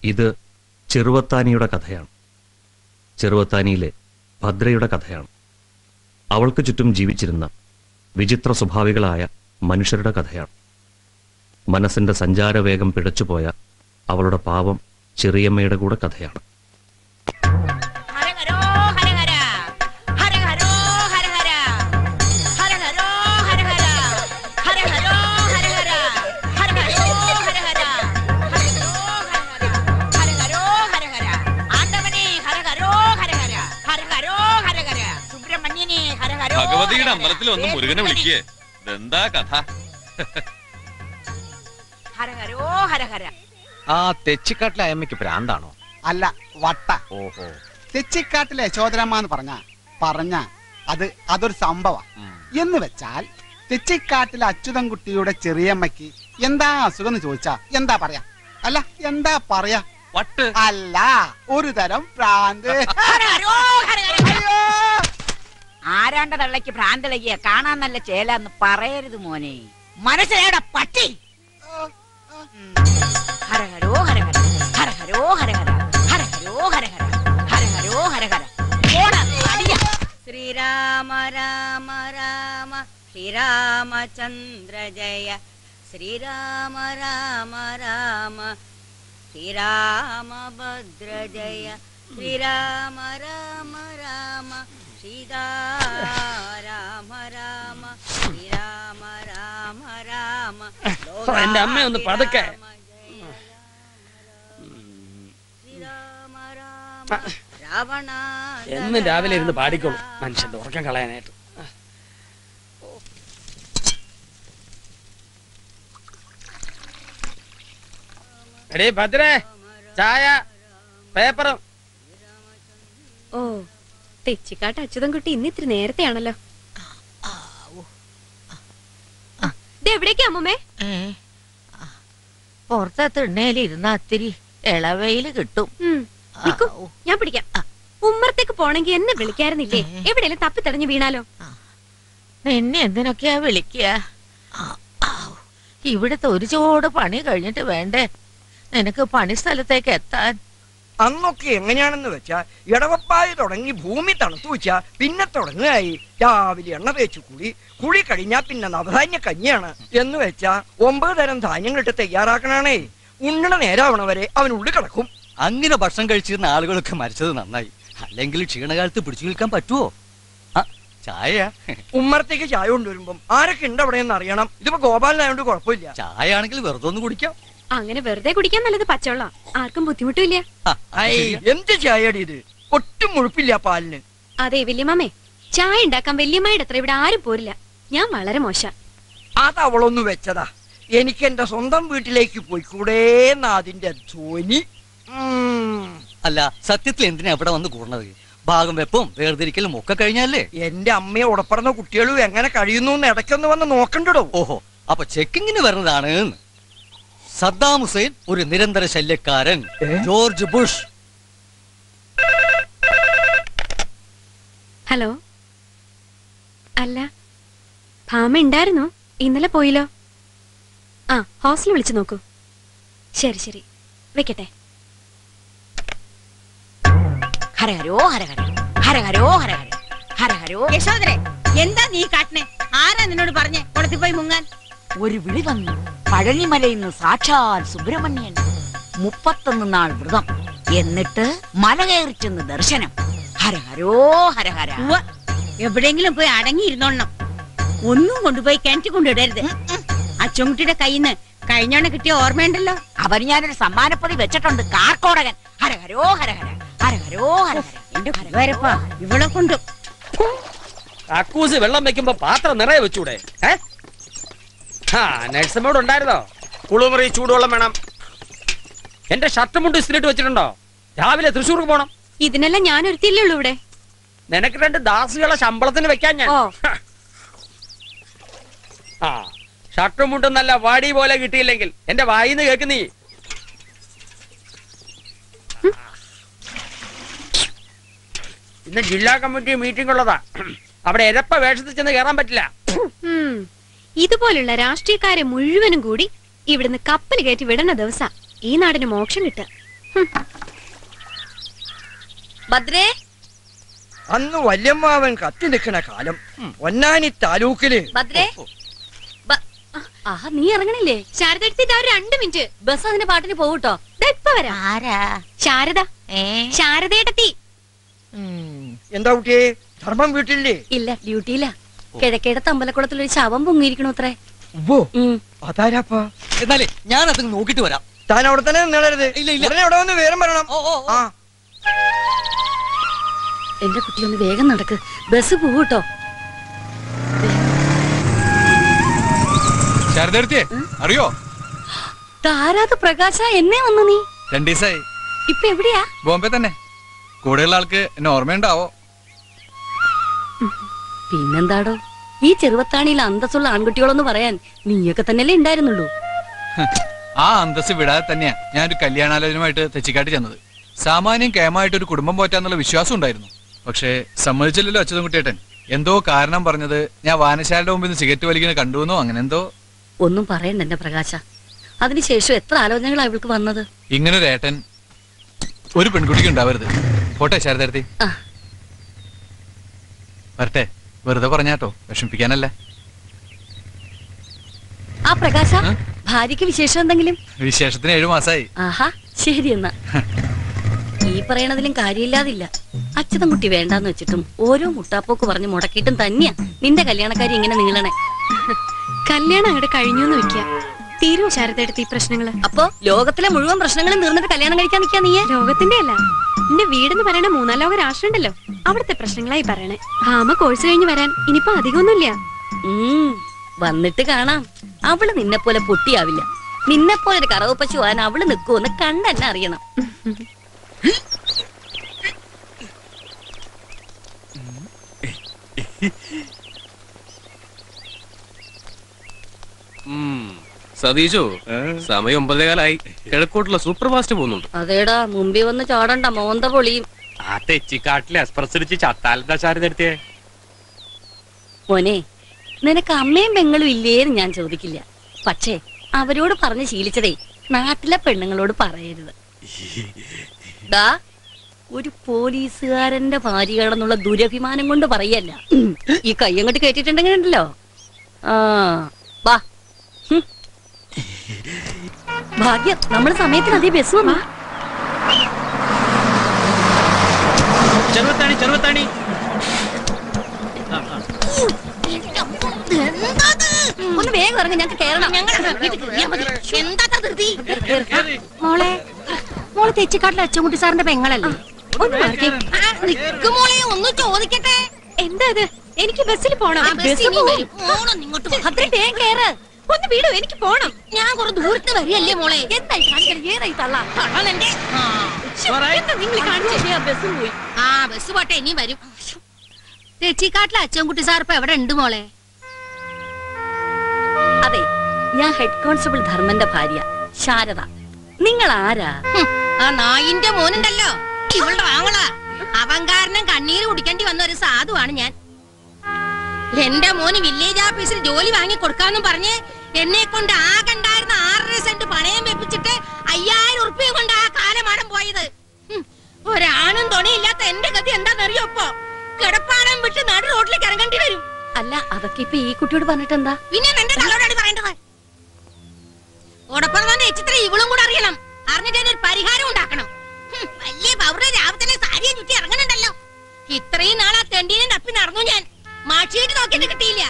ഇത് ചെറുവത്താനിയുടെ കഥയാണ്. ചെറുവത്താനിയിലെ ഭദ്രയുടെ കഥയാണ്. അവൾക്ക് ചുറ്റും ജീവിച്ചിരുന്ന വിചിത്ര സ്വഭാവികളായ മനുഷ്യരുടെ കഥയാണ്. മനസ്സിന്റെ സഞ്ചാരവേഗം പിഴച്ചുപോയ അവളുടെ പാവം ചെറിയമ്മയുടെ കൂടെ കഥയാണ്. ഭഗവതിയുടെ അമ്പലത്തിൽ വന്ന് മുരുകനെ വിളിക്കേ. എന്താ കഥ? ആ തെച്ചിക്കാട്ടിലെ അമ്മയ്ക്ക് ഭ്രാന്താണോ? അല്ല, വട്ട. ഓഹോ. തെച്ചിക്കാട്ടിലെ യശോദരമ്മ എന്ന് പറഞ്ഞ അതൊരു സംഭവം എന്ന് വെച്ചാൽ തെച്ചിക്കാട്ടിലെ അച്യുതൻകുട്ടിയുടെ ചെറിയമ്മയ്ക്ക് എന്താ അസുഖം എന്ന് ചോദിച്ചാ എന്താ പറയാ? അല്ല, എന്താ പറയാ? വട്ട് അല്ല, ഒരു തരം ഭ്രാന്ത്. ആരാണ്ട തള്ളക്ക് ഭ്രാന്തളകിയ കാണാൻ നല്ല ചേലാന്ന് പറയരുത് മോനെ. മനസ്സിലേട പട്ടി. ഹരഹരോ ഹരഹര ഹരഹരോ ഹരഹര ഹരഹരോ ഹരഹര ഹരഹരോ ഹരഹര. ശ്രീരാമ രാമ രാമ ശ്രീരാമചന്ദ്ര ജയ ശ്രീരാമ രാമ രാമ ശ്രീരാമഭദ്ര ജയ ശ്രീരാമ രാമ രാമ സീതാ രാമ രാമ ശ്രീരാമ രാമ രാമ. എന്റെ അമ്മ ഒന്ന് പതുക്കെ. എന്നും രാവിലെ ഇരുന്ന് പാടിക്കോളൂ മനുഷ്യന്റെ ഉറക്കം കളയാനായിട്ട്. എടീ ഭദ്രേ, ചായ പേപ്പറും. ഓ, തെച്ചിക്കാട്ട് അച്യുതൻകുട്ടി ഇന്ന് ഇത്തിരി നേരത്തെയാണല്ലോ. എവിടേക്കാ അമ്മൂമ്മേ? പുറത്ത് എണ്ണയിലിരുന്ന അത്തിരി ഇളവയില് കിട്ടും. ഞാൻ പിടിക്കാം. ഉമ്മറത്തേക്ക് പോണെങ്കി എന്നെ വിളിക്കാറുന്നില്ലേ? എവിടെയെങ്കിലും തപ്പിത്തടഞ്ഞു വീണാലോ? നിന്നെ എന്തിനൊക്കെയാ വിളിക്കുക? ഇവിടുത്തെ ഒരു ചോട് പണി കഴിഞ്ഞിട്ട് വേണ്ടേ നിനക്ക് പണി സ്ഥലത്തേക്ക് എത്താൻ? അന്നൊക്കെ എങ്ങനെയാണെന്ന് വെച്ചാ ഇടവപ്പായി തുടങ്ങി ഭൂമി തണുത്തു വെച്ചാ പിന്നെ തുടങ്ങുകയായി രാവിലെ എണ്ണ തേച്ചു കുളി കഴിഞ്ഞാ പിന്നെ നവധാന്യ കഞ്ഞിയാണ് എന്ന് വെച്ചാ 9 തരം ധാന്യങ്ങളിട്ട് തയ്യാറാക്കണേ. ഉണ്ണണ നേരാവണവരെ അവനുള്ളിൽ കിടക്കും. അങ്ങനെ ഭക്ഷണം കഴിച്ചിരുന്ന ആളുകളൊക്കെ മരിച്ചത് നന്നായി. അല്ലെങ്കിൽ ക്ഷീണകാലത്ത് പിടിച്ചു നിൽക്കാൻ പറ്റുമോ? ചായ ഉമ്മറത്തേക്ക് ചായ കൊണ്ടുവരുമ്പം ആരൊക്കെ ഉണ്ട് അവിടെ എന്ന് അറിയണം. ഇതിപ്പോ ഗോപാലനായോണ്ട് കുഴപ്പമില്ല. ചായ ആണെങ്കിൽ വെറുതെ ഒന്ന് കുടിക്കാം. അങ്ങനെ വെറുതെ കുടിക്കാൻ നല്ലത് പച്ചവെള്ളം. ആർക്കും ബുദ്ധിമുട്ടില്ല. എന്ത് ചായടി ഇത്? ഒട്ടും മുഴുപ്പില്ല പാലിന്. അതെ വല്യമ്മേ, ചായ ഉണ്ടാക്കാൻ വല്യമ്മയുടെ അത്ര ഇവിടെ ആരും പോരില്ല. ഞാൻ വളരെ മോശ. അത് അവളൊന്നു വെച്ചതാ. എനിക്ക് എന്റെ സ്വന്തം വീട്ടിലേക്ക് പോയിക്കൂടേന്ന് അതിന്റെ ധ്വനി. അല്ല, സത്യത്തിൽ എന്തിനാ ഇവിടെ വന്ന് കൂടുന്നത്? ഭാഗം വെപ്പും വേർതിരിക്കലും ഒക്കെ കഴിഞ്ഞല്ലേ? എന്റെ അമ്മയെ ഉടപ്പറന്ന കുട്ടികളും എങ്ങനെ കഴിയുന്നു എന്ന് ഇടയ്ക്കൊന്ന് വന്ന് നോക്കണ്ടോ? ഓഹോ, അപ്പൊ ചെക്കിങ്ങിന് വരുന്നതാണ്. സദ്ദാം ഹുസൈൻ ഒരു നിരന്തര ശല്യക്കാരൻ. George Bush. ഹലോ. അല്ല, ഭാമ ഉണ്ടായിരുന്നോ? ഇന്നലെ പോയില്ലോ. ആ, ഹോസ്റ്റലിൽ വിളിച്ചു നോക്കൂ. ശരി ശരി, വെക്കട്ടെ. ഹരഹരോ ഹരഹര ഹരഹരോ ഹരഹര ഹരഹരോ. യശോദരേ, എന്താ നീ കാട്ടണേ? ആരാ നിന്നോട് പറഞ്ഞേ കുളത്തിൽ പോയി മുങ്ങാൻ? ഒരു വിളി വന്നു. പഴനിമലയിൽ നിന്ന് സാക്ഷാൽ സുബ്രഹ്മണ്യൻ. 31 നാൾ വ്രതം, എന്നിട്ട് മല കയറി ചെന്ന് ദർശനം. ഹരഹരോ ഹരഹര. എവിടെയെങ്കിലും പോയി അടങ്ങിയിരുന്നോണം. ഒന്നും കൊണ്ടുപോയി കിണറ്റി കൊണ്ടിടരുത്. അച്ചുകുട്ടിയുടെ കയ്യിൽ നിന്ന് കഴിഞ്ഞോണ കിട്ടിയ ഓർമ്മയുണ്ടല്ലോ. അവന് ഞാനൊരു സമ്മാനപ്പൊതി വെച്ചിട്ടുണ്ട്. കാർക്കോടകൻ. ഹരഹരോ ഹരഹര ഹരഹരോ ഹരഹര. എന്റെ ഹരവരപ്പാ, ഇവളെ കൊണ്ട് കക്കൂസ് വെള്ളം വെക്കുമ്പോ പാത്രം നിറയെ വെച്ചൂടെ? നഴ്സമ്മോട് ഉണ്ടായിരുന്നോ? കുളിമുറി ചൂടുവെള്ളം വേണം. എന്റെ ഷർട്ട് മുണ്ട് ഇസ്തിരിട്ട് വെച്ചിട്ടുണ്ടോ? രാവിലെ തൃശ്ശൂർക്ക് പോണം. ഇതിനെല്ലാം ഞാൻ ഒരുത്തില്ലേ ഉള്ളൂ ഇവിടെ. നിനക്ക് 2 ദാസുകളെ ശമ്പളത്തിന് വെക്കാൻ ഞാൻ. ഷർട്ടും മുണ്ടും നല്ല വാടി പോലെ കിട്ടിയില്ലെങ്കിൽ എന്റെ വായിന്ന് കേൾക്കുന്നീ. ഇന്ന് ജില്ലാ കമ്മിറ്റി മീറ്റിംഗ് ഉള്ളതാ. അവിടെ എരപ്പ വേഷത്തിൽ ചെന്ന് കയറാൻ പറ്റില്ല. ഇതുപോലുള്ള രാഷ്ട്രീയക്കാരെ മുഴുവനും കൂടി ഇവിടുന്ന് കപ്പൽ കയറ്റി വിടുന്ന ദിവസം ഈ നാടിന് മോക്ഷം കിട്ടുക. ഭദ്രേ, അന്ന് വല്യമ്മാവൻ കത്തി നിൽക്കണ കാലം പൊന്നാനി താലൂക്കില് ഭദ്രേ. ആഹാ, നീ ഇറങ്ങണില്ലേ? ശാരദ എടുത്തിട്ട് 2 മിനിറ്റ്. ബസ് അതിന്റെ പാട്ടിന് പോകൂട്ടോ. ഇപ്പൊ വരാം. ആരാ? ശാരദ. ശാരദയേട്ടത്തി. എന്താ കുട്ടിയെ, ധർമ്മം വീട്ടില്ലേ? ഇല്ല, ഡ്യൂട്ടിയില്ല. കിഴക്കേടത്ത് അമ്പലക്കുളത്തിൽ ഒരു ശവം പൊങ്ങിയിരിക്കണു അത്രേ. അതാരാപ്പാ? എന്നാലേ ഞാൻ അത് നോക്കിട്ട് വരാം. താൻ അവിടെ തന്നെ നിന്നരുത്. ഇല്ല, ഇല്ല. ഉടനെ അവിടെ വന്ന് വിവരം പറയണം. ആ, എന്റെ കുട്ടി ഒന്ന് വേഗം നടക്ക്, ബസ് പോകൂട്ടോ. ശാരദേ, അറിയോ? താരാത് പ്രകാശ, എന്നെ വന്നു നീ? 2 ദിവസമായി. ഇപ്പൊ എവിടെയാ? ബോംബെ തന്നെ. കൂടെയുള്ള ആൾക്ക് എന്നെ ഓർമ്മയുണ്ടാവോ? പിന്നെന്താടോ, ഈ ചെറുവത്താണിയിൽ അന്തസ്സുള്ള ആൺകുട്ടികളൊന്ന് പറയാൻ നീയൊക്കെ തന്നെയല്ലേ ഉണ്ടായിരുന്നുള്ളൂ. ആ അന്തസ് വിടാതെ തന്നെയാ ഞാൻ ഒരു കല്യാണാലോചനയുമായിട്ട് തെച്ചിക്കാട്ടി ചെന്നത്. സാമാന്യം കേമായിട്ട് ഒരു കുടുംബം പോറ്റാന്നുള്ള വിശ്വാസം ഉണ്ടായിരുന്നു. പക്ഷേ സമ്മതിച്ചില്ലല്ലോ അച്യുതൻകുട്ടിയേട്ടൻ. എന്തോ കാരണം പറഞ്ഞത് ഞാൻ വായനശാലയുടെ മുമ്പിൽ നിന്ന് സിഗരറ്റ് വലിക്കുന്നത് കണ്ടുവെന്നോ അങ്ങനെ എന്തോ. ഒന്നും പറയണ്ട എന്റെ പ്രകാശ. അതിനുശേഷം എത്ര ആലോചനകളാണ് ഇവൾക്ക് വന്നത്. ഇങ്ങനൊരു ഏട്ടൻ ഒരു പെൺകുട്ടിക്ക് ഉണ്ടാവരുത്. പോട്ടെ ശാരദാർത്തി, ആ. വരട്ടെ. വെറുതെ പറഞ്ഞാട്ടോ, വിഷമിപ്പിക്കാനല്ല. ആ പ്രകാശ, ഭാര്യക്ക് വിശേഷം എന്തെങ്കിലും? വിശേഷത്തിന് 7 മാസമായി. ആഹാ, ശരി എന്നാ. ഈ പറയണതിലും കാര്യമില്ലാതില്ല. അച്യുതൻകുട്ടി വേണ്ടാന്ന് വെച്ചിട്ടും ഓരോ മുട്ടാപ്പോക്ക് പറഞ്ഞ് മുടക്കിയിട്ടും തന്നെയാ നിന്റെ കല്യാണക്കാരി ഇങ്ങനെ നീളണേ. കല്യാണം അങ്ങോട്ട് കഴിഞ്ഞൂന്ന് വെക്കുക. തീരുവോ ശാരദയെടുത്ത് ഈ പ്രശ്നങ്ങള്? അപ്പൊ ലോകത്തിലെ മുഴുവൻ പ്രശ്നങ്ങളും തീർന്നിട്ട് കല്യാണം കഴിക്കാൻ നിൽക്കാ നീ? ലോകത്തിന്റെ അല്ല, എന്റെ വീടെന്ന് പറയണ 3-ാം ലോക രാഷ്ട്രം ഉണ്ടല്ലോ, അവിടുത്തെ പ്രശ്നങ്ങളായി പറയണേ. ഭാമ കോഴ്സ് കഴിഞ്ഞ് വരാൻ ഇനിയിപ്പോ അധികമൊന്നുമില്ല. വന്നിട്ട് കാണാം. അവള് നിന്നെ പോലെ പൊട്ടിയാവില്ല. നിന്നെ പോലെ ഒരു കറവ് പശു ആൻ അവള് നിൽക്കുമെന്ന് കണ്ടെന്നെ അറിയണം. സതീശോ, സമയം 9:15. കിഴക്കോട്ടുള്ള സൂപ്പർ ഫാസ്റ്റ് പോകുന്നുണ്ട്. അതേടാ, മുമ്പിൽ വന്ന് ചാടണ്ട, മോന്ത പൊളിയും. ആ തെച്ചിക്കാട്ടിൽ എക്സ്പ്രസ് അടിച്ച് ചത്താലെന്താ ശാരദ? മോനെ, നിനക്ക് അമ്മയും പെങ്ങളും ഇല്ലേന്ന് ഞാൻ ചോദിക്കില്ല. പക്ഷേ അവരോട് പറഞ്ഞ് ശീലിച്ചതേ നാട്ടിലെ പെണ്ണുങ്ങളോട് പറയരുത്. ദാ, ഒരു പോലീസുകാരന്റെ ഭാര്യയാണെന്നുള്ള ദുരഭിമാനം കൊണ്ട് പറയല്ല. ഈ കൈ അങ്ങോട്ട് കേട്ടിട്ടുണ്ടെങ്കിൽ ഉണ്ടല്ലോ. വാ. ഭാഗ്യം, നമ്മുടെ സമയത്തിന് അതേ ബസ് വന്നാ. ചെറുവത്താണി, ചെറുവത്താണി. ഒന്ന് വേഗം ഇറങ്ങി, ഞങ്ങൾക്ക് കേറണം. മോളെ, മോളെ തെച്ചിക്കാട്ടിലെ അച്ചൻകുട്ടി സാറിന്റെ പെങ്ങളല്ലേ? ഒന്ന് ചോദിക്കട്ടെ. എന്താ ഇത്? എനിക്ക് ബസ്സിൽ പോണം. ഒന്ന് വീടോ, എനിക്ക് പോണം. ഞാൻ കുറെ ദൂരത്ത് വരികയല്ലേ മോളെ. എന്തായി ഏതായി തള്ള? ബസ് പോയി. ആ ബസ് പോട്ടെ, ഇനിയും വരും. തെച്ചിക്കാട്ടിലെ അച്ചൻകുട്ടി സാർ ഇപ്പൊ എവിടെ ഉണ്ട് മോളെ? അതെ, ഞാൻ ഹെഡ് കോൺസ്റ്റബിൾ ധർമ്മന്റെ ഭാര്യ ശാരദ. നിങ്ങൾ ആരാ? ആ നായിന്റെ മോനുണ്ടല്ലോ, ഇവളുടെ ആങ്ങളാ. അവൻ കാരണം കണ്ണീര് കുടിക്കേണ്ടി വന്ന ഒരു സാധുവാണ് ഞാൻ. എന്റെ മോന് വില്ലേജ് ഓഫീസിൽ ജോലി വാങ്ങി കൊടുക്കാന്നും പറഞ്ഞ് എന്നെ കൊണ്ട് ആകണ്ടായിരുന്ന 6.5 സെന്റ് പണയം വെപ്പിച്ചിട്ട് 5000 ഉറുപ്പിക കൊണ്ട് ആ കാലമാടം പോയത്. ഒരാണും തുണിയില്ലാത്ത എന്റെ ഗതി എന്താണെന്നറിയോ? ഇപ്പൊ കിടപ്പാടം വിട്ട് നടു റോഡിലേക്ക് ഇറങ്ങേണ്ടി വരും. അല്ല, അതൊക്കെ ഇപ്പൊ ഈ കുട്ടിയോട് പറഞ്ഞിട്ട് എന്താ? പിന്നെ എന്റെ തലോടാണ് പറയേണ്ടത്. ഓടപ്പുറത്തെ ചിത്ര ഇവളും കൂടെ അറിയണം. അറിഞ്ഞിട്ട് ഒരു പരിഹാരം ഉണ്ടാക്കണം. വലിയ പൗര രാവിലെ സാരിയെ ചുറ്റി ഇറങ്ങണുണ്ടല്ലോ. ഇത്രയും നാളാ തെണ്ടീനെ തപ്പി നടന്നു ഞാൻ. മാഷിയിട്ട് നോക്കിയിട്ട് കിട്ടിയില്ല.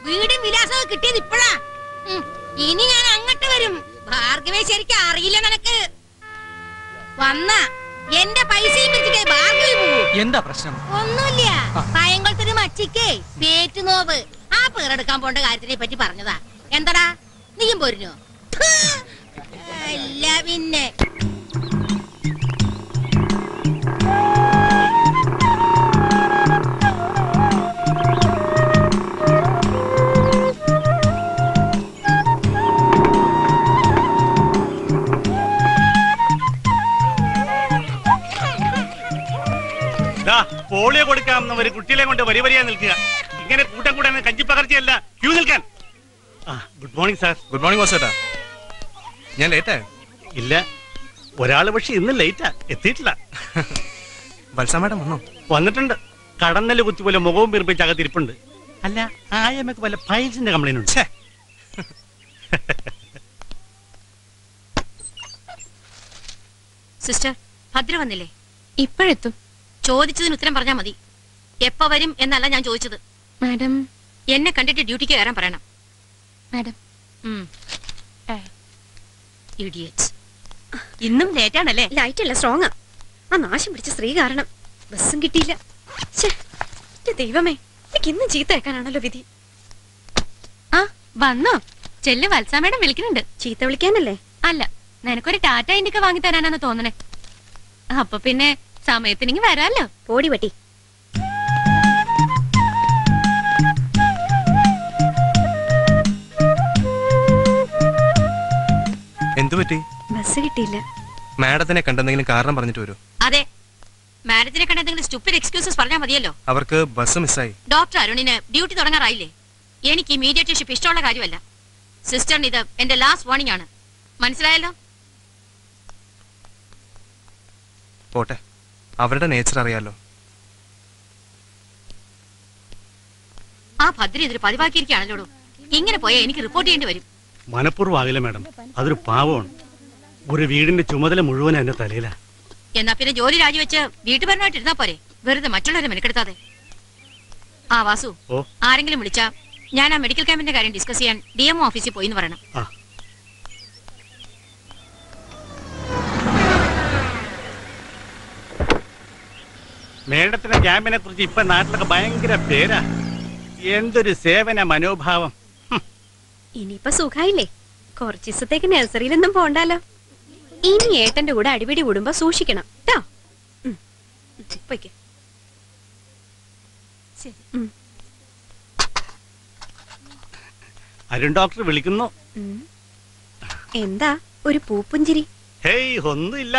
വീടും വിലാസവും കിട്ടിയത് ഇപ്പോഴാ. ഇനി ഞാൻ അങ്ങോട്ട് വരും. ഭാർഗവേ ശരിക്കും അറിയില്ല നിനക്ക്. വന്ന എന്റെ പൈസയും വെച്ചിട്ടേ ഭാർഗവി പോവും. എന്താ പ്രശ്നം? ഒന്നുമില്ല, പയങ്കുളത്തൊരു മച്ചിക്കേ പേറ്റുനോവ്. ആ പേരെടുക്കാൻ പോണ്ട കാര്യത്തിനെ പറ്റി പറഞ്ഞതാ. എന്താടാ, നീയും പോരുന്നോ? അല്ല പിന്നെ. പോളിയോ കൊടുക്കാമെന്ന് ഒരു കുട്ടികളെ കൊണ്ട് വരി വരിയാ നിൽക്കുക. ഇങ്ങനെ കൂട്ടം കൂടാൻ കഞ്ചിപ്പകർച്ചയല്ല, ക്യൂ നിൽക്കാൻ. Good morning sir. Good morning വാസേട്ടാ. ഞാൻ ലേറ്റായോ? ഇല്ല, ഒരാള് പക്ഷെ ഇന്ന് ലേറ്റാ, എത്തിയിട്ടില്ല. വത്സ മാഡം വന്നോ? വന്നിട്ടുണ്ട്. കടന്നല് കുത്തി പോലെ മുഖവും പിറപ്പിച്ച് അകത്തിരിപ്പുണ്ട്. അല്ല, ആയമ്മക്ക് വല്ല പൈൽസിന്റെ കംപ്ലൈന്റ് ഉണ്ട്. സിസ്റ്റർ, ഭദ്ര വന്നില്ലേ? ഇപ്പോഴെത്തും. ചോദിച്ചതിന് ഉത്തരം പറഞ്ഞാൽ മതി. എപ്പ വരും എന്നല്ല ഞാൻ ചോദിച്ചത്. മാഡം, എന്നെ കണ്ടിട്ട് ഡ്യൂട്ടിക്ക് കയറാൻ പറയണം. മാഡം. ഇഡിയറ്റ്സ്. ഇന്നും ലേറ്റാണല്ലേ? ലൈറ്റ് അല്ല, സ്ട്രോങ്ങാ. ആ നാശം പിടിച്ച സ്ത്രീ കാരണം ബസ്സും കിട്ടിയില്ല. ദൈവമേ, എനിക്ക് ഇന്നും ചീത്ത കേൾക്കാനാണല്ലോ വിധി. ആ വന്നോ? ചെല്ല്, വത്സാമേടം വിളിക്കുന്നുണ്ട്. ചീത്ത വിളിക്കാനല്ലേ? അല്ല, നിനക്കൊരു ടാറ്റ ഇന്ത്യക്ക് വാങ്ങി തരാനാന്ന് തോന്നണേ. അപ്പൊ പിന്നെ സമയത്തിനെങ്കി വരാല്ലോ. പോടി പട്ടി. എന്തു പറ്റി? ബസ് കിട്ടിയില്ല. മാഡത്തിനെ കണ്ടെന്തെങ്കിലും കാരണം പറഞ്ഞിട്ട് വരൂ. അതെ, മാഡത്തിനെ കണ്ട എന്തെങ്കിലും സ്റ്റുപ്പിഡ് എക്സ്ക്യൂസസ് പറഞ്ഞാൽ മതിയല്ലോ. അവർക്ക് ബസ് മിസ്സായി. ഡോക്ടർ അരുണിന് ഡ്യൂട്ടി തുടങ്ങാറായില്ലേ? എനിക്ക് ഇമീഡിയറ്റ് ഇഷ്ടമുള്ള കാര്യമല്ല. സിസ്റ്ററിന് ഇത് എന്റെ ലാസ്റ്റ് വാർണിംഗ് ആണ്. മനസ്സിലായല്ലോ? പോട്ടെ, അവരുടെ നേച്ചർ അറിയാലോ. ആ ഭദ്ര ഇതൊരു പതിവാക്കിയിരിക്കുകയാണല്ലോ. ഇങ്ങനെ പോയാൽ എനിക്ക് റിപ്പോർട്ട് ചെയ്യേണ്ടി വരും. മനഃപൂർവ്വം ആകില്ല മാഡം, അതൊരു പാവമാണ്. ഒരു വീടിന്റെ ചുമതല മുഴുവൻ എന്റെ തലയിലാ. എന്നാ പിന്നെ ജോലി രാജിവെച്ച് വീട്ടുപരമായിട്ട് ഇരുന്നാ പോരെ, വെറുതെ മറ്റുള്ളവരെ മെനക്കെടുത്താതെ. ആ വാസു, ആരെങ്കിലും വിളിച്ചാ ഞാൻ ആ മെഡിക്കൽ ക്യാമ്പിന്റെ കാര്യം ഡിസ്കസ് ചെയ്യാൻ DMO ഓഫീസിൽ പോയിന്ന് പറയണം. മേഡത്തിന്റെ ക്യാമ്പിനെ കുറിച്ച് ഇപ്പൊ നാട്ടിലൊക്കെ ഭയങ്കര പേരാ. എന്തൊരു സേവന മനോഭാവം. ഇനിയിപ്പൊ സുഖായില്ലേ? കുറച്ച് ദിവസത്തേക്ക് നഴ്സറിയിലൊന്നും പോണ്ടാലോ. ഇനി ഏട്ടന്റെ കൂടെ അടിപിടി കൂടുമ്പോ സൂക്ഷിക്കണം ട്ടോ. അരുൺ ഡോക്ടർ വിളിക്കുന്നു. എന്താ ഒരു പൂപ്പുഞ്ചിരി? ഹേയ്, ഒന്നുമില്ല.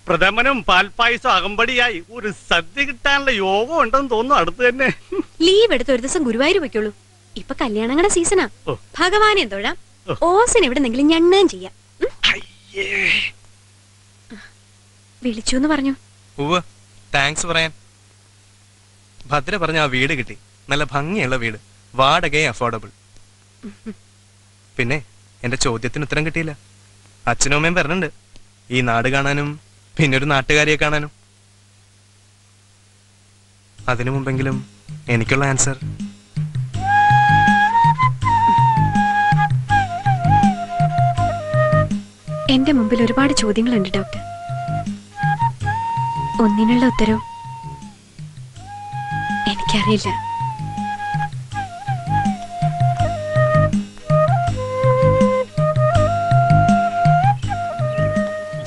പ്രഥമനും പാൽപ്പായസം അകമ്പടിയായി ഒരു സദ്യ കിട്ടാനുള്ള യോഗം ഉണ്ടെന്ന് തോന്നുന്നു അടുത്ത് തന്നെ. ലീവ് എടുത്ത് ഒരു ദിവസം ഗുരുവായൂർ വെക്കുള്ളൂ. ഇപ്പൊ കല്യാണങ്ങളുടെ സീസണാ. ഭഗവാനെ തൊഴാം, ഓസിന് എവിടെന്നെങ്കിലും ഞണ്ണാൻ ചെയ്യാം. വിളിച്ചു എന്ന് പറഞ്ഞു. താങ്ക്സ് പറയാൻ. ഭദ്ര പറഞ്ഞ ആ വീട് കിട്ടി. നല്ല ഭംഗിയുള്ള വീട്, വാടകയും അഫോർഡബിൾ. പിന്നെ എന്റെ ചോദ്യത്തിന് ഉത്തരം കിട്ടിയില്ല. അച്ഛനും അമ്മയും പറഞ്ഞിട്ടുണ്ട് ഈ നാട് കാണാനും പിന്നെ ഒരു നാട്ടുകാരിയെ കാണാനും. അതിനു മുമ്പെങ്കിലും എനിക്കുള്ള ആൻസർ. എന്റെ മുമ്പിൽ ഒരുപാട് ചോദ്യങ്ങളുണ്ട് ഡോക്ടർ. ഒന്നിനുള്ള ഉത്തരവും എനിക്കറിയില്ല.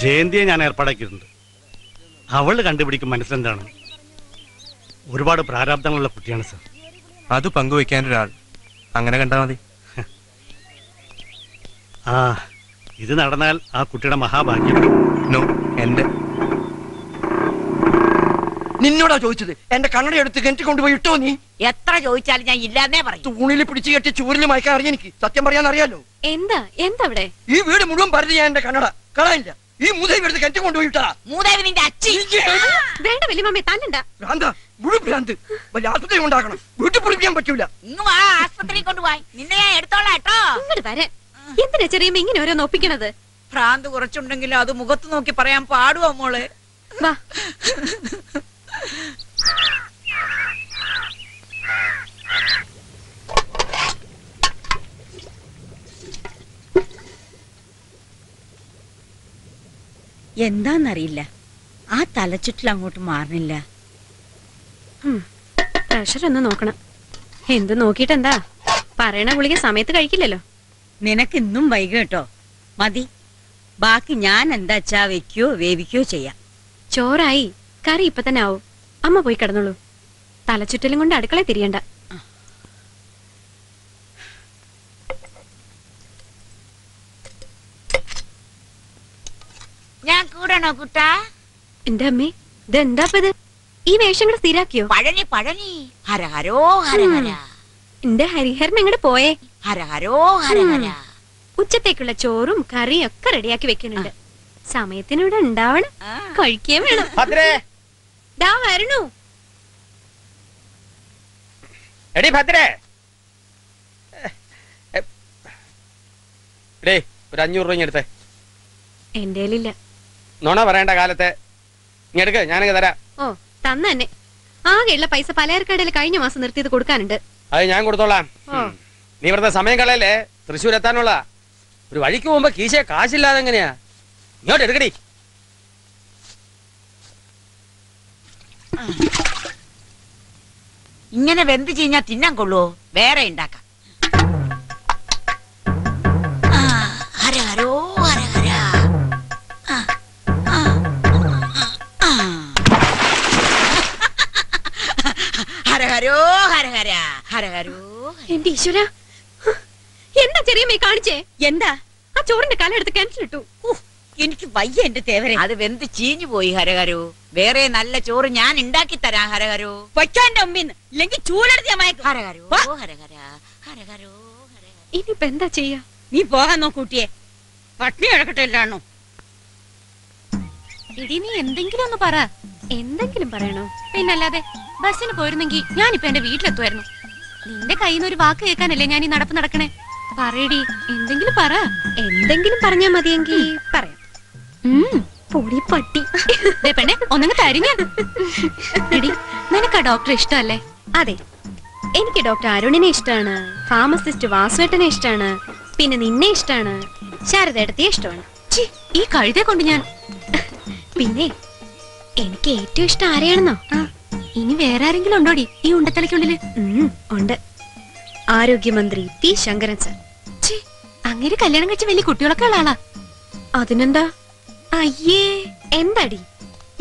ജയന്തിയെ ഞാൻ ഏർപ്പാടാക്കിയിട്ടുണ്ട്. അവള് കണ്ടുപിടിക്കും മനസ്സിലെന്താണ്. ഒരുപാട് പ്രാരാബ്ദങ്ങളുള്ള കുട്ടിയാണ് സർ. അത് പങ്കുവെക്കാനൊരാൾ അങ്ങനെ കണ്ടാൽ മതി. ആ, ഇത് നടന്നാൽ ആ കുട്ടിയുടെ മഹാഭാഗ്യം. നോ, എന്റെ. നിന്നോടാ ചോദിച്ചത്? എന്റെ കണ്ണട എടുത്ത് കിണറ്റി കൊണ്ടുപോയി ഇട്ടോ നീ? എത്ര ചോദിച്ചാലും ഞാൻ ഇല്ലാന്നേ പറയും. തൂണിൽ പിടിച്ചു കെട്ടി ചൂരിൽ മയക്കാൻ അറിയാം എനിക്ക്. സത്യം പറയാൻ അറിയാലോ. എന്താ അവിടെ? ഈ വീട് മുഴുവൻ പരിധി ഞാൻ എന്റെ കണ്ണട കളയില്ല. ഈ മൂതേവി എടുത്ത് കിണറ്റി കൊണ്ടുപോയി ഇട്ടാ. മൂതേവി നിന്റെ അച്ഛൻ. വേണ്ട വലിയമ്മ, താനണ്ട. ഭ്രാന്ത, മുഴു ഭ്രാന്ത്. വലിയ ആശുപത്രി ഉണ്ടാക്കണം. വീട്ടിൽ പൊളിക്കാൻ പറ്റൂല. ഇങ്ങ് വാ, ആശുപത്രി കൊണ്ടുപോയി. നിന്നെ ഞാൻ എടുത്തോളാം കേട്ടോ. ഇങ്ങോട്ട് വരെ. എന്തിനാ ചെറിയമ്മ ഇങ്ങനെ ഓരോന്ന് ഒപ്പിക്കണത്? ഭ്രാന്ത് കുറച്ചുണ്ടെങ്കിലും അത് മുഖത്ത് നോക്കി പറയാൻ പാടുവോ മോളെ? വാ. എന്താന്നറിയില്ല, ആ തലച്ചുറ്റിൽ അങ്ങോട്ട് മാറണില്ല. പ്രഷർ ഒന്ന് നോക്കണം. എന്ത് നോക്കിട്ടെന്താ? പറയണ ഗുളിക സമയത്ത് കഴിക്കില്ലല്ലോ. നിനക്ക് ഇന്നും വൈകും കേട്ടോ. മതി, ബാക്കി ഞാൻ എന്താച്ചാ വെക്കോ വേവിക്കോ ചെയ്യാം. ചോറായി, കറി ഇപ്പൊ തന്നെ ആവും. അമ്മ പോയി കിടന്നോളൂ. തലച്ചുറ്റലും കൊണ്ട് അടുക്കള തിരിയണ്ട. ഞാൻ കൂടണോ കുട്ടാ? എന്റെ അമ്മേ, ഇതെന്താപ്പത്? ഈ വേഷം കൂടെ സ്ഥിരാക്കിയോ? പഴനി പഴനി, ഹരഹരോ ഹരഹര. എന്റെ ഹരിഹരൻ എങ്ങോട്ട് പോയേ? ഹരഹരോ ഹരഹര. ഉച്ചത്തേക്കുള്ള ചോറും കറിയും ഒക്കെ റെഡിയാക്കി വെക്കുന്നുണ്ട്. സമയത്തിനൂടെ ഉണ്ടാവണം, കഴിക്കാൻ വേണം. ദാ വരണു. എടി ഭദ്രേ, ഒരു 500 രൂപ എടുത്തേ. എന്റെ ഇല്ല. നുണ പറയേണ്ട കാലത്തെ ഇങ്ങെടുക്ക്, ഞാനങ്ങ് തരാം. ഓ തന്നെ. ആകെയുള്ള പൈസ പലചരക്കടയിൽ കഴിഞ്ഞ മാസം നിർത്തിയത് കൊടുക്കാനുണ്ട്. അത് ഞാൻ കൊടുത്തോളാം. നീ ഇവിടുത്തെ സമയം കളയല്ലേ, തൃശ്ശൂർ എത്താനുള്ള. ഒരു വഴിക്ക് പോകുമ്പോ കീശയെ കാശില്ലാതെ എങ്ങനെയാ? ഇങ്ങോട്ട് എടുക്കടി. ഇങ്ങനെ വെന്ത് ചീഞ്ഞാ തിന്നാൻ കൊള്ളുവോ? വേറെ ഉണ്ടാക്കാം. ഹരഹരോ ഹരഹര. ഹരഹരോ ഹരഹര ഹരഹരോ. എന്റെ ഈശ്വര, എന്താ ചെറിയമ്മേ കാണിച്ചേ? എന്താ ആ ചോറിന്റെ കല എടുത്ത് ക്യാൻസൽ ഇട്ടു. എനിക്ക് വയ്യ എന്റെ തേവരെ. അത് വെന്ത് ചീഞ്ഞു പോയി ഹരഹരോ. വേറെ നല്ല ചോറ് ഞാൻ ഉണ്ടാക്കി തരാം ഹരഹരോ. വയ്ക്കാന്റെ അമ്മീന്ന് ഇല്ലെങ്കിൽ ചൂടെടുത്ത് ഞാൻ മയക്കും. ഹരഹരോ ഹരഹര ഹരഹരോ. ഇനിയിപ്പോ എന്താ ചെയ്യാ? നീ പോകാൻ നോക്കൂട്ടിയെ, പട്ടിണി കിടക്കട്ടെ എല്ലാണോ. ഇടി നീ എന്തെങ്കിലും ഒന്ന് പറ. എന്തെങ്കിലും പറയണോ? പിന്നല്ലാതെ ബസ്സിന് പോയിരുന്നെങ്കിൽ ഞാനിപ്പോ എന്റെ വീട്ടിലെത്തുമായിരുന്നു. നിന്റെ കയ്യിൽ നിന്ന് ഒരു വാക്ക് കേൾക്കാനല്ലേ ഞാൻ ഈ നടപ്പ് നടക്കണേ. പറയടി, എന്തെങ്കിലും പറ. എന്തെങ്കിലും പറഞ്ഞാ മതിയെങ്കിൽ പറയാം. പൊടി പട്ടി പെണ്ണെ ഒന്നങ്ങ് തരിഞ്ഞ. എടി, നിനക്ക് ആ ഡോക്ടറെ ഇഷ്ടമല്ലേ? അതെ, എനിക്ക് ഡോക്ടർ അരുണിനെ ഇഷ്ടമാണ്, ഫാർമസിസ്റ്റ് വാസുവേട്ടനെ ഇഷ്ടമാണ്, പിന്നെ നിന്നെ ഇഷ്ടമാണ്, ശാരദയെടുത്തിയെ ഇഷ്ടമാണ്. ഈ കഴുതെ കൊണ്ട് ഞാൻ. പിന്നെ എനിക്ക് ഏറ്റവും ഇഷ്ടം ആരെയാണെന്നോ? ഇനി വേറെ ആരെങ്കിലും ഉണ്ടോടി ഈ ഉണ്ടത്തലയ്ക്കുള്ളില്? ഉണ്ട്, ആരോഗ്യമന്ത്രി പി ശങ്കരൻ സർ. അങ്ങനെ കല്യാണം കഴിച്ച വലിയ കുട്ടികളൊക്കെ ഉള്ള ആളാ. അതിനെന്താ? അയ്യേ, എന്താടി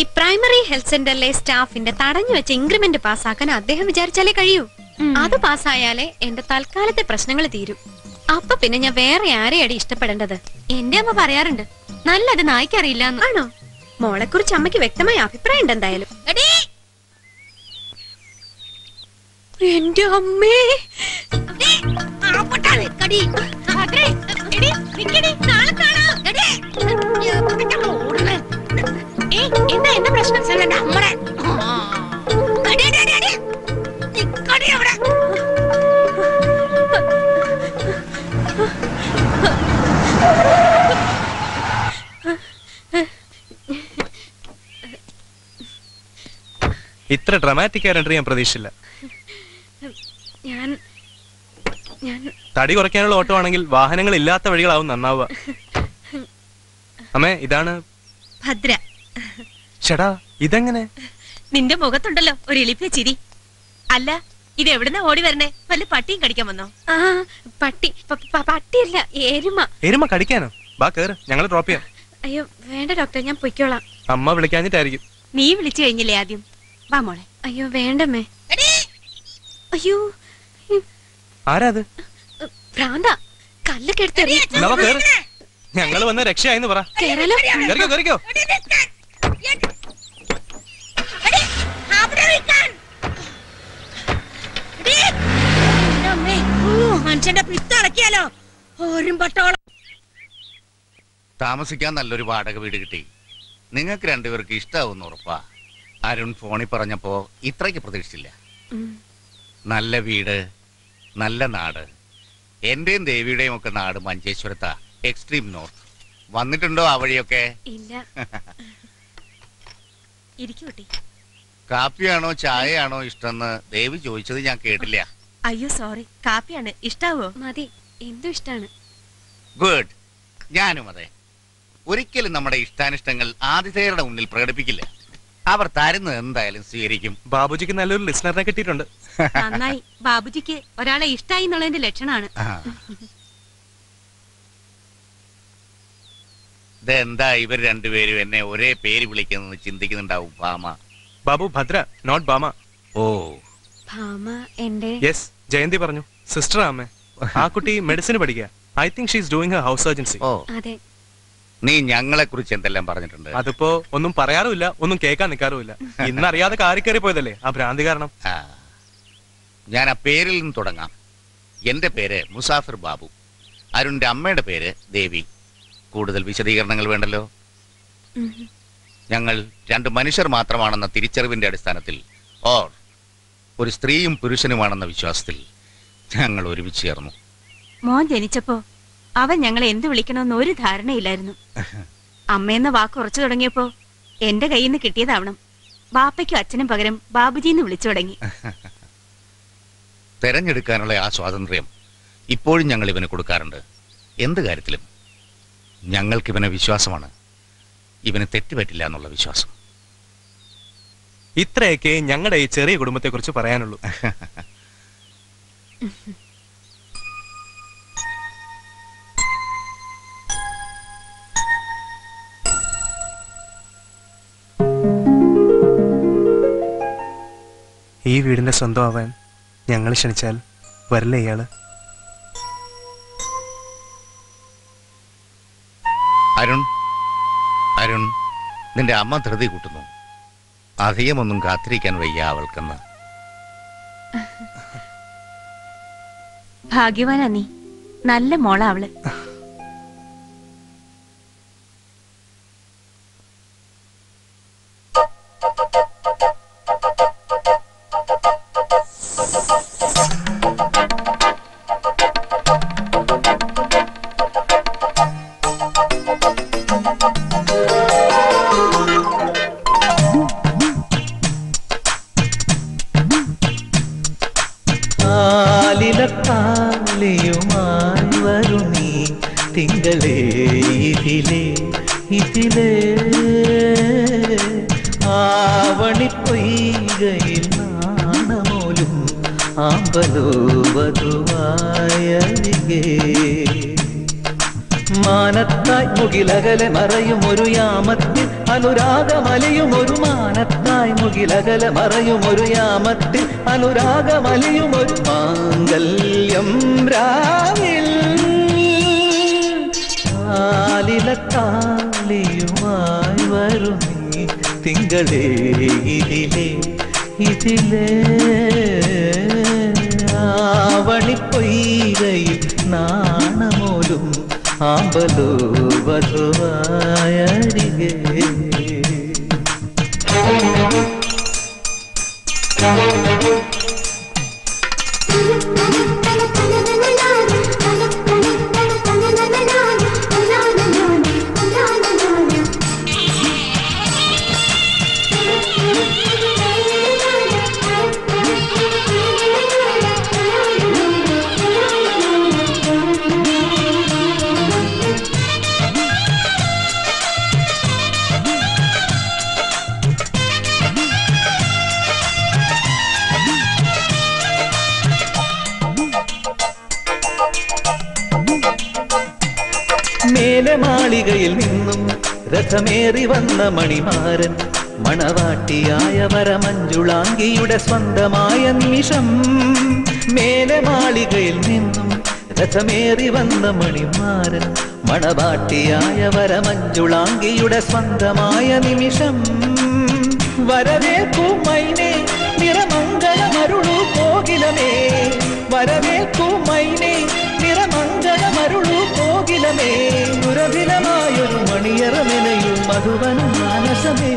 ഈ പ്രൈമറി ഹെൽത്ത് സെന്ററിലെ സ്റ്റാഫിന്റെ തടഞ്ഞു വെച്ച ഇൻക്രിമെന്റ് പാസ്സാക്കാൻ അദ്ദേഹം വിചാരിച്ചാലേ കഴിയൂ. അത് പാസ്സായാലേ എന്റെ തൽക്കാലത്തെ പ്രശ്നങ്ങൾ തീരും. അപ്പൊ പിന്നെ ഞാൻ വേറെ ആരെയടി ഇഷ്ടപ്പെടേണ്ടത്? എന്റെ അമ്മ പറയാറുണ്ട്, നല്ലത് നായ്ക്കറിയില്ല. ആണോ? മോളെ കുറിച്ച് അമ്മയ്ക്ക് വ്യക്തമായ അഭിപ്രായം ഉണ്ട് എന്തായാലും. എന്റെ അമ്മേ, എന്താ എന്താ പ്രശ്നം? ഇത്ര ഡ്രമാറ്റിക് ആയിട്ട് ഞാൻ പ്രതീക്ഷിച്ചില്ല. തടി കുറയ്ക്കാനുള്ള ഓട്ടോ ആണെങ്കിൽ വാഹനങ്ങൾ ഇല്ലാത്ത വഴികളാവും നന്നാവുക. അമ്മേ, ഇതാണ് ഭദ്ര. ചേടാ, ഇതെങ്ങനെ? നിന്റെ മുഖത്തുണ്ടല്ലോ ഒരു എളിപ്പിയ ചിരി. അല്ല, ഇത് എവിടുന്ന ഓടി വരണേ? വല്ല പട്ടിയും കടിക്കാൻ വന്നോ? പട്ടി പട്ടിയല്ല, എരുമ. എരുമ കടിക്കാനോ? ബാ കേറ്, ഞങ്ങൾ ഡ്രോപ്പ് ചെയ്യാം. അയ്യോ വേണ്ട ഡോക്ടർ, ഞാൻ പൊയ്ക്കോളാം. അമ്മ വിളിക്കാഞ്ഞിട്ടായിരിക്കും. നീ വിളിച്ചു കഴിഞ്ഞില്ലേ ആദ്യം? വാ മോളെ. അയ്യോ വേണ്ടമ്മേ. അയ്യോ, ആരാ അത്? ഭ്രാന്ത, കല്ലൊക്കെ എടുത്തെറിയ. ഞങ്ങൾ വന്ന് രക്ഷയായെന്ന് പറ. കേറാലോ? കേറിക്കോ കേറിക്കോ. മനുഷ്യന്റെ പിത്തടക്കിയാലോ ഓരും പട്ടോളം. താമസിക്കാൻ നല്ലൊരു വാടക വീട് കിട്ടി. നിങ്ങൾക്ക് രണ്ടുപേർക്ക് ഇഷ്ടാവുന്ന ഉറപ്പാ. അരുൺ ഫോണിൽ പറഞ്ഞപ്പോ ഇത്രയ്ക്ക് പ്രതീക്ഷിച്ചില്ല. നല്ല വീട്, നല്ല നാട്. എന്റെയും ദേവിയുടെയും ഒക്കെ നാട് മഞ്ചേശ്വരത്താ, എക്സ്ട്രീം നോർത്ത്. വന്നിട്ടുണ്ടോ ആ വഴിയൊക്കെ? ഇല്ല. കാപ്പിയാണോ ചായയാണോ ഇഷ്ടമെന്ന് ദേവി ചോദിച്ചത് ഞാൻ കേട്ടില്ല. അയ്യോ സോറി, കാപ്പിയാണ്. ഇഷ്ടാവോ? മതി, എന്തും ഇഷ്ടാണ്. ഗുഡ്. ഞാനും അതെ. ഒരിക്കലും നമ്മുടെ ഇഷ്ടാനിഷ്ടങ്ങൾ ആതിഥേയരുടെ മുന്നിൽ പ്രകടിപ്പിക്കില്ല. അവർ തരുന്നത് എന്തായാലും സ്വീകരിക്കും. ബാബുജിക്ക് നല്ലൊരു ലിസണറിനെ കിട്ടിയിട്ടുണ്ട്. നന്നായി. ബാബുജിക്ക് ഒരാളെ ഇഷ്ടായി എന്നുള്ളതിന്റെ ലക്ഷണമാണ്. ഇതെന്താ ഇവർ രണ്ടുപേരും എന്നെ ഒരേ പേര് വിളിക്കുന്നത് ചിന്തിക്കുന്നുണ്ടാവും. ഭാമ. ബാബു, ഭദ്ര, നോട്ട് ഭാമ. ഓ, ഭാമ എന്റെ. യെസ്, ജയന്തി പറഞ്ഞു. സിസ്റ്റർ അമ്മേ. ആ കുട്ടി മെഡിസിൻ പഠിക്കുക. I think she is doing her house surgency. ഓ അതെ. നീ ഞങ്ങളെ കുറിച്ച് എന്തെല്ലാം പറഞ്ഞിട്ടുണ്ട്? അതിപ്പോ ഒന്നും പറയാറുമില്ല, ഒന്നും കേൾക്കാൻ നിൽക്കാറുമില്ല. ഇന്നറിയാതെ കാറി കയറി പോയതല്ലേ ആ ഭ്രാന്തി കാരണം. ഞാൻ ആ പേരിൽ നിന്ന് തുടങ്ങാം. എന്റെ പേര് മുസാഫിർ ബാബു. അരുണിന്റെ അമ്മയുടെ പേര് ദേവി. കൂടുതൽ വിശദീകരണങ്ങൾ വേണ്ടല്ലോ. ഞങ്ങൾ രണ്ട് മനുഷ്യർ മാത്രമാണെന്ന തിരിച്ചറിവിന്റെ അടിസ്ഥാനത്തിൽ ഓർ ഒരു സ്ത്രീയും പുരുഷനുമാണെന്ന വിശ്വാസത്തിൽ ഞങ്ങൾ ഒരുമിച്ച് ചേർന്നു. മോൻ ജനിച്ചപ്പോ അവൻ ഞങ്ങളെ എന്ത് വിളിക്കണമെന്ന് ഒരു ധാരണയില്ലായിരുന്നു. അമ്മയെന്ന വാക്ക് ഉറച്ചു തുടങ്ങിയപ്പോ എന്റെ കയ്യിൽ നിന്ന് കിട്ടിയതാവണം. ബാപ്പയ്ക്കും അച്ഛനും പകരം ബാബുജിന്ന് വിളിച്ചു തുടങ്ങി. തെരഞ്ഞെടുക്കാനുള്ള ആ സ്വാതന്ത്ര്യം ഇപ്പോഴും ഞങ്ങൾ ഇവന് കൊടുക്കാറുണ്ട്. എന്ത് കാര്യത്തിലും ഞങ്ങൾക്ക് ഇവനെ വിശ്വാസമാണ്. ഇവന് തെറ്റുപറ്റില്ല എന്നുള്ള വിശ്വാസം. ഇത്രയൊക്കെ ഞങ്ങളുടെ ഈ ചെറിയ കുടുംബത്തെ കുറിച്ച് പറയാനുള്ളൂ. ഈ വീടിന്റെ സ്വന്തമാവാൻ ഞങ്ങൾ ക്ഷണിച്ചാൽ വരില്ല ഇയാള്? അരുൺ, അരുൺ, നിന്റെ അമ്മ ധൃതി കൂട്ടുന്നു. അധികമൊന്നും കാത്തിരിക്കാൻ വയ്യ അവൾക്കെന്ന്. ഭാഗ്യവാനാ നീ. നല്ല മോളാ അവള്. താലിയുമായി വരും നീ തിങ്കളേ ഇതിലേ ഇതിലേ ആവണിപ്പൊയ്കയിൽ നാണമോലും ആമ്പലോ വധുവായരികേ മാനത്തായി മുകിലകലെ മറയും ഒരു യാമത്തിൽ അനുരാഗമലിയും ഒരു മാനത്തായി മുകിലകലെ മറയും ഒരു യാമത്തിൽ അനുരാഗമലിയും ഒരു മാംഗല്യം രാവിൽ താലിയുമായി വരും നീ തിങ്കളേ ഇതിലേ ഇതിലേ ആവണിപ്പൊയ്കയിൽ നാണമോലും ആമ്പലോ വധുവായരികേ മേലെ മാളികയിൽ നിന്നും രഥമേറി വന്ന മണിമാരൻ മണവാട്ടിയായ വരമഞ്ജുളാംഗിയുടെ സ്വന്തമായ നിമിഷം. മേലെ മാളികയിൽ നിന്നും രഥമേറി വന്ന മണിമാരൻ മണവാട്ടിയായ വരമഞ്ജുളാംഗിയുടെ സ്വന്തമായ നിമിഷം. വരവേൽക്കൂ മൈനേ നിറമംഗളമരുളൂ കോകിലമേ, വരവേൽക്കൂ മൈനേ നിറമംഗളമരുളൂ കോകിലമേ, ദുരഭിലമായൊരു മണിയറമെനയും മധുവനും മാനസമേ.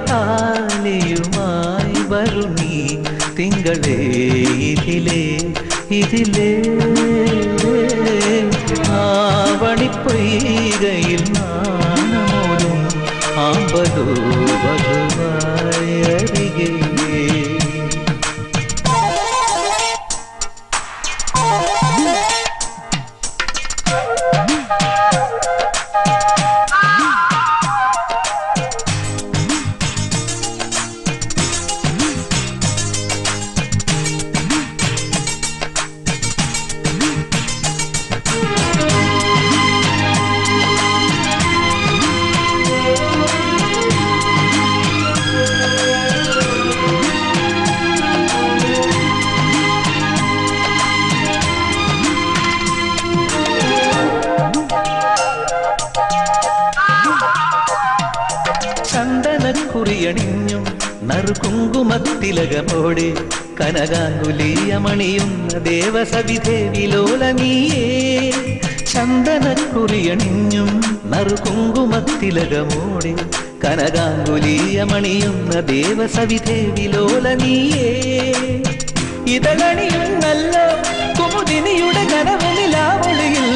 താലിയുമായി വരും നീ തിങ്കളേ ഇതിലേ ഇതിലേ ആവണിപ്പൊയ്കയിൽ നാണമോലും ആമ്പലോ വധുവായരികേ ചന്ദനക്കുറിയണിഞ്ഞും നറുകുങ്കുമത്തിലകമോടെ കനകാങ്കുലീയമണിയുന്ന ദേവസവിധേ വിലോലനീയേ. ചന്ദനക്കുറിയണിഞ്ഞും നറുകുങ്കുമത്തിലകമോടെ കനകാങ്കുലീയമണിയുന്ന ദേവസവിധേ വിലോല നീയേ ഇതളണിയുന്നല്ലോ കുമുദിനിയുടെ കനവനിലാവളിയിൽ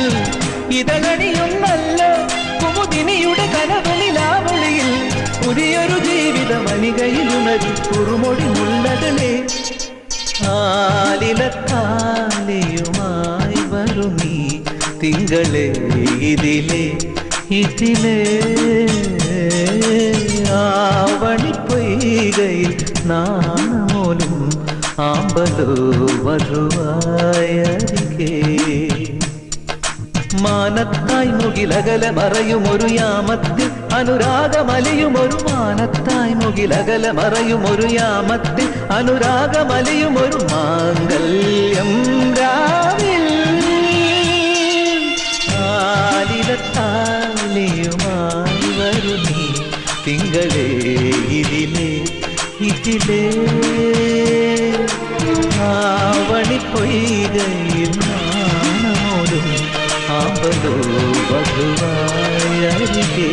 ഇതളണിയുന്നല്ലോ കുമുദിനിയുടെ കനവനിലാവളിയിൽ പുതിയൊരു ജീവിത മണികയിലുണരും കുറുമൊഴി മുള്ളകളെ ആലിലത്താലിയുമായി വരും നീ തിങ്കളെ ഇതിലേ ആവണിപ്പൊയ്കയിൽ നാണമോലും ആമ്പലോ വധുവായരികേ മാനത്തായി മുകിലകല മറയുമൊരു യാമത്തിൽ അനുരാഗമലിയുമൊരു മാനത്തായി മുകിലകല മറയുമൊരു യാമത്തിൽ അനുരാഗമലിയുമൊരു മാംഗല്യം രാവിൽ ആലിലത്താലിയുമായി വരു നീ തിങ്കളേ ഇതിലേ ആവണിപ്പൊയ്കയിൽ നാണമോലും ആമ്പലോ വധുവായരികേ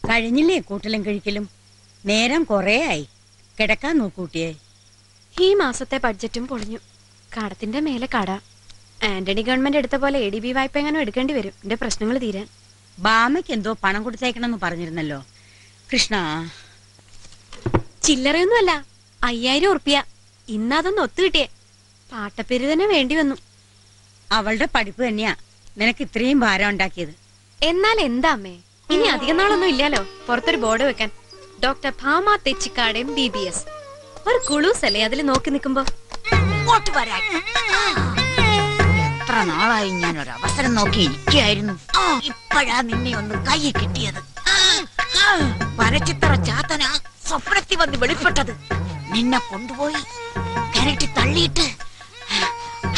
കഴിഞ്ഞില്ലേ കൂട്ടലും കഴിക്കലും? നേരം കൊറേ ആയി. കിടക്കാൻ നോക്കൂട്ടിയേ. ഈ മാസത്തെ ബഡ്ജറ്റും പൊളിഞ്ഞു. കടത്തിന്റെ മേലെ കട. ആന്റണി ഗവൺമെന്റ് എടുത്ത പോലെ ADB വായ്പ എങ്ങാനും എടുക്കേണ്ടി വരും എന്റെ പ്രശ്നങ്ങൾ തീരാൻ. ബാമയ്ക്ക് എന്തോ പണം കൊടുത്തേക്കണമെന്ന് പറഞ്ഞിരുന്നല്ലോ കൃഷ്ണ. ചില്ലറയൊന്നുമല്ല, 5000 ഉറുപ്പിയ. ഇന്നതൊന്ന് ഒത്തുകിട്ടിയേ. പാട്ടപ്പേര് തന്നെ വേണ്ടി വന്നു. അവളുടെ പഠിപ്പ് തന്നെയാ നിനക്ക് ഇത്രയും ഭാരം ഉണ്ടാക്കിയത്. എന്നാൽ എന്താ അമ്മേ, ഇനി അധികം നാളൊന്നും ഇല്ലല്ലോ പുറത്തൊരു ബോർഡ് വെക്കാൻ. Doctor Bhama Thechikkad MBBS. ഒരു കുളൂസല്ലേ അതിൽ നോക്കി നിൽക്കുമ്പോ. എത്ര നാളായി ഞാൻ ഒരു അവസരം നോക്കി ഇരിക്കുകയായിരുന്നു. ഇപ്പോഴാ നിന്നെ ഒന്ന് കൈ കിട്ടിയത്. പനച്ചിത്തറ ചാത്തന സ്വപ്നത്തിൽ വന്ന് വെളിപ്പെട്ടത്. നിന്നെ കൊണ്ടുപോയി കരട്ടി തള്ളിയിട്ട്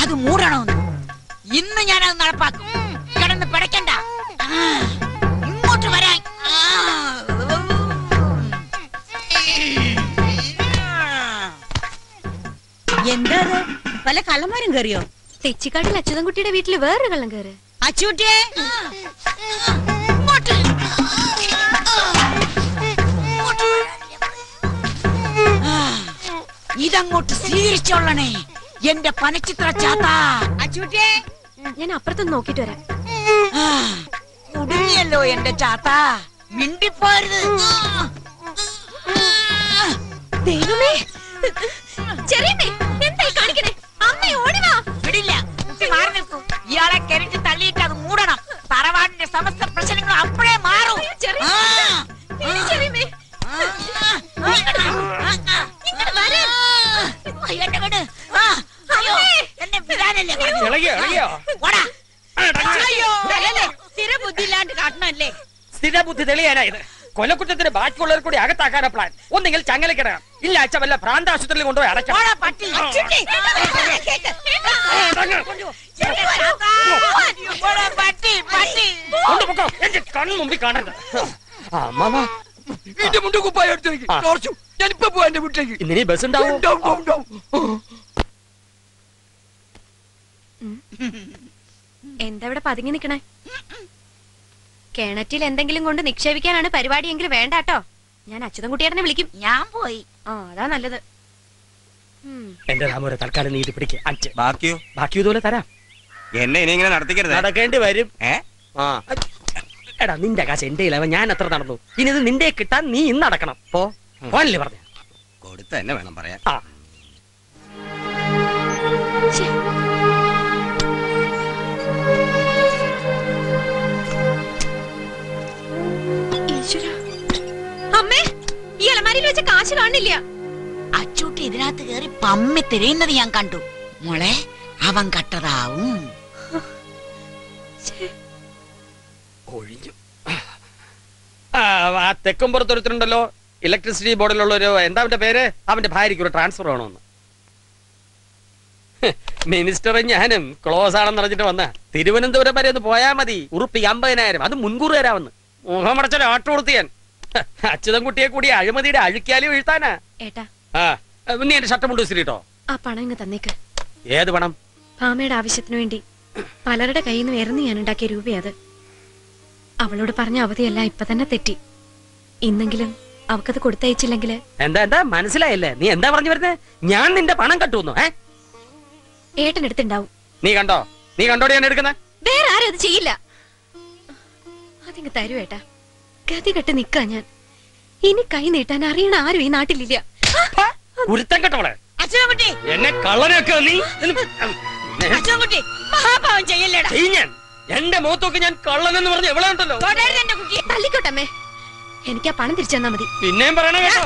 അത് മൂടണമെന്ന്. ഇന്ന് ഞാനത് നടപ്പാക്കും. കിടന്ന് പിടയ്ക്കണ്ട, ഇങ്ങോട്ട് വരാൻ. എന്താ പല കള്ളന്മാരും കയറിയോ? തെച്ചിക്കാട്ടിൽ അച്യുതൻകുട്ടിയുടെ വീട്ടില് വേറൊരു കള്ളം കയറ്. അച്ചൂട്ടിയെ ഇതങ്ങോട്ട് സ്വീകരിച്ചോളണേ എന്റെ പനച്ചിത്ര ചാത്ത. അച്ചൂട്ടിയെ ഞാൻ അപ്പുറത്തൊന്ന് നോക്കിട്ട് വരാം. കുടുങ്ങിയല്ലോ എന്റെ ചാത്ത, മിണ്ടിപ്പോരുത്. ദൈവമേ, ചെറിയമ്മേ എന്തായി കാണിക്കണേ? അമ്മ ഓടിവാ. വിടില്ല, മാറി നിൽക്കൂ. ഇയാളെ കരട്ടി തള്ളിയിട്ട് അത് മൂടണം. തറവാടിന്റെ സമസ്ത പ്രശ്നങ്ങൾ അപ്പോഴേ മാറും. സ്ഥിരബുദ്ധിയില്ലാണ്ട് കാട്ടണല്ലേ? സ്ഥിരബുദ്ധി തെളിയാനായത്. കൊലക്കുറ്റത്തിന് ബാക്കിയുള്ളവർ കൂടി അകത്താക്കാനാ പ്ലാൻ. ഒന്നെങ്കിൽ ചങ്ങലക്കിടണം, ഇല്ല അച്ഛ വല്ല ഭ്രാന്താശുപത്രിയിൽ കൊണ്ടുപോയി അടയ്ക്കണം. കണ്ണു മുമ്പിൽ കാണരുത്. ഞാനിപ്പോ പോവാ എന്റെ വീട്ടിലേക്ക്. ഇന്നിനി ബസ് ഉണ്ടാവും. എന്താ ഇവിടെ പതുങ്ങി നിക്കണേ? കിണറ്റിൽ എന്തെങ്കിലും കൊണ്ട് നിക്ഷേപിക്കാനാണ് പരിപാടിയെങ്കിൽ വേണ്ടാട്ടോ. ഞാൻ അച്യുതൻകുട്ടിയേട്ടനെ വിളിക്കും. ഞാൻ പോയി. അതാ നല്ലത്. എന്റെ രാമോരെ തൽക്കാലം നീ ഇത് പിടിക്കുക. ബാക്കിയോ? ബാക്കി ഇതുപോലെ തരാം. എന്നെ ഇനി ഇങ്ങനെ നടത്തിക്കരുത്. നടക്കേണ്ടി വരും. എടാ നിന്റെ കാശ് എന്റെ ഇലവ ഞാൻ എത്ര നടന്നു. ഇനി ഇത് നിന്റെ കിട്ടാൻ നീ ഇന്ന് അടക്കണം. പോനല്ലേ പറഞ്ഞ കൊടുത്ത തന്നെ വേണം പറയാൻ. അമ്മേ, ഈ അലമാരിയിൽ വെച്ച കാശ് കാണില്ല. അച്ചൂട്ടി ഇതിനകത്ത് കയറി പമ്മി തിരയുന്നത് ഞാൻ കണ്ടു. മോളെ, അവൻ കട്ടതാവും. ഒഴിഞ്ഞു. ആ തെക്കുംപുറത്തൊരുത്തരുണ്ടല്ലോ ഇലക്ട്രിസിറ്റി ബോർഡിലുള്ള ഒരു എന്താ അവന്റെ പേര്, അവന്റെ ഭാര്യയ്ക്ക് ഒരു ട്രാൻസ്ഫർ വേണമെന്ന്. മിനിസ്റ്ററും ഞാനും ക്ലോസ് ആണെന്ന് അറിഞ്ഞിട്ട് വന്ന തിരുവനന്തപുരം വരെ ഒന്ന് പോയാൽ മതി, ഉറുപ്പി 50,000, അത് മുൻകൂർ തരാമെന്ന്. മുഖമടച്ചാൽ ആട്ടു കൊടുത്തിയാൻ. അച്യുതൻകുട്ടിയെ കൂടി അഴിമതിയുടെ അഴുക്കിയാലി വീഴ്ത്താനാ. ഏട്ടാ നീ എന്റെ ഷർട്ട് മുണ്ട് വിസിരിട്ടോ. ആ പണം ഇങ്ങ് തന്നേക്ക്. ഏത് പണം? ഭാമയുടെ ആവശ്യത്തിനു വേണ്ടി പലരുടെ കയ്യിൽ നിന്ന് വേർന്ന് ഞാൻ ഉണ്ടാക്കിയ രൂപയത്. അവളോട് പറഞ്ഞ അവധിയല്ല ഇപ്പൊ തന്നെ തെറ്റി. ഇന്നെങ്കിലും അവക്കത് കൊടുത്തയച്ചില്ലെങ്കില്. എന്താ എന്താ മനസ്സിലായില്ലേ? നീ എന്താ പറഞ്ഞു വരുന്നേ? ഞാൻ നിന്റെ പണം കട്ടുന്നു. ഏട്ടനെടുത്തുണ്ടാവും. നീ കണ്ടോ? നീ കണ്ടോടി ഞാൻ എടുക്കുന്ന? വേറെ ആരും അത് ചെയ്യില്ല. അതിങ്ങ് തരൂ ഏട്ടാ. ഗതി കെട്ട് നിക്കാ ഞാൻ. ഇനി കൈ നീട്ടാൻ അറിയണ ആരും ഈ നാട്ടിലില്ല. കുരുത്തം കെട്ടോളെ അച്ഛൻകുട്ടി, എന്നെ കള്ളനൊക്കെ നീ അച്ഛൻകുട്ടി മഹാപാവം ചെയ്യല്ലേടാ. ഞാൻ എന്റെ മുഖത്തൊക്കെ ഞാൻ കള്ളനെന്ന് പറഞ്ഞ് എവിടെ ഉണ്ടല്ലോ. തല്ലിക്കോട്ടമ്മേ, എനിക്ക് ആ പണം തിരിച്ചു തന്നാ മതി. പിന്നെയും പറയണേ കേട്ടോ,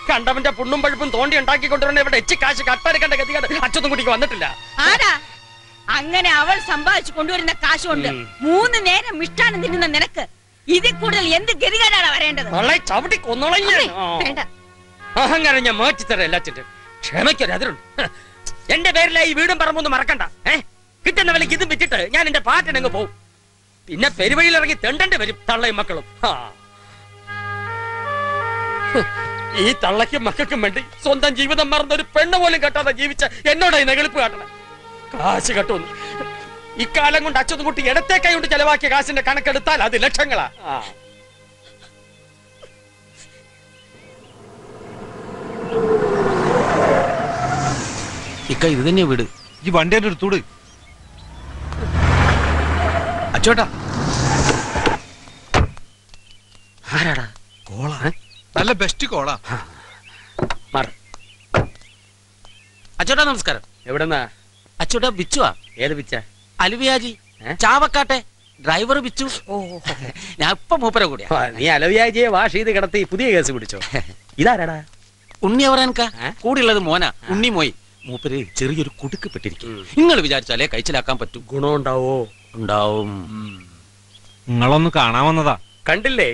കണ്ടവന്റെ പുണ്ണും പഴുപ്പും തോണ്ടി ഉണ്ടാക്കിക്കൊണ്ടിരുന്ന ഇവിടെ എച്ച് കാശ് കട്ടാരക്കണ്ട ഗതികേട് അച്ഛൻകുട്ടിക്ക് വന്നിട്ടില്ല. ആടാ അങ്ങനെ അവൾ സമ്പാദിച്ചു കൊണ്ടുവരുന്ന കാശ് കൊണ്ട് 3 നേരം മിഷ്ടാനം തിന്നുന്ന നിനക്ക് ഇതിൽ കൂടുതൽ എന്ത് ഗതികേടാണ് വരേണ്ടത്? ചവിട്ടി കൊന്നോളഞ്ഞ അഹങ്കാരം ഞാൻ മാറ്റിത്തരാം എല്ലാറ്റിനും. ക്ഷമയ്ക്കൊരതിരുണ്ട്. എന്റെ പേരിലായി വീടും പറമ്പൊന്നും മറക്കണ്ട. കിട്ടുന്ന വിലക്ക് ഇതും വിറ്റിട്ട് ഞാൻ എന്റെ പാട്ടിനങ്ങ് പോവും. പിന്നെ പെരുവഴിയിൽ ഇറങ്ങി തെണ്ടേണ്ടി വരും തള്ളയും മക്കളും. ഈ തള്ളയ്ക്കും മക്കൾക്കും വേണ്ടി സ്വന്തം ജീവിതം മറന്ന ഒരു പെണ്ണ് പോലും കെട്ടാതെ ജീവിച്ച എന്നോടായി നെകളിപ്പ് കാട്ടണം. കാശ് കെട്ടുന്നു. ഇക്കാലം കൊണ്ട് അച്ഛൻകുട്ടി ഇടത്തേക്കൈ കൊണ്ട് ചെലവാക്കിയ കാശിന്റെ കണക്കെടുത്താൽ അത് ലക്ഷങ്ങളാ. ഇക്ക ഇത് തന്നെയാ വീട്. ഈ വണ്ടി എന്റെ എടുത്തൂട്. അച്ചോട്ടാ ആരാടാ? കോളാ, നല്ല ബെസ്റ്റ് കോളാ. അച്ചോട്ടാ നമസ്കാരം. എവിടെന്നാ? അച്ചോട്ടാ ബിച്ചുവാ. ഏത് പിച്ച? അലുവിയാജി ചാവക്കാട്ടെ ഡ്രൈവർ ബിച്ചു. ഞാൻ ഇപ്പൊ മൂപ്പര കൂടിയാ. നീ അലവിയാജിയെ വാഷ് ചെയ്ത് കിടത്തി പുതിയ കേസ് പിടിച്ചോ. ഇതാരാടാ? ഉണ്ണി അവറാൻക. കൂടെയുള്ളത് മോന ഉണ്ണി മോയി. മൂപ്പര് ചെറിയൊരു കുടുക്ക് പെട്ടിരിക്കും. നിങ്ങൾ വിചാരിച്ചാലേ കഴിച്ചിലാക്കാൻ പറ്റും. ഗുണം ഉണ്ടാവോ? ഉണ്ടാവും. നിങ്ങളൊന്ന് കാണാൻ വന്നതാ. കണ്ടില്ലേ?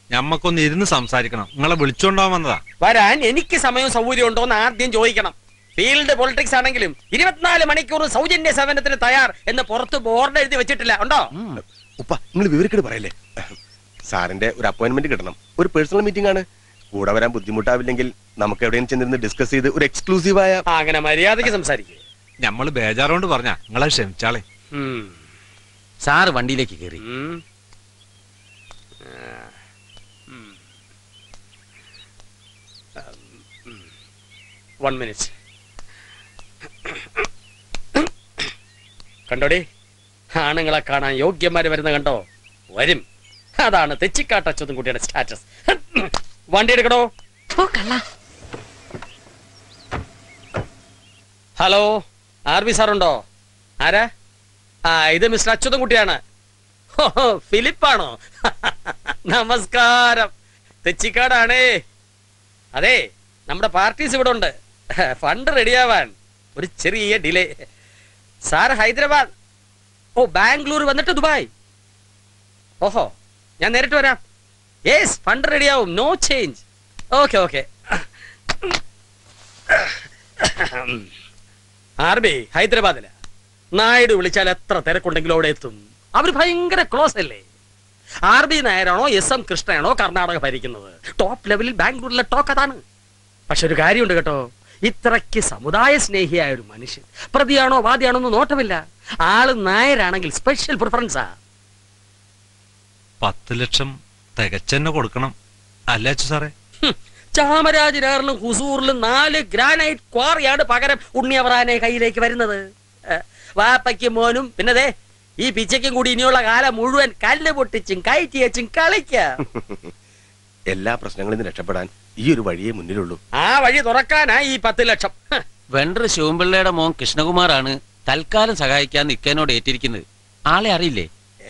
ഞമ്മക്കൊന്ന് ഇരുന്ന് സംസാരിക്കണം. നിങ്ങളെ വിളിച്ചോണ്ടാവാൻ വന്നതാ. വരാൻ എനിക്ക് സമയവും സൗകര്യം ഉണ്ടോ എന്ന് ആദ്യം ചോദിക്കണം. ഫീൽഡ് പൊളിറ്റിക്സ് ആണെങ്കിലും 24 മണിക്കൂർ സൗജന്യ സേവനത്തിന് തയ്യാർ എന്ന് പുറത്ത് ബോർഡ് എഴുതി വെച്ചിട്ടില്ല. ഉണ്ടോ? ഉപ്പ നിങ്ങൾ വിവരിക്കട് പറയല്ലേ. സാറിന്റെ ഒരു അപ്പോയിന്റ്മെന്റ് കിട്ടണം. ഒരു പേഴ്സണൽ മീറ്റിംഗ് ആണ്. കൂടെ വരാൻ ബുദ്ധിമുട്ടാവില്ലെങ്കിൽ നമുക്ക് എവിടെയും ചെന്നിരുന്ന് ഡിസ്കസ് ചെയ്ത് ഒരു എക്സ്ക്ലൂസീവായ. അങ്ങനെ മര്യാദയ്ക്ക് സംസാരിക്കും. ഞമ്മള് ബേജാറോണ്ട് പറഞ്ഞ നിങ്ങളെ ക്ഷമിച്ചാളെ. സാറ് വണ്ടിയിലേക്ക് കയറി. 1 മിനിറ്റ്. കണ്ടോടി, ആണുങ്ങളെ കാണാൻ യോഗ്യന്മാര് വരുന്ന കണ്ടോ? വരും. അതാണ് തെച്ചിക്കാട്ട് അച്യുതൻകുട്ടിയുടെ സ്റ്റാറ്റസ്. വണ്ടി എടുക്കണോ? Hello, RB സാറുണ്ടോ? ആരാ? ഇത് മിസ്റ്റർ അച്യുതൻകുട്ടിയാണ്. ഫിലിപ്പാണോ? നമസ്കാരം. തെച്ചിക്കാടാണേ. അതെ, നമ്മുടെ പാർട്ടീസ് ഇവിടെ ഉണ്ട്. ഫണ്ട് റെഡിയാവാൻ ഒരു ചെറിയ ഡിലേ. സാർ ഹൈദരാബാദ്, ബാംഗ്ലൂർ വന്നിട്ട് ദുബായ്. ഓഹോ, ഞാൻ നേരിട്ട് വരാം. യെസ്, ഫണ്ട് റെഡിയാവും. No change. Okay okay. RB ഹൈദരാബാദില. നായിഡു വിളിച്ചാൽ എത്ര തിരക്കുണ്ടെങ്കിലും അവിടെ എത്തും. അവർ ഭയങ്കര ക്ലോസ് അല്ലേ. RB നായരാണോ SM കൃഷ്ണയാണോ കർണാടക ഭരിക്കുന്നത്? ടോപ്പ് ലെവലിൽ ബാംഗ്ലൂരിലെ ടോക്ക് അതാണ്. പക്ഷെ ഒരു കാര്യമുണ്ട് കേട്ടോ, ഇത്രയ്ക്ക് സമുദായ സ്നേഹിയായ ഒരു മനുഷ്യൻ പ്രതിയാണോ വാദിയാണോ എന്ന് നോട്ടമില്ല. ആള് നായരാണെങ്കിൽ സ്പെഷ്യൽ പ്രിഫറൻസാ. 10 ലക്ഷം തികച്ചെന്നെ കൊടുക്കണം അല്ലേ സാറേ? ചാമരാജനഗറിലും ഹുസൂറിലും 4 ഗ്രാനൈറ്റ് ക്വാറിയാണ് പകരം ഉണ്ണിയവറാനെ കയ്യിലേക്ക് വരുന്നത്. വാപ്പയ്ക്കും മോനും പിന്നെ ഈ പിച്ചയ്ക്കും കൂടി ഇനിയുള്ള കാലം മുഴുവൻ കല്ല് പൊട്ടിച്ചും കയറ്റി വെച്ചും കളിക്കാം. എല്ലാ പ്രശ്നങ്ങളിൽ നിന്ന് രക്ഷപ്പെടാൻ ഈ ഒരു വഴിയേ മുന്നിലുള്ളൂ. ആ വഴി തുറക്കാനാ ഈ 10 ലക്ഷം. വെണ്ടർ ശിവൻപിള്ളയുടെ മോൻ കൃഷ്ണകുമാറാണ് തൽക്കാലം സഹായിക്കാൻ ഇക്കനോട് ഏറ്റിരിക്കുന്നത്. ആളെ അറിയില്ലേ?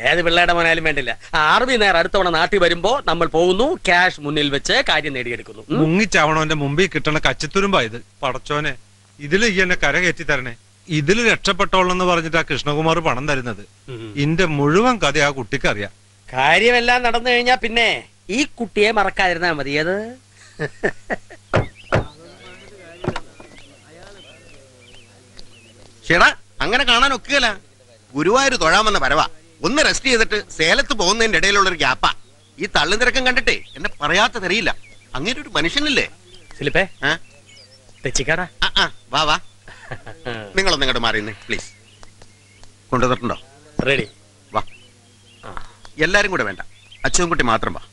ഏത് പിള്ളേരുടെ മോനായാലും വേണ്ടില്ല. RB നേർ അടുത്തവണ നാട്ടിൽ വരുമ്പോ നമ്മൾ പോകുന്നു, ക്യാഷ് മുന്നിൽ വെച്ച് കാര്യം നേടിയെടുക്കുന്നു. മുങ്ങിച്ചാവണോന്റെ മുമ്പിൽ കിട്ടണ കച്ചിത്തുരുമ്പായത്. പടച്ചോനെ, ഇതില് ഈ എന്നെ കര കയറ്റി തരണേ. ഇതില് രക്ഷപ്പെട്ടോളെന്ന് പറഞ്ഞിട്ട് ആ കൃഷ്ണകുമാർ പണം തരുന്നത്. ഇന്റെ മുഴുവൻ കഥ ആ കുട്ടിക്ക് അറിയാം. കാര്യമെല്ലാം നടന്നു കഴിഞ്ഞാ പിന്നെ ഈ കുട്ടിയെ മറക്കാതിരുന്നാ മതിയത്. ചേടാ അങ്ങനെ കാണാൻ ഒക്കുകയല്ല. ഗുരുവായൂർ തൊഴാമെന്ന വരവാ. ഒന്ന് റെസ്റ്റ് ചെയ്തിട്ട് സേലത്ത് പോകുന്നതിന്റെ ഇടയിലുള്ളൊരു ഗ്യാപ്പാ. ഈ തള്ളു തിരക്കം കണ്ടിട്ടേ എന്നെ പറയാത്ത തെറിയില്ല. അങ്ങനെ ഒരു മനുഷ്യനില്ലേ ഫിലിപ്പേ? തെച്ചിക്കാടാ, വാ വാ. നിങ്ങളൊന്നും ഇങ്ങോട്ട് മാറിയുന്നേ പ്ലീസ്. കൊണ്ടുവന്നിട്ടുണ്ടോ? റെഡി. വാ. എല്ലാരും കൂടെ വേണ്ട, അച്ഛൻകുട്ടി മാത്രം വാ.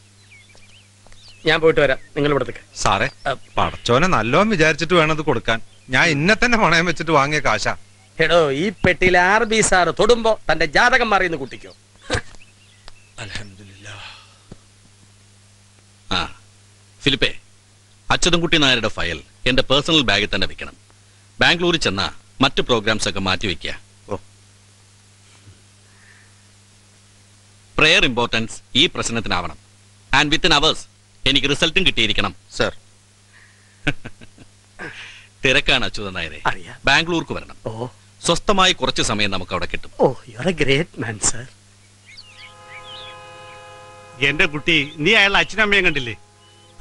ഞാൻ പോയിട്ട് വരാം, നിങ്ങൾ ഇവിടത്തേക്ക്. സാറേ, പടച്ചോനെ നല്ലോം വിചാരിച്ചിട്ട് വേണം ഇത് കൊടുക്കാൻ. ഞാൻ ഇന്നെ തന്നെ പണയം വെച്ചിട്ട് വാങ്ങിയ കാശാ. എടോ, ഈ പെട്ടിയിൽ RB സാറ് തൊടുമ്പോ തന്റെ ജാതകം മാറിയെന്ന് കുട്ടിക്കോ? ആ ഫിലിപ്പേ, അച്യുതൻകുട്ടി നായരുടെ ഫയൽ എന്റെ പേഴ്സണൽ ബാഗിൽ തന്നെ വെക്കണം. ബാംഗ്ലൂരിൽ ചെന്നാ മറ്റു പ്രോഗ്രാംസ് ഒക്കെ മാറ്റിവെക്കുക. പ്രയർ ഇമ്പോർട്ടൻസ് ഈ പ്രശ്നത്തിനാവണം. ആൻഡ് വിത്തിൻ അവേഴ്സ് എനിക്ക് റിസൾട്ടും കിട്ടിയിരിക്കണം സർ. തിരക്കാണ് അച്യുതൻ നായരെ. ബാംഗ്ലൂർക്ക് വരണം. സ്വസ്ഥമായി കുറച്ച് സമയം നമുക്ക് അവിടെ കിട്ടും. Oh, you are a great man sir. എന്റെ കുട്ടി, നീ അയാളുടെ അച്ഛനമ്മയും കണ്ടില്ലേ?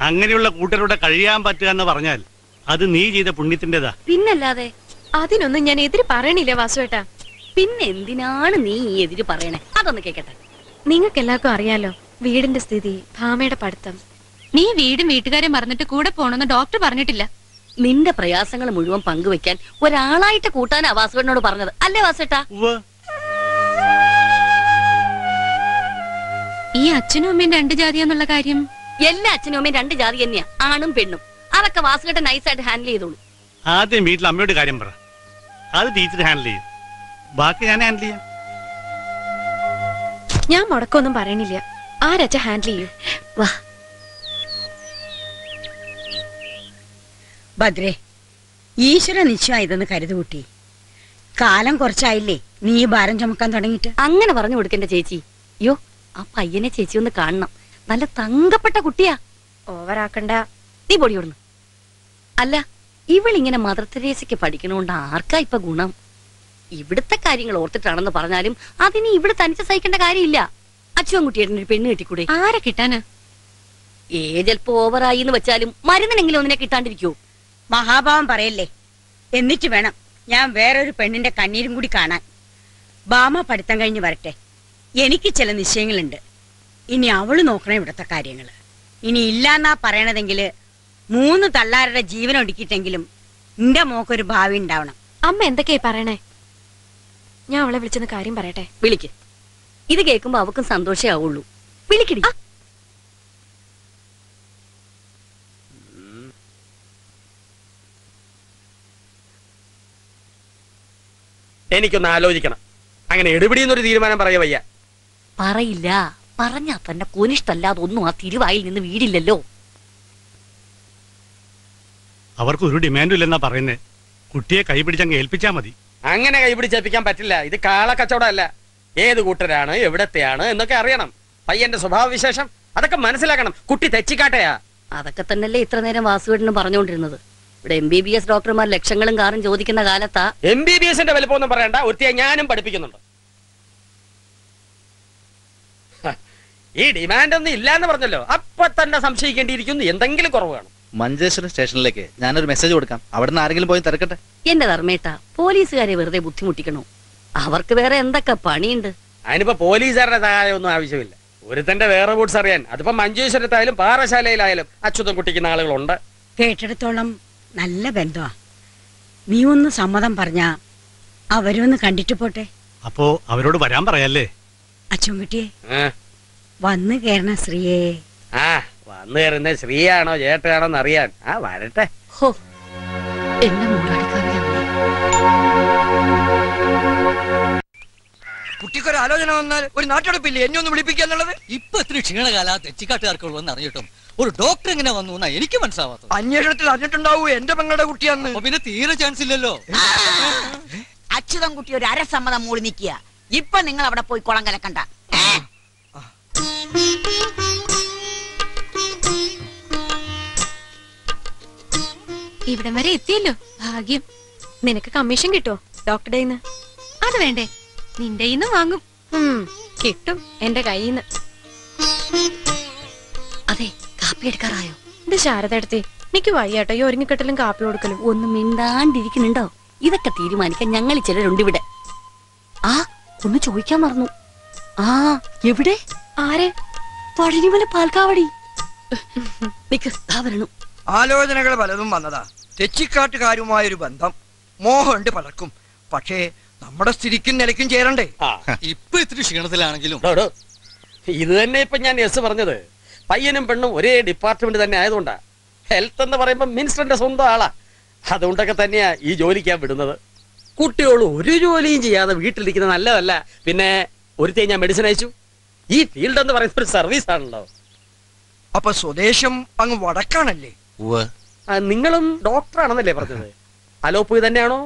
അങ്ങനെയുള്ള കൂട്ടരോടെ കഴിയാൻ പറ്റുക എന്ന് പറഞ്ഞാൽ അത് നീ ചെയ്ത പുണ്യത്തിൻ്റെതാ. പിന്നല്ലാതെ അതിനൊന്നും ഞാൻ എതിര് പറയണില്ല വാസുവേട്ടാ. പിന്നെ എന്തിനാണ് നീ ഈ എതിര് പറയണേ? അതൊന്ന് കേക്കട്ടെ. നിങ്ങൾക്ക് എല്ലാവർക്കും അറിയാലോ വീടിന്റെ സ്ഥിതി, ഭാമയുടെ പഠിത്തം. നീ വീടും വീട്ടുകാരെ മറന്നിട്ട് കൂടെ പോണെന്ന് ഡോക്ടർ പറഞ്ഞിട്ടില്ല. നിന്റെ പ്രയാസങ്ങൾ മുഴുവൻ പങ്കുവെക്കാൻ ഒരാളായിട്ട് കൂട്ടാനാ വാസുവേട്ടനോട് പറഞ്ഞത്, അല്ലേ വാസുവേട്ടാ? ഈ അച്ഛനും അമ്മയും രണ്ട് ജാതിയാന്നുള്ള കാര്യം എല്ലാ അച്ഛനും അമ്മയും രണ്ട് ജാതി തന്നെയാ, ആണും പെണ്ണും. അതൊക്കെ വാസുവേട്ടൻ നൈസായിട്ട് ഹാൻഡിൽ ചെയ്തോളൂ. ആദ്യം വീട്ടിൽ അമ്മയോട് കാര്യം പറ, അത് ടീച്ചർ ഹാൻഡിൽ ചെയ്യും. ബാക്കി ഞാൻ ഹാൻഡിൽ ചെയ്യാം. ഞാൻ മുടക്കൊന്നും പറയണില്ല. ആരച്ഛ ഹാൻഡിൽ ചെയ്യൂ. വാ ഭദ്രേ, ഈശ്വര നിശ്ചയം ഇതെന്ന് കരുതുകൂട്ടി. കാലം കുറച്ചായില്ലേ നീ ഈ ഭാരം ചുമക്കാൻ തുടങ്ങിയിട്ട്? അങ്ങനെ പറഞ്ഞു കൊടുക്കണ്ട ചേച്ചി. യോ, ആ പയ്യനെ ചേച്ചി ഒന്ന് കാണണം. നല്ല തങ്കപ്പെട്ട കുട്ടിയാ. ഓവറാക്കണ്ട. നീ പൊടി കൊടുന്നു. അല്ല, ഇവളിങ്ങനെ മദർ തെരേസയ്ക്ക് പഠിക്കണോണ്ട് ആർക്കാ ഇപ്പൊ ഗുണം? ഇവിടുത്തെ കാര്യങ്ങൾ ഓർത്തിട്ടാണെന്ന് പറഞ്ഞാലും അതിന് ഇവിടെ തനിച്ച് സഹിക്കേണ്ട കാര്യമില്ല. അച്ഛൻകുട്ടിയേട്ടനൊരു പെണ്ണ് കെട്ടിക്കൂടെ? ആരെ കിട്ടാനാ? ഏജൽപ്പോ ഓവറായി എന്ന് വെച്ചാലും മരുന്നിനെങ്കിലും ഒന്നിനെ കിട്ടാണ്ടിരിക്കോ? മഹാഭാവം പറയല്ലേ. എന്നിട്ട് വേണം ഞാൻ വേറൊരു പെണ്ണിന്റെ കണ്ണീരും കൂടി കാണാൻ. ബാമ പഠിത്തം കഴിഞ്ഞ് വരട്ടെ. എനിക്ക് ചില നിശ്ചയങ്ങളുണ്ട്. ഇനി അവള് നോക്കണം ഇവിടത്തെ കാര്യങ്ങള്. ഇനി ഇല്ലാന്നാ പറയണതെങ്കില് 3 തള്ളാരുടെ ജീവൻ ഒടുക്കിട്ടെങ്കിലും എന്റെ മോക്കൊരു ഭാവി ഉണ്ടാവണം. അമ്മ എന്തൊക്കെയാ പറയണേ? ഞാൻ അവളെ വിളിച്ചെന്ന് കാര്യം പറയട്ടെ. വിളിക്ക്. ഇത് കേൾക്കുമ്പോ അവക്കും സന്തോഷേ ആവുള്ളൂ. വിളിക്കടി. എനിക്കൊന്ന് ആലോചിക്കണം. അങ്ങനെ എടുപിടിയെന്നൊരു തീരുമാനം പറയാ വയ്യ. പറയില്ല. പറഞ്ഞാ തന്നെ കോനിഷ്ടല്ലാതെ ഒന്നും ആ തിരുവായിൽ നിന്ന് വീടില്ലല്ലോ. അവർക്ക് ഒരു ഡിമാൻഡും ഇല്ലെന്നാ പറയുന്നേ. കുട്ടിയെ കൈപിടിച്ചങ്ങ് ഏൽപ്പിച്ചാ മതി. അങ്ങനെ കൈപിടിച്ചേൽപ്പിക്കാൻ പറ്റില്ല. ഇത് കാളക്കച്ചവടമല്ല. ഏത് കൂട്ടരാണ്, എവിടത്തെയാണ് എന്നൊക്കെ അറിയണം. പയ്യന്റെ സ്വഭാവ വിശേഷം അതൊക്കെ മനസ്സിലാക്കണം. കുട്ടി തെച്ചിക്കാട്ടയാ. അതൊക്കെ തന്നെയല്ലേ ഇത്ര നേരം വാസുവേട്ടനും പറഞ്ഞുകൊണ്ടിരുന്നത്. ഇവിടെ MBBS ഡോക്ടർമാർ ലക്ഷങ്ങളും കാറും ചോദിക്കുന്ന കാലത്താ. MBBSന്റെ വലിപ്പമൊന്നും പറയണ്ട. ഒരുത്തിയെ ഞാനും പഠിപ്പിക്കുന്നുണ്ട്. ഈ ഡിമാൻഡ് ഒന്നും ഇല്ലാന്ന് പറഞ്ഞല്ലോ, അപ്പൊ തന്നെ സംശയിക്കേണ്ടിയിരിക്കുന്നു. എന്തെങ്കിലും കുറവ് കാണും. മഞ്ചേശ്വരം സ്റ്റേഷനിലേക്ക് ഞാനൊരു മെസ്സേജ് കൊടുക്കാം. അവിടുന്ന് ആരെങ്കിലും പോയി തിരക്കട്ടെ. എന്റെ ധർമ്മേട്ടാ, പോലീസുകാരെ വെറുതെ ബുദ്ധിമുട്ടിക്കണോ? അവർക്ക് വേറെ എന്തൊക്കെ പണിയുണ്ട്? അതിനിപ്പോ പോലീസുകാരുടെ സഹായം ഒന്നും ആവശ്യമില്ല. ഒരുത്തന്റെ വേറെ ബൂട്ട്സ് അറിയാൻ അതിപ്പോ മഞ്ചേശ്വരത്തായാലും പാറശാലയിലായാലും അച്യുതൻ കുട്ടിക്കുന്ന ആളുകളുണ്ട്. കേട്ടിടത്തോളം നല്ല ബന്ധമാ. നീ ഒന്ന് സമ്മതം പറഞ്ഞാ അവരൊന്ന് കണ്ടിട്ട് പോട്ടെ. അപ്പോ അവരോട് വരാൻ പറയാല്ലേ? അച്ഛൻകുട്ടിയെ വന്നു കേറണ ശ്രീയെ. ആ, വന്നു കയറുന്ന ശ്രീയാണോ ചേട്ടയാണോന്ന് അറിയാൻ. ആ, വരട്ടെ. ഹോ, എന്നെ മൂടാടിക്കാവില്ല. കുട്ടിക്കൊരു ആലോചന വന്നാൽ ഒരു നാട്ടെടുപ്പില്ലേ എന്നെ ഒന്ന് വിളിപ്പിക്കുക എന്നുള്ളത്? ഇപ്പൊ ഇത്തിരി ക്ഷീണകാല തെച്ചിക്കാട്ടുകാർക്കുള്ളൂ എന്ന് അറിഞ്ഞിട്ടും ഒരു ഡോക്ടർ എങ്ങനെ വന്നു എന്നാ എനിക്ക് മനസ്സിലാവാത്തത്. അന്വേഷണത്തിൽ അറിഞ്ഞിട്ടുണ്ടാവൂ എന്റെ പെങ്ങളുടെ കുട്ടിയാന്ന്. പിന്നെ തീരെ ചാൻസ് ഇല്ലല്ലോ. അച്യുതൻ കുട്ടി ഒരു അരസമ്മതം മൂടി നിൽക്കുക. ഇപ്പൊ നിങ്ങൾ അവിടെ പോയി കുളം കലക്കണ്ട. ഇവിടം വരെ എത്തിയല്ലോ, ഭാഗ്യം. നിനക്ക് കമ്മീഷൻ കിട്ടോ ഡോക്ടറുടെ കയ്യിന്ന്? അത് വേണ്ടേ, നിന്റെ കയ്യിന്ന് വാങ്ങും. കിട്ടും എന്റെ കയ്യിന്ന്. അതെ, കാപ്പി എടുക്കാറായോ? ഇത് ശാരദ എടുത്തേ, എനിക്ക് വയ്യാട്ടോ ഈ ഒരുങ്ങിക്കെട്ടലും കാപ്പി കൊടുക്കലും. ഒന്ന് മിണ്ടാണ്ടിരിക്കുന്നുണ്ടോ? ഇതൊക്കെ തീരുമാനിക്കാൻ ഞങ്ങൾ ചിലരുണ്ട് ഇവിടെ. ആ, ഒന്ന് ചോദിക്കാൻ മറന്നു. ആ, എവിടെ? ആരെ? പഴനിമല പാൽക്കാവടി. നിക്ക്, വരണു. ആലോചനകൾ പലതും വന്നതാ. തെച്ചിക്കാട്ടുകാരുമായൊരു ബന്ധം മോഹമുണ്ട് പലർക്കും. പക്ഷേ നമ്മുടെ സ്ഥിതിക്കും നിലയ്ക്കും ചേരണ്ടേ? ഇപ്പൊ ഇത്തിരി ക്ഷീണത്തിലാണെങ്കിലും ഇത് തന്നെ ഇപ്പൊ ഞാൻ യെസ് പറഞ്ഞത്. പയ്യനും പെണ്ണും ഒരേ ഡിപ്പാർട്ട്മെന്റ് തന്നെ ആയതുകൊണ്ടാ. ഹെൽത്ത് എന്ന് പറയുമ്പോ മിനിസ്റ്ററിന്റെ സ്വന്തം ആളാ. അതുകൊണ്ടൊക്കെ തന്നെയാ ഈ ജോലിക്കാൻ വിടുന്നത്. കുട്ടികൾ ഒരു ജോലിയും ചെയ്യാതെ വീട്ടിലിരിക്കുന്ന നല്ലതല്ല. പിന്നെ ഒരുത്തേ ഞാൻ മെഡിസിൻ അയച്ചു. ഈ ഫീൽഡ് എന്ന് പറയുന്ന ഒരു സർവീസ് ആണല്ലോ. അപ്പൊ സ്വദേശം അങ്ങ് വടക്കാണല്ലേ? നിങ്ങളും ഡോക്ടറാണെന്നല്ലേ പറഞ്ഞത്? അലോപ്പതി തന്നെയാണോ?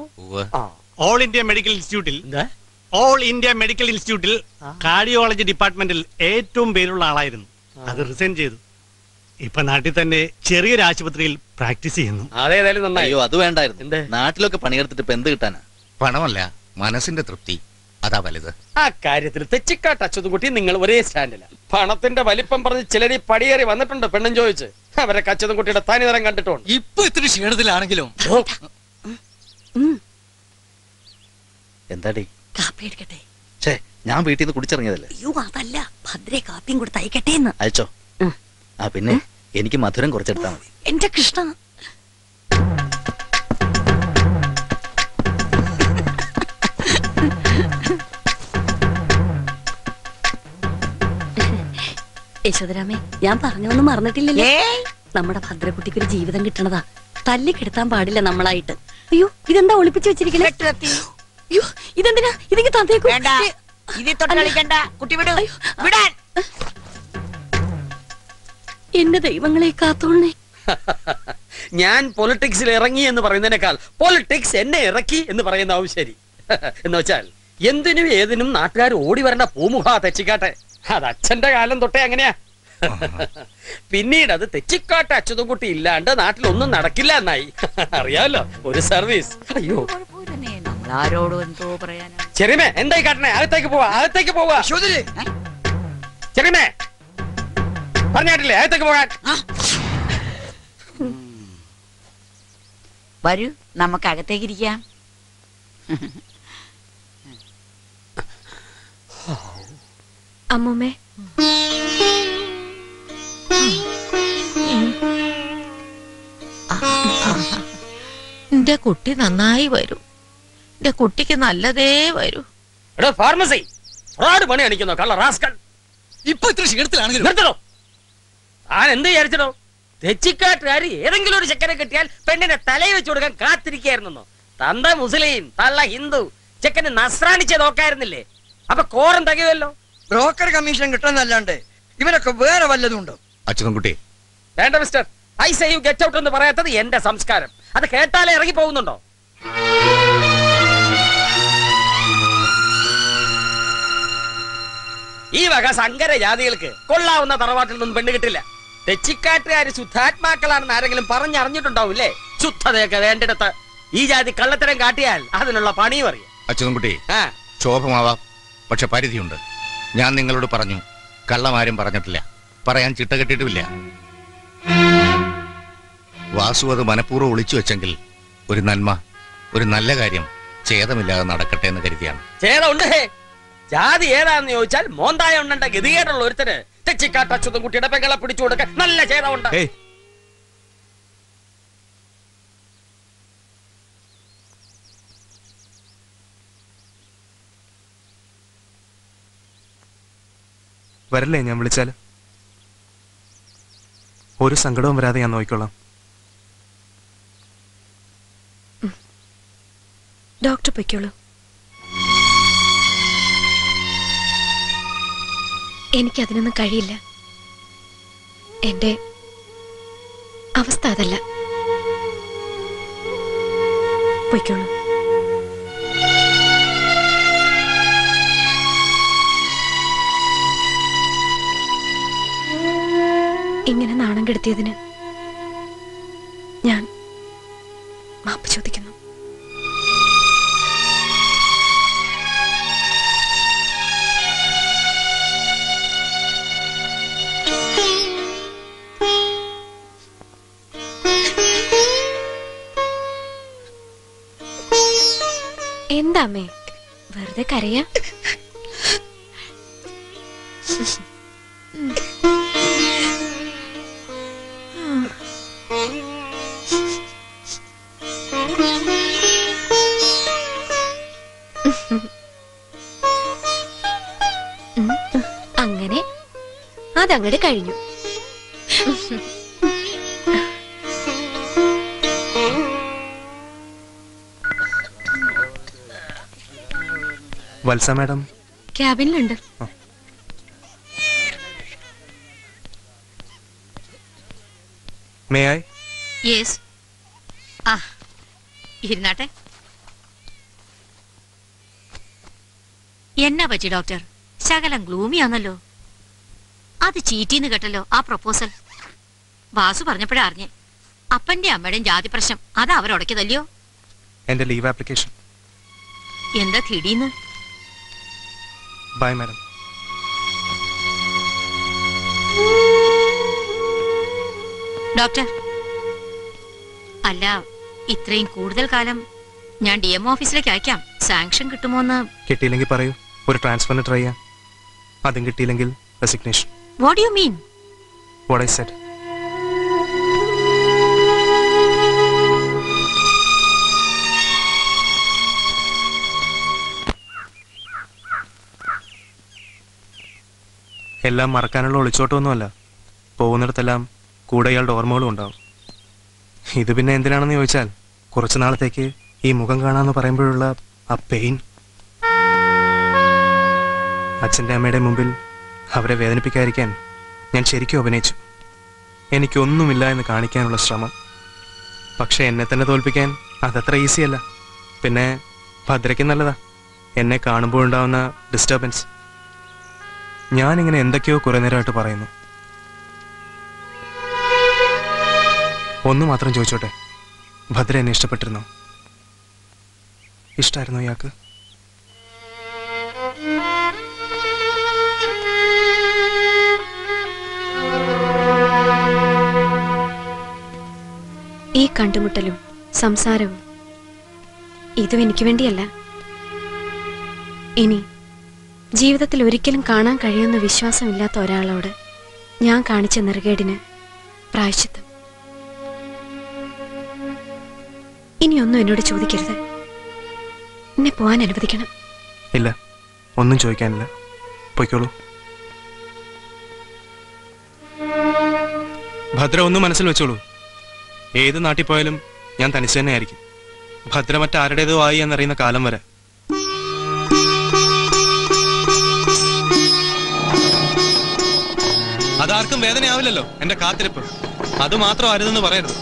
ഓൾ ഇന്ത്യ മെഡിക്കൽ ഇൻസ്റ്റിറ്റ്യൂട്ടിൽ കാർഡിയോളജി ഡിപ്പാർട്ട്മെന്റിൽ ഏറ്റവും പേരുള്ള ആളായിരുന്നു. അത് റിസൈൻ ചെയ്തു. ഇപ്പൊ നാട്ടിൽ തന്നെ ചെറിയൊരു ആശുപത്രിയിൽ പ്രാക്ടീസ് ചെയ്യുന്നു. അയ്യോ, അത് വേണ്ടായിരുന്നു. നാട്ടിലൊക്കെ പണിയെടുത്തിട്ട് ഇപ്പൊ എന്ത് കിട്ടാനാ? പണമല്ല, മനസ്സിന്റെ തൃപ്തി, അതാ വലുത്. ആ കാര്യത്തിൽ തെച്ചിക്കാട്ട് അച്യുതൻകുട്ടി നിങ്ങൾ ഒരേ സ്റ്റാൻഡില്ല. പണത്തിന്റെ വലിപ്പം പറഞ്ഞ് ചിലരി പടിയേറി വന്നിട്ടുണ്ട് പെണ്ണും ചോദിച്ച്. അവരെ അച്യുതൻകുട്ടിയുടെ തനിനിറം കണ്ടിട്ടുണ്ട്. ഇപ്പൊ ഇത്തിരി ക്ഷീണത്തിലാണെങ്കിലും എന്താടി? കാപ്പി എടുക്കട്ടെ? ഞാൻ വീട്ടിൽ നിന്ന് കുടിച്ചിറങ്ങിയതല്ലേ. അയ്യോ, അതല്ല, ഭദ്രേ കാപ്പിയും കൊടുത്ത് അയക്കട്ടെ എന്ന്. അയച്ചോ. ആ പിന്നെ എനിക്ക് മധുരം കുറച്ചെടുത്താ മതി. എന്റെ കൃഷ്ണ, യശോദരാമേ, ഞാൻ പറഞ്ഞൊന്നും മറന്നിട്ടില്ലല്ലേ? നമ്മുടെ ഭദ്രക്കുട്ടിക്ക് ഒരു ജീവിതം കിട്ടണതാ. തല്ലിക്കെടുത്താൻ പാടില്ല നമ്മളായിട്ട്. അയ്യോ, ഇതെന്താ ഒളിപ്പിച്ചു വെച്ചിരിക്കണേ? അയ്യോ, ഇതെന്തിനാ? ഇതെങ്കിൽ തന്നേക്കൂ. എന്റെ ദൈവങ്ങളെ കാത്തോളണേ. ഞാൻ പൊളിറ്റിക്സിൽ ഇറങ്ങി എന്ന് പറയുന്നതിനേക്കാൾ പൊളിറ്റിക്സ് എന്നെ ഇറക്കി എന്ന് പറയുന്നതാവും ശരി. എന്ന് വെച്ചാൽ എന്തിനും ഏതിനും നാട്ടുകാർ ഓടി വരേണ്ട പൂമുഖ തെച്ചിക്കാട്ടെ. അത് അച്ഛന്റെ കാലം തൊട്ടേ അങ്ങനെയാ. പിന്നീട് അത് തെച്ചിക്കാട്ട് അച്യുതൻകുട്ടി ഇല്ലാണ്ട് നാട്ടിലൊന്നും നടക്കില്ല എന്നായി. അറിയാമല്ലോ, ഒരു സർവീസ്. അയ്യോ, ആരോടും എന്തോ പറയാനാ. ചെറിയമേ, എന്തായി കാട്ടണേ? അകത്തേക്ക് പോവാ, അകത്തേക്ക് പോവാ. ചെറിയമേ, പറഞ്ഞാട്ടില്ലേ അകത്തേക്ക് പോകാൻ? വരൂ, നമുക്ക് അകത്തേക്ക് ഇരിക്കാം. അമ്മൂമ്മേ, എന്റെ കുട്ടി നന്നായി വരൂ. എന്റെ കുട്ടിക്ക് നല്ലതേ വരൂ. ഫാർമസി ഫ്രോഡ് പണി അടിക്കുന്നോ കള്ള റാസ്കൽ. ഇപ്പൊ ഇത്ര ക്ഷീണത്തിലാണെങ്കിലും നിർത്തണോ? താൻ എന്ത് വിചാരിച്ചോ? തെച്ചിക്കാട്ടുകാര് ഏതെങ്കിലും ഒരു ചെക്കനെ കിട്ടിയാൽ പെണ്ണിനെ തലയിൽ വെച്ച് കൊടുക്കാൻ കാത്തിരിക്കായിരുന്നോ? തന്ത മുസ്ലിം, തള്ള ഹിന്ദു, ചെക്കന് നസ്രാണിച്ച് നോക്കായിരുന്നില്ലേ? അപ്പൊ കോറം തികയുമല്ലോ. ബ്രോക്കർ കമ്മീഷൻ കിട്ടുന്നല്ലാണ്ട് ഇവരൊക്കെ വേറെ വല്ലതും ഉണ്ടോ? അച്യുതൻകുട്ടി, വേണ്ട mister. I say you get out എന്ന് പറയാത്തത് എന്റെ സംസ്കാരം. അത് കേട്ടാലേ ഇറങ്ങി പോകുന്നുണ്ടോ? ഈ വക സങ്കര ജാതികൾക്ക് കൊള്ളാവുന്ന തറവാട്ടിൽ നിന്നും പെണ്ണ് കിട്ടില്ല. തെച്ചിക്കാട്ടുകാര് ശുദ്ധാത്മാക്കളാണെന്ന് ആരെങ്കിലും പറഞ്ഞറിഞ്ഞിട്ടുണ്ടാവൂല്ലേ? ശുദ്ധതയൊക്കെ വേണ്ടിടത്ത് ഈ ജാതി കള്ളത്തരം കാട്ടിയാൽ അതിനുള്ള പണിയും അറിയാം. അച്യുതൻകുട്ടി, ക്ഷോഭമാവാം, പക്ഷെ പരിധിയുണ്ട്. ഞാൻ നിങ്ങളോട് പറഞ്ഞു, കള്ളമാരും പറഞ്ഞിട്ടില്ല, പറയാൻ ചിട്ട കെട്ടിട്ടുമില്ല. വാസു അത് മനഃപൂർവ്വം ഒളിച്ചു വെച്ചെങ്കിൽ ഒരു നന്മ, ഒരു നല്ല കാര്യം ഛേദമില്ലാതെ നടക്കട്ടെ എന്ന് കരുതിയാണ്. ഛേദമുണ്ട്. ജാതി ഏതാന്ന് ചോദിച്ചാൽ മോന്തായ ഉണ്ട ഗതികേടുള്ള ഒരുത്തര് തെച്ചിക്കാട്ട് അച്യുതൻകുട്ടിയുടെ പെങ്ങളെ പിടിച്ചു കൊടുക്കാൻ നല്ല ഛേദമുണ്ട്. വരല്ലേ ഞാൻ വിളിച്ചാല്? ഒരു സങ്കടവും വരാതെ ഞാൻ നോക്കിക്കോളാം. ഡോക്ടർ പൊയ്ക്കോളൂ. എനിക്കതിനൊന്നും കഴിയില്ല. എന്റെ അവസ്ഥ അതല്ല. പൊയ്ക്കോളൂ. ഇങ്ങനെ നാണം കെടുത്തിയതിന് ഞാൻ മാപ്പ് ചോദിക്കുന്നു. എന്താ അമ്മേ വെറുതെ കരയാ? അങ്ങനെ അതങ്ങട് കഴിഞ്ഞു. വത്സ മാഡം ക്യാബിനിലുണ്ട്. May I? യെസ്. ആ ഇരുന്നാട്ടെ. എന്നാ പറ്റി ഡോക്ടർ? ശകലം ഗ്ലൂമിയാന്നല്ലോ. അത് ചീറ്റീന്ന് കേട്ടല്ലോ ആ പ്രപ്പോസൽ. വാസു പറഞ്ഞപ്പോഴേ അറിഞ്ഞേ. അപ്പന്റെ അമ്മയുടെയും ജാതി പ്രശ്നം അതാ അവരുടക്കതല്ലയോ? എന്റെ ലീവ് ആപ്ലിക്കേഷൻ. എന്താ തിടീന്ന്? By madam. ഡോക്ടർ, അല്ല ഇത്രയും കൂടുതൽ കാലം ഞാൻ DM ഓഫീസിലേക്ക് അയക്കാം. സാങ്ഷൻ കിട്ടുമോന്ന്? കിട്ടിയില്ലെങ്കിൽ പറയൂ, ഒരു ട്രാൻസ്ഫറിന് ട്രൈ ചെയ്യാം. അതും കിട്ടിയില്ലെങ്കിൽ resignation. What you mean? What I said. എല്ലാം മറക്കാനുള്ള ഒളിച്ചോട്ടമൊന്നുമല്ല. പോകുന്നിടത്തെല്ലാം കൂടെ ഇയാളുടെ ഓർമ്മകളും ഉണ്ടാവും. ഇത് പിന്നെ എന്തിനാണെന്ന് ചോദിച്ചാൽ, കുറച്ചു നാളത്തേക്ക് ഈ മുഖം കാണാമെന്ന് പറയുമ്പോഴുള്ള ആ പെയിൻ. അച്ഛൻ്റെ അമ്മയുടെ മുമ്പിൽ അവരെ വേദനിപ്പിക്കാതിരിക്കാൻ ഞാൻ ശരിക്കും അഭിനയിച്ചു. എനിക്കൊന്നുമില്ല എന്ന് കാണിക്കാനുള്ള ശ്രമം. പക്ഷെ എന്നെ തന്നെ തോൽപ്പിക്കാൻ അതത്ര ഈസിയല്ല. പിന്നെ ഭദ്രയ്ക്ക് നല്ലതാ എന്നെ കാണുമ്പോഴുണ്ടാവുന്ന ഡിസ്റ്റർബൻസ്. ഞാനിങ്ങനെ എന്തൊക്കെയോ കുറെ നേരമായിട്ട് പറയുന്നു. ഒന്ന് മാത്രം ചോദിച്ചോട്ടെ, ഭദ്ര എന്നെ ഇഷ്ടപ്പെട്ടിരുന്നോ? ഇഷ്ടായിരുന്നോ ഇയാൾക്ക്? ഈ കണ്ടുമുട്ടലും സംസാരവും ഇതും എനിക്ക് വേണ്ടിയല്ല. ഇനി ജീവിതത്തിൽ ഒരിക്കലും കാണാൻ കഴിയുന്ന വിശ്വാസമില്ലാത്ത ഒരാളോട് ഞാൻ കാണിച്ച നെറുകേടിന് പ്രായശ്ചിത്തം. ഇനിയൊന്നും എന്നോട് ചോദിക്കരുത്. എന്നെ പോവാൻ അനുവദിക്കണം. ഇല്ല, ഒന്നും ചോദിക്കാനില്ല. പൊയ്ക്കോളൂ. ഭദ്ര ഒന്ന് മനസ്സിൽ വെച്ചോളൂ. ഏത് നാട്ടിൽ പോയാലും ഞാൻ തനിച്ച് തന്നെ ആയിരിക്കും. ഭദ്ര മറ്റാരുടേതോ ആയി എന്നറിയുന്ന കാലം വരെ. അതാർക്കും വേദനയാവില്ലല്ലോ എന്റെ കാത്തിരിപ്പ്. അത് മാത്രം അരുതെന്ന് പറയരുത്.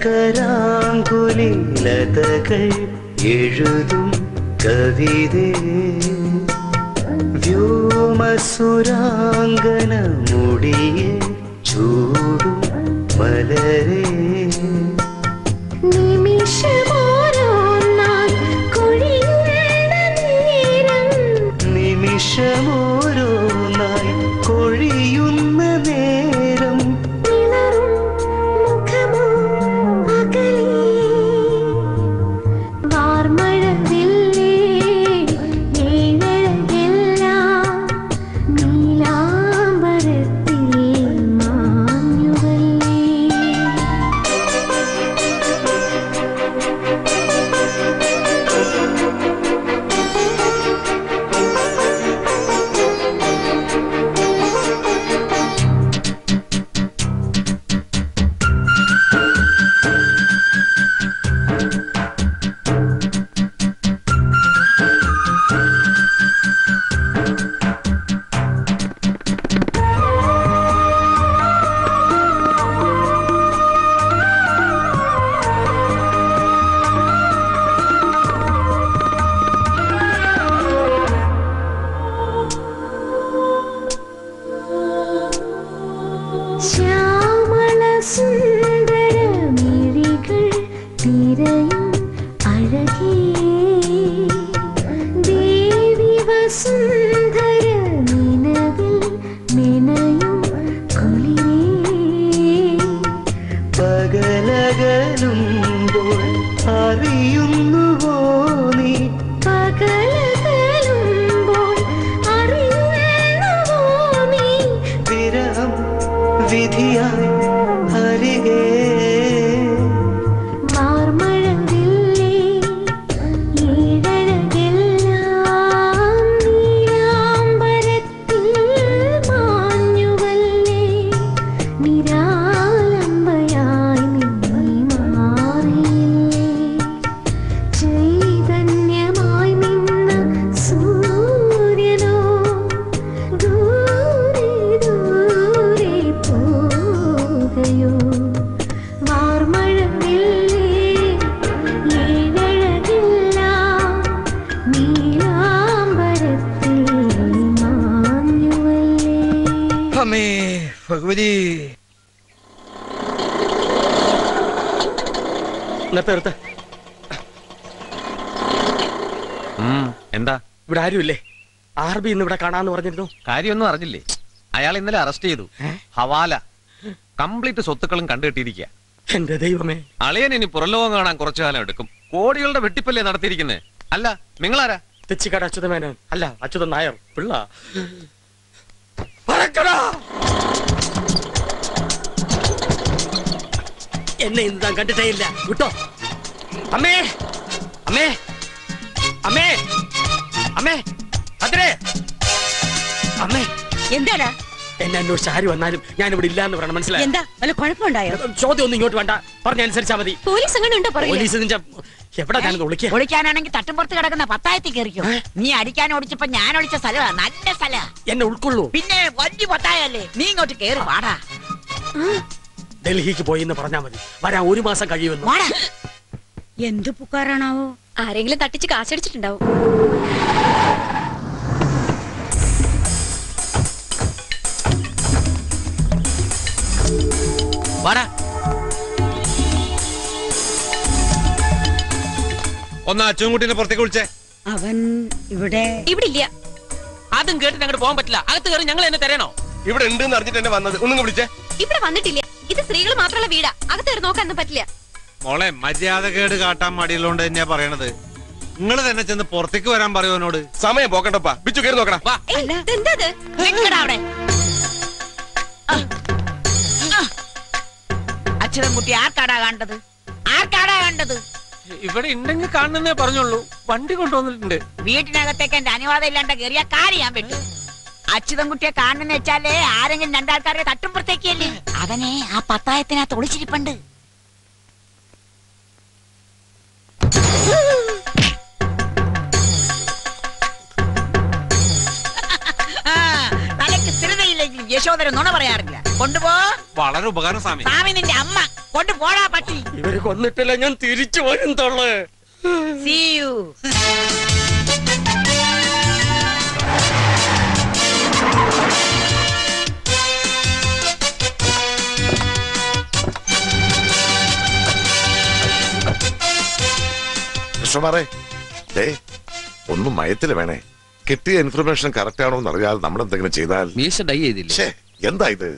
കരാങ്കുലിലതകൾ എഴുതും കവിതേ വ്യോമസുരാംഗന മുടിയെ ചൂടും മലരേ നിമിഷമോരോന്നായി കൊഴിയുന്ന നേരം പകലകലുമ്പോൾ അറിയുന്നുവോ നീ വിരഹം വിധിയായി അരികെ അമ്മേ ഭഗവതി. എന്താ ഇവിടെ ആരുമില്ലേ? ആർബി ഇന്ന് ഇവിടെ കാണാന്ന് പറഞ്ഞിരുന്നു. കാര്യമൊന്നും അറിഞ്ഞില്ലേ? അയാൾ ഇന്നലെ അറസ്റ്റ് ചെയ്തു. ഹവാല കംപ്ലീറ്റ് സ്വത്തുക്കളും കണ്ടുകെട്ടിയിരിക്കുക. എന്റെ ദൈവമേ, അളിയൻ ഇനി പുറലോകം കാണാൻ കുറച്ചു കാലം എടുക്കും. കോടികളുടെ വെട്ടിപ്പല്ലേ നടത്തിയിരിക്കുന്നത്. അല്ല നിങ്ങളാരാ? തെച്ചിക്കാട് അച്യുതമേനോൻ. അല്ല, അച്യുതൻ നായർ പിള്ള. എന്നെ ഇന്ന് താൻ കണ്ടിട്ടേ ഇല്ല. വിട്ടോ. അമ്മേ അമ്മേ അമ്മേ അമ്മേ അതിരേ അമ്മേ. എന്താടാ? എന്നെ അന്വേഷിച്ച് ആര് വന്നാലും ഞാൻ ഇവിടെ ഇല്ലാന്ന് പറയണം. മനസ്സിലായി? എന്താ വല്ല കുഴപ്പമുണ്ടായോ? ചോദ്യം ഒന്നും ഇങ്ങോട്ട് വേണ്ട, പറഞ്ഞനുസരിച്ചാ മതി. പോലീസ് അങ്ങനെ ഉണ്ടോ? പോലീസ് എവിടെ ഞാനത് വിളിക്കുക? ഒളിക്കാനാണെങ്കിൽ തട്ടുംപുറത്ത് കിടക്കുന്ന പത്തായത്തിൽ കയറിക്കോ. നീ അടിക്കാൻ ഓടിച്ചപ്പോ ഞാൻ ഒളിച്ച സ്ഥലമാണ്. നല്ല സ്ഥല. എന്നെ ഉൾക്കൊള്ളൂ. പിന്നെ വലിയ പത്തായല്ലേ. നീ ഇങ്ങോട്ട് കേറി വാടാ. ഡൽഹിക്ക് പോയി എന്ന് പറഞ്ഞാ മതി. വരാൻ 1 മാസം കഴിയുമെന്ന്. എന്ത് പുക്കാറാണാവോ? ആരെങ്കിലും തട്ടിച്ച് കാശടിച്ചിട്ടുണ്ടാവും. ഒന്ന് അച്ഛൻകുട്ടീനെ പുറത്തേക്ക് വിളിച്ചേ. അവൻ ഇവിടെ ഇല്ല. അതും കേട്ടിട്ട് അങ്ങോട്ട് പോകാൻ പറ്റില്ല. അകത്ത് കയറി ഞങ്ങൾ എന്നെ തരണോ? ഇവിടെ ഉണ്ട് അറിഞ്ഞിട്ട് എന്നെ വന്നത്. ഒന്നും വിളിച്ചേ. ഇവിടെ വന്നിട്ടില്ല. ഇത് സ്ത്രീകൾ മാത്രമുള്ള വീടാ. അകത്ത് കയറി നോക്കാനൊന്നും പറ്റില്ല. മോളെ, മര്യാദ കേട് കാട്ടാൻ മടിയുള്ളോണ്ട് തന്നെയാ പറയണത്. നിങ്ങൾ തന്നെ ചെന്ന് പുറത്തേക്ക് വരാൻ പറയുവനോട്. സമയം പോക്കണ്ടപ്പാ. ബിച്ചു കയറി നോക്കടാ. അച്യുതൻകുട്ടി ആർക്കാടാ കണ്ടത്? ആർക്കാടാ കണ്ടത്? ഇവിടെ ഉണ്ടെങ്കിൽ കാണുന്നേ പറഞ്ഞോളൂ. വണ്ടി കൊണ്ടുവന്നിട്ടുണ്ട്. വീട്ടിനകത്തേക്ക് എന്റെ അനുവാദം ഇല്ലാണ്ട് കയറിയ കാര്യം ഞാൻ വിട്ടു. അച്യുതൻകുട്ടിയെ കാണുന്ന വെച്ചാലേ ആരെങ്കിലും രണ്ടാൾക്കാരെ തട്ടുമ്പുറത്തേക്കല്ലേ. അവനെ ആ പത്തായത്തിനകത്ത് ഒളിച്ചിരിപ്പുണ്ട്. തലയ്ക്ക് സ്ഥിരതയില്ലെങ്കിൽ യശോധര നുണ പറയാറില്ല. കൊണ്ടുപോ. വളരെ ഉപകാരം സ്വാമി. സ്വാമി നിന്റെ അമ്മ. കൊണ്ട് പോടാ പട്ടി. ഇവര് കൊന്നിട്ടില്ല, ഞാൻ തിരിച്ചു വരും തൊള്ളു. See you. കൃഷ്ണമാറേ, ഒന്നും മയത്തില് വേണേ. കിട്ടിയ ഇൻഫർമേഷൻ കറക്റ്റ് ആണോ എന്ന് അറിയാതെ നമ്മൾ എന്തെങ്കിലും ചെയ്താൽ. മീശ ഡൈ ചെയ്തില്ലേ? എന്താ ഇത്?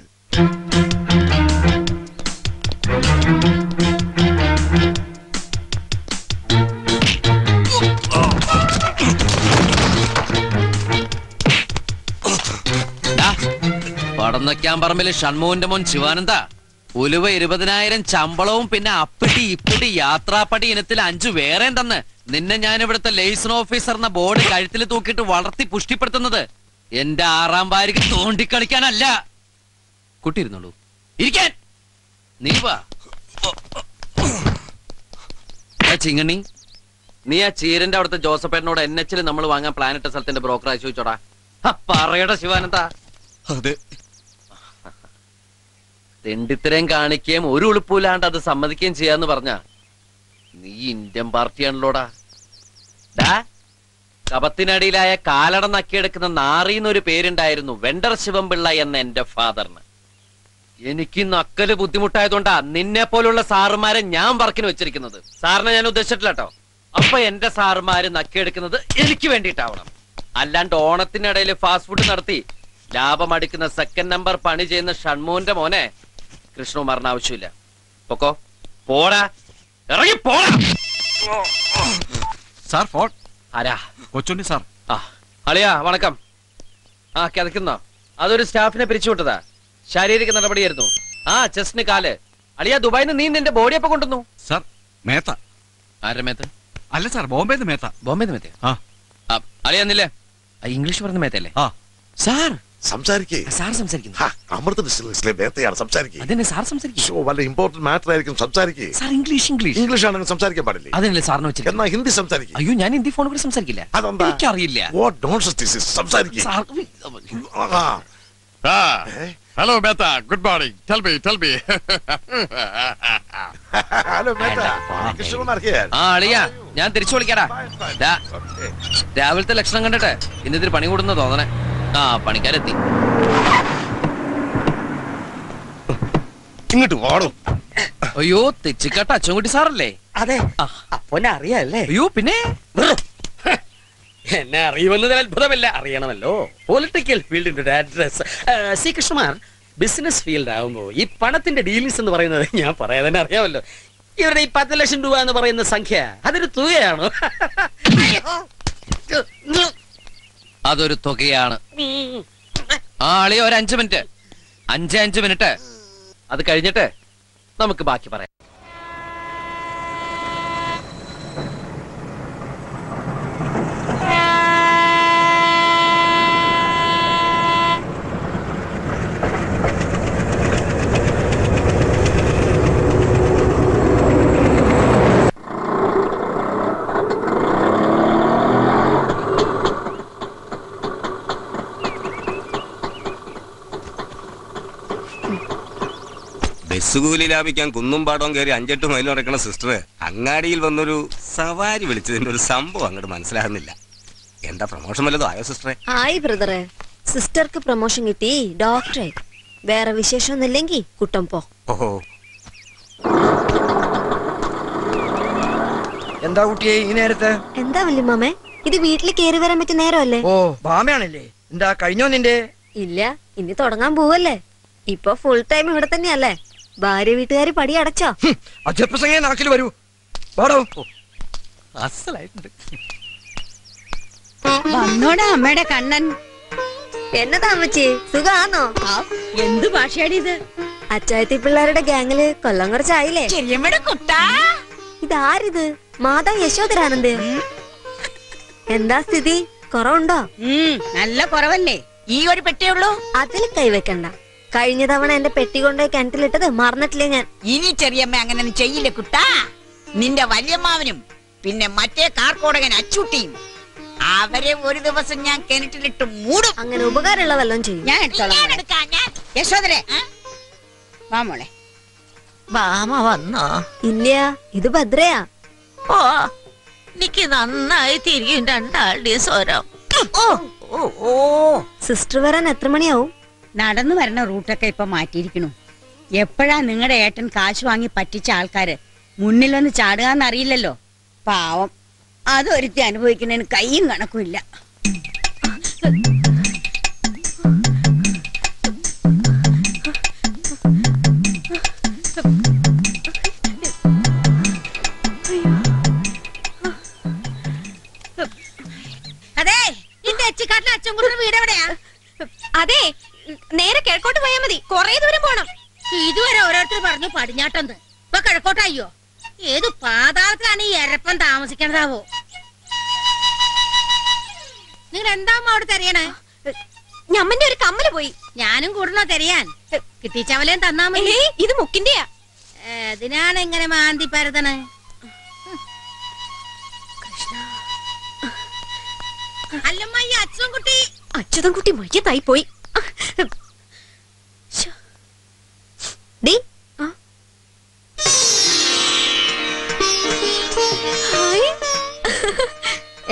പടന്നയ്ക്കാൻ പറമ്പില് ഷൺമോഹന്റെ മോൻ ശിവാനന്ദ ഉലുവ 20,000 ശമ്പളവും പിന്നെ അപ്പിട്ടി ഇപ്പിട്ടി യാത്രാപ്പടി ഇനത്തിൽ 5 വേറെ ഉണ്ടെന്ന് നിന്നെ ഞാൻ ഇവിടുത്തെ ലൈസൺ ഓഫീസർ എന്ന ബോർഡ് കഴുത്തിൽ തൂക്കിയിട്ട് വളർത്തി പുഷ്ടിപ്പെടുത്തുന്നത് എന്റെ 6ാം ഭാര്യക്ക് തോണ്ടിക്കളിക്കാനല്ല. കുട്ടിയിരുന്നുള്ളൂ ഇരിക്കാൻ. നീ വാ ചിങ്ങണ്ണി, നീ ആ ചീരന്റെ അവിടുത്തെ ജോസഫേട്ടനോട് NH നമ്മൾ വാങ്ങാൻ പ്ലാൻ ഇട്ട സ്ഥലത്തിന്റെ ബ്രോക്കർ ആയി ചോദിച്ചോടാ. പറയടാ ശിവാനന്ദ. അതെ, തെണ്ടിത്തരം കാണിക്കുകയും ഒരു ഉളുപ്പില്ലാണ്ട് അത് സമ്മതിക്കുകയും ചെയ്യാന്ന് പറഞ്ഞ നീ ഇന്ത്യൻ പാർട്ടിയാണല്ലോടാ. കപത്തിനടിയിലായ കാലട നക്കിയെടുക്കുന്ന നാറിന്നൊരു പേരുണ്ടായിരുന്നു വെണ്ടർ ശിവൻപിള്ള എന്ന എന്റെ ഫാദറിന്. എനിക്ക് നക്കല് ബുദ്ധിമുട്ടായതുകൊണ്ടാ നിന്നെ പോലുള്ള സാറുമാരെ ഞാൻ വർക്കിന് വെച്ചിരിക്കുന്നത്. സാറിനെ ഞാൻ ഉദ്ദേശിച്ചിട്ടില്ല കേട്ടോ. അപ്പൊ എന്റെ സാറുമാര് നക്കിയെടുക്കുന്നത് എനിക്ക് വേണ്ടിയിട്ടാവണം. അല്ലാണ്ട് ഓണത്തിനിടയിൽ ഫാസ്റ്റ് ഫുഡ് നടത്തി ലാഭം അടിക്കുന്ന സെക്കൻഡ് നമ്പർ പണി ചെയ്യുന്ന ഷൺമോന്റെ മോനെ കൃഷ്ണകുമാറിന് ആവശ്യമില്ല. പൊക്കോ, പോടാ, ഇറങ്ങി പോടാ. Sir phone. ആരാ? കൊച്ചുണ്ണി സാർ. ആ അളിയാ വണക്കം. ആ കിതക്കുന്നോ? അതൊരു സ്റ്റാഫിനെ പിരിച്ചുവിട്ടതാ. ശാരീരിക നടപടിയായിരുന്നു. ആ ചെസ്റ്റിന് കാല്. അളിയാ ദുബായിന്ന് നീ നിന്റെ ബോഡി അപ്പൊ കൊണ്ടുവന്നു. സാർ മേത്ത. ആരുടെ മേത്ത്? അല്ല സാർ, ബോംബെന്ന് മേത്ത. ബോംബെന്ന് മേത്ത? ആ അളിയാന്നില്ലേ? ഇംഗ്ലീഷ് പറഞ്ഞ മേത്തല്ലേ? ആ സാർ സംസാരിക്കേ. സാർ സംസാരിക്കുന്നു. അതന്നെ സാർ സംസാരിക്കും. വല്ല ഇമ്പോർട്ടന്റ് മാറ്റർ ആയിരിക്കും. സംസാരിക്കേ. ഇംഗ്ലീഷ് ആണെങ്കിൽ സംസാരിക്കാൻ പാടില്ലേ? അതല്ലേ സാറിന് വെച്ചിട്ട്. എന്നാ ഹിന്ദി സംസാരിക്കും. അയ്യോ ഞാൻ ഹിന്ദി ഫോണിൽ കൂടെ സംസാരിക്കില്ല. അതെന്താ? എനിക്കറിയില്ല. What nonsense this is. സംസാരിക്കേ. Hello, Mehta. Good morning. Tell me. Hello, Mehta. Krishnakumar here. ആ അളിയാ ഞാൻ തിരിച്ചു വിളിക്കാടാ. രാവിലത്തെ ലക്ഷണം കണ്ടിട്ട് ഇന്നിത്തിരി പണി കൂടുന്ന തോന്നണേ. ആ പണിക്കാരെത്തി. ഇങ്ങോട്ട് ഓടും. അയ്യോ തെച്ചിക്കാട്ട അച്ചൻകുട്ടി സാറല്ലേ? അതെ, അപ്പൊന്നെ അറിയാല്ലേ? അയ്യോ പിന്നെ എന്നെ അറിയുമെന്നതിൽ അത്ഭുതമില്ല. അറിയണമല്ലോ. പൊളിറ്റിക്കൽ ഫീൽഡിന്റെ ഒരു address. C Krishnakumar, business field ആവുമ്പോ ഈ പണത്തിന്റെ ഡീലിങ്സ് എന്ന് പറയുന്നത് ഞാൻ പറയാതെ തന്നെ അറിയാമല്ലോ. ഇവരുടെ ഈ 10 ലക്ഷം രൂപ എന്ന് പറയുന്ന സംഖ്യ അതൊരു തുകയാണോ? അതൊരു തുകയാണ്. ആ അളിയ ഒരു 5 മിനിറ്റ് 5 മിനിറ്റ് അത് കഴിഞ്ഞിട്ട് നമുക്ക് ബാക്കി പറയാം. ബസ്സുകൂലി ലാഭിക്കാൻ കുന്നും പാടവും കയറി 5-8 മൈൽ നടക്കുന്ന സിസ്റ്റർ അങ്ങാടിയിൽ വന്നൊരു സവാരി വിളിച്ചതിന്റെ ഒരു സംഭവം അങ്ങോട്ട് മനസ്സിലാകുന്നില്ല. എന്താ പ്രൊമോഷൻ വല്ലതും ആയോ സിസ്റ്ററെ? ആയി ബ്രദറെ, സിസ്റ്റർക്ക് പ്രൊമോഷൻ കിട്ടി, ഡോക്ടറായി. വേറെ വിശേഷമൊന്നുമില്ലെങ്കിൽ കുട്ടം പോ. ഓഹോ, എന്താ കുട്ടിയെ ഈ നേരത്തെ? എന്താ വല്യമ്മേ, ഇത് വീട്ടിൽ കേറി വരാൻ പറ്റിയ നേരമല്ലേ? ഓ ഭാമയാണല്ലേ. എന്താ കഴിഞ്ഞോ നിന്റെ? ഇല്ല, ഇനി തുടങ്ങാൻ പോവല്ലേ. ഇപ്പൊ ഫുൾ ടൈം ഇവിടെ തന്നെയല്ലേ? ഭാര്യ വീട്ടുകാര് പടി അടച്ചോ? അജപ്രസംഗേ നാക്കിൽ വരൂ. പാടോ. അസലായിട്ടുണ്ട്. വന്നോടാ അമ്മയുടെ കണ്ണൻ. എന്നതാ അമ്മച്ചി, സുഖാന്നോ? എന്ത് ഭാഷയാടി ഇത്? അച്ചായത്തി പിള്ളേരുടെ ഗാങ്ങില് കൊല്ലം കുറച്ചായില്ലേ? ഇതാരിത്? മാതാ യശോധരാനന്ദ്. എന്താ സ്ഥിതി? കുറവുണ്ടോ? നല്ല കുറവല്ലേ? ഈ ഒരു പെട്ടിയുള്ളൂ. അതിൽ കൈവെക്കണ്ട. കഴിഞ്ഞ തവണ എന്റെ പെട്ടി കൊണ്ടുപോയി കിണറ്റിലിട്ടത് മറന്നിട്ടില്ലേ ഞാൻ. ഇനി ചെറിയമ്മ അങ്ങനെ ചെയ്യില്ല കുട്ടാ. നിന്റെ വല്യമ്മാവനും പിന്നെ മറ്റേ കാർക്കോടകൻ അച്ചൂട്ടിയും അവരെ ഒരു ദിവസം ഞാൻ കിണറ്റിലിട്ട് മൂടും. അങ്ങനെ ഉപകാരമുള്ള വല്ലതും ചെയ്യും. ഞാൻ എടുത്തോളാം. യശോദരെ വാ മോളെ. ബാമ വന്നോ? ഇല്ല, ഇത് ഭദ്രയാ. ഓ, എനിക്ക് നന്നായി തിരിയും രണ്ടാളുടെ സ്വരം. സിസ്റ്റർ വരാൻ എത്ര മണിയാവും? നടന്നു വരണ റൂട്ടൊക്കെ ഇപ്പൊ മാറ്റിയിരിക്കണു. എപ്പോഴാ നിങ്ങളുടെ ഏട്ടൻ കാശ് വാങ്ങി പറ്റിച്ച ആൾക്കാര് മുന്നിൽ വന്ന് ചാടുകയെന്ന് അറിയില്ലല്ലോ. പാവം, അതൊരുത്തി അനുഭവിക്കുന്നതിന് കയ്യും കണക്കുമില്ല. അതെ, നിന്റെ അച്ചിക്കാട്ടിലെ അച്ഛൻകുട്ടിയുടെ വീട് എവിടെയാ? അതെ, നേരെ കിഴക്കോട്ട് പോയാൽ മതി, കൊറേ ദൂരം പോണം. ഇതുവരെ ഓരോരുത്തർ പറഞ്ഞു പടിഞ്ഞാട്ടെന്ന്, ഇപ്പൊ കിഴക്കോട്ടയ്യോ? ഏത് പാതാളത്തിലാണ് ഈ എരപ്പൻ താമസിക്കണതാവോ? നിങ്ങൾ എന്താ അവിടെ തെരയണേ? ഞമ്മന്റെ ഒരു കമ്മല് പോയി. ഞാനും കൂടണോ തെരയാൻ? കിട്ടിച്ചവലേം തന്നാ മതി. ഇത് മുക്കിന്റെയാ. ഇതിനാണ് ഇങ്ങനെ മാന്തി പരതണേ. അല്ലമ്മ, ഈ അച്ഛൻകുട്ടി അച്യുതൻകുട്ടി മയ്യത്തായി പോയി.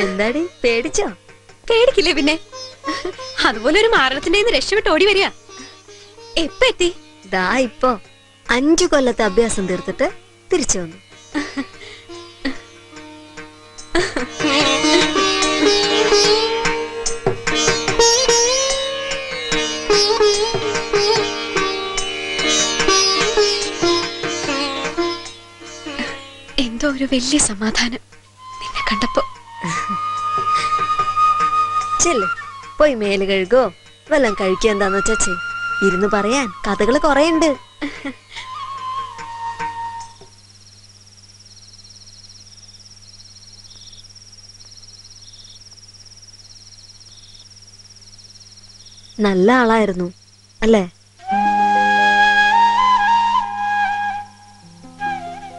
എന്താടി, പേടിച്ചോ? പേടിക്കില്ലേ പിന്നെ. അതുപോലെ ഒരു മാരണത്തിന്റെ രക്ഷപ്പെട്ട് ഓടി വരിക. എപ്പ എത്തി? ദാ ഇപ്പൊ 5 കൊല്ലത്തെ അഭ്യാസം തീർത്തിട്ട് തിരിച്ചു വന്നു. എന്തോ ഒരു വലിയ സമാധാനം നിന്നെ കണ്ടപ്പോ. ചെല്ല്, പോയി മേല് കഴുകോ വല്ലതും കഴിക്കുക. എന്താന്ന് വെച്ചാ ഇരുന്ന് പറയാൻ കഥകള് കൊറേ ഉണ്ട്. നല്ല ആളായിരുന്നു അല്ലേ?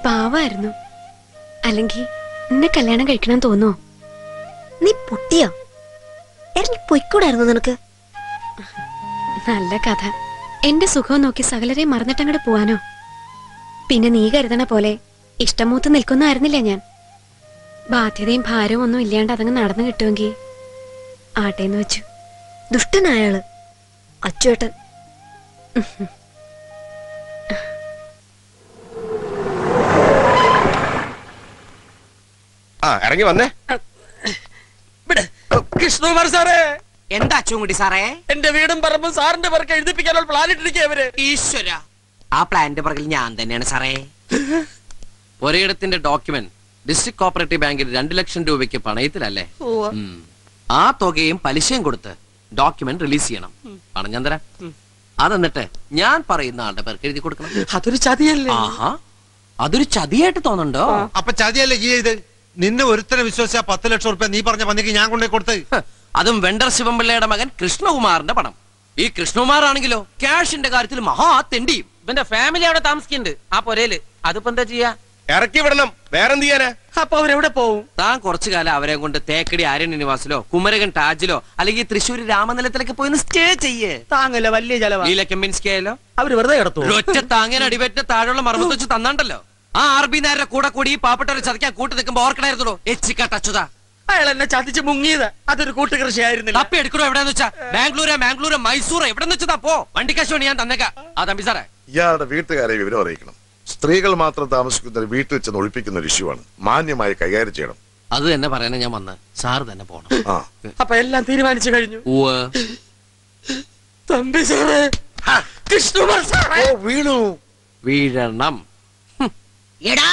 പാവായിരുന്നു. അല്ലെങ്കിൽ എന്നെ കല്യാണം കഴിക്കണം തോന്നുവോ? നീ പൊട്ടിയോ? ഇറങ്ങി പൊയ്ക്കൂടായിരുന്നു നിനക്ക്? നല്ല കഥ. എന്റെ സുഖം നോക്കി സകലരെ മറന്നിട്ടങ്ങോട്ട് പോവാനോ? പിന്നെ നീ കരുതണ പോലെ ഇഷ്ടം മൂത്ത് നിൽക്കുന്നായിരുന്നില്ല ഞാൻ. ബാധ്യതയും ഭാരവും ഒന്നും ഇല്ലാണ്ട് അതങ്ങ് നടന്നു കിട്ടുമെങ്കിൽ ആട്ടേന്ന് വെച്ചു. ദുഷ്ടനായാള് അച്ചുവേട്ടൻ. ഇറങ്ങി വന്നേ. കൃഷ്ണകുമാർ സാറേ. എന്താ അച്ചുകുട്ടി സാറേ? എന്റെ വീടും പറമ്പും സാറിന്റെ പേർക്ക് എഴുതിപ്പിക്കാനുള്ള പ്ലാൻ ഇട്ടിരിക്കവര്. ഈശ്വര, ആ പ്ലാന്റെ പുറകിൽ ഞാൻ തന്നെയാണ് സാറേ. ഒരിടത്തിന്റെ ഡോക്യുമെന്റ് ഡിസ്ട്രിക്ട് കോപ്പറേറ്റീവ് ബാങ്കിൽ 2 ലക്ഷം രൂപയ്ക്ക് പണയത്തിലല്ലേ? ആ തുകയും പലിശയും കൊടുത്ത് ഡോക്യുമെന്റ് റിലീസ് ചെയ്യണം. പണം ഞാൻ തരാം. അതെന്നിട്ട് ഞാൻ പറയുന്ന ആളുടെ പേർക്ക് എഴുതി കൊടുക്കണം. അതൊരു ചതിയല്ലേ? ആഹാ, അതൊരു ചതിയായിട്ട് തോന്നുന്നുണ്ടോ? അപ്പൊ ചതിയല്ലേ ഈ ഇത്? നിന്നെ ഒരുത്തനെ വിശ്വസിച്ച 10 ലക്ഷം റുപ്യ നീ പറഞ്ഞ പന്നിക്ക് ഞാൻ കൊണ്ടേ കൊടുത്ത്. അതും വെണ്ടർ ശിവംപിള്ളയുടെ മകൻ കൃഷ്ണകുമാറിന്റെ പണം. ഈ കൃഷ്ണകുമാർ ആണെങ്കിലോ ക്യാഷിന്റെ കാര്യത്തിൽ മഹാ തെണ്ടിയും. ഇവന്റെ ഫാമിലി അവിടെ താമസിക്കുന്നുണ്ട് ആ പൊരയില്. അതിപ്പോ എന്താ ചെയ്യാ? ഇറക്കി വിടണം, വേറെന്ത് ചെയ്യാനാ? അപ്പൊ അവരെവിടെ പോവും? താൻ കുറച്ചു കാലം അവരെ കൊണ്ട് തേക്കടി ആര്യനിവാസിലോ കുമരകൻ ടാജിലോ അല്ലെങ്കിൽ തൃശ്ശൂർ രാമനിലത്തിലൊക്കെ പോയി സ്റ്റേ ചെയ്യേ. താങ്ങല്ല, വലിയ ചെലവാ. നീലക്കമ്മിൻസ്കിയായാലോ അവര് വെറുതെ കിടത്തു. ഒറ്റ താങ്ങാൻ അടിവേറ്റിന് താഴെയുള്ള മർമ്മത്ത് വെച്ച് തന്നാണ്ടല്ലോ. ആ RB നായരുടെ കൂടെ കൂടി ഈ പാവപ്പെട്ടവരെ ചതിക്കാൻ കൂട്ടി നിൽക്കുമ്പോ ഓർക്കണായിരുന്നല്ലോ എച്ചിക്കാട്ടച്ചുതാ. അയാൾ എന്നെ ചതിച്ച് മുങ്ങിയത് അതൊരു കൂട്ടുകൃഷിയായിരുന്നില്ല. തപ്പി എടുക്കണോ? എവിടെന്ന് വെച്ചാ ബാംഗ്ലൂര് മൈസൂർ എവിടെന്ന് വെച്ചാ പോ. വണ്ടിക്കാശ് വേണ്ടി ഞാൻ തന്നേക്കാം. ആ തമ്പി സാറേ, ഇയാളുടെ വീട്ടുകാരെ വിവരം അറിയിക്കണം. സ്ത്രീകൾ മാത്രം താമസിക്കുന്ന വീട്ടിൽ വെച്ച് ഒഴിപ്പിക്കുന്ന ഒരു ഇഷ്യൂ ആണ്. മാന്യമായി കൈകാര്യം ചെയ്യണം. അത് തന്നെ പറയാനാ ഞാൻ വന്ന്. സാറ് തന്നെ പോണം. അപ്പൊ എല്ലാം തീരുമാനിച്ചു കഴിഞ്ഞു. തമ്പി സാറേ, കൃഷ്ണകുമാർ സാറേ, വീണു വീഴണം. എടാ,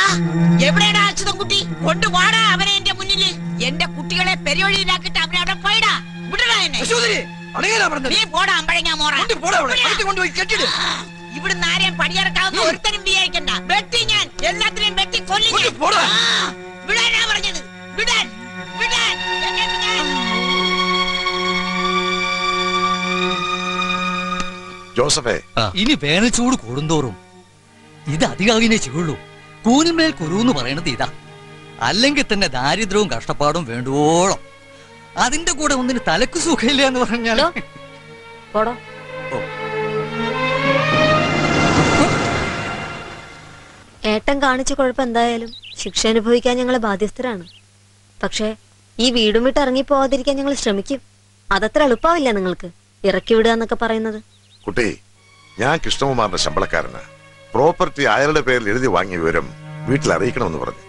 എവിടെയാടാ അച്യുതൻകുട്ടി? കൊണ്ടുപോടാ അവനെ എന്റെ മുന്നിൽ. എന്റെ കുട്ടികളെ പെരിയൊഴിയിലാക്കിട്ട് അവനെ അവിടെ പോയിടാ. വിടടാ എന്നെ. നീ പോടാ അമ്പഴങ്ങാ മോറ. ഇവിടുന്ന് ആരെയും പടിയിറക്കാവുന്ന ഒരുത്തനും വിചാരിക്കണ്ട. വെട്ടി ഞാൻ എല്ലാത്തിനെയും വെട്ടി കൊല്ലി. വിടാനാ പറഞ്ഞത്. വിടാൻ വിടാൻ എന്നെ വിടാൻ. ജോസഫേ, ഇനി വേനൽ ചൂട് കൂടുന്തോറും ഇത് അധികാവിനെ ചെയ്യുള്ളൂ. കൂനിന്മേൽ കുരുന്ന് പറയണത് ഇതാ. അല്ലെങ്കിൽ തന്നെ ദാരിദ്ര്യവും കഷ്ടപ്പാടും വേണ്ടുവോളം. അതിന്റെ കൂടെ ഒന്നിന് തലക്ക് സുഖമില്ല എന്ന് പറഞ്ഞാൽ ഏട്ടൻ കാണിച്ച കുഴപ്പം എന്തായാലും ശിക്ഷ അനുഭവിക്കാൻ ഞങ്ങൾ ബാധ്യസ്ഥരാണ്. പക്ഷേ ഈ വീടും വിട്ട് ഇറങ്ങി പോവാതിരിക്കാൻ ഞങ്ങൾ ശ്രമിക്കും. അതത്ര എളുപ്പമാവില്ല നിങ്ങൾക്ക് ഇറക്കി വിടുക എന്നൊക്കെ പറയുന്നത്. കുട്ടി, ഞാൻ കൃഷ്ണകുമാറിന്റെ ശമ്പളക്കാരനാ. പ്രോപ്പർട്ടി അയാളുടെ പേരിൽ എഴുതി വാങ്ങിയ വിവരം വീട്ടിൽ അറിയിക്കണമെന്ന് പറഞ്ഞു.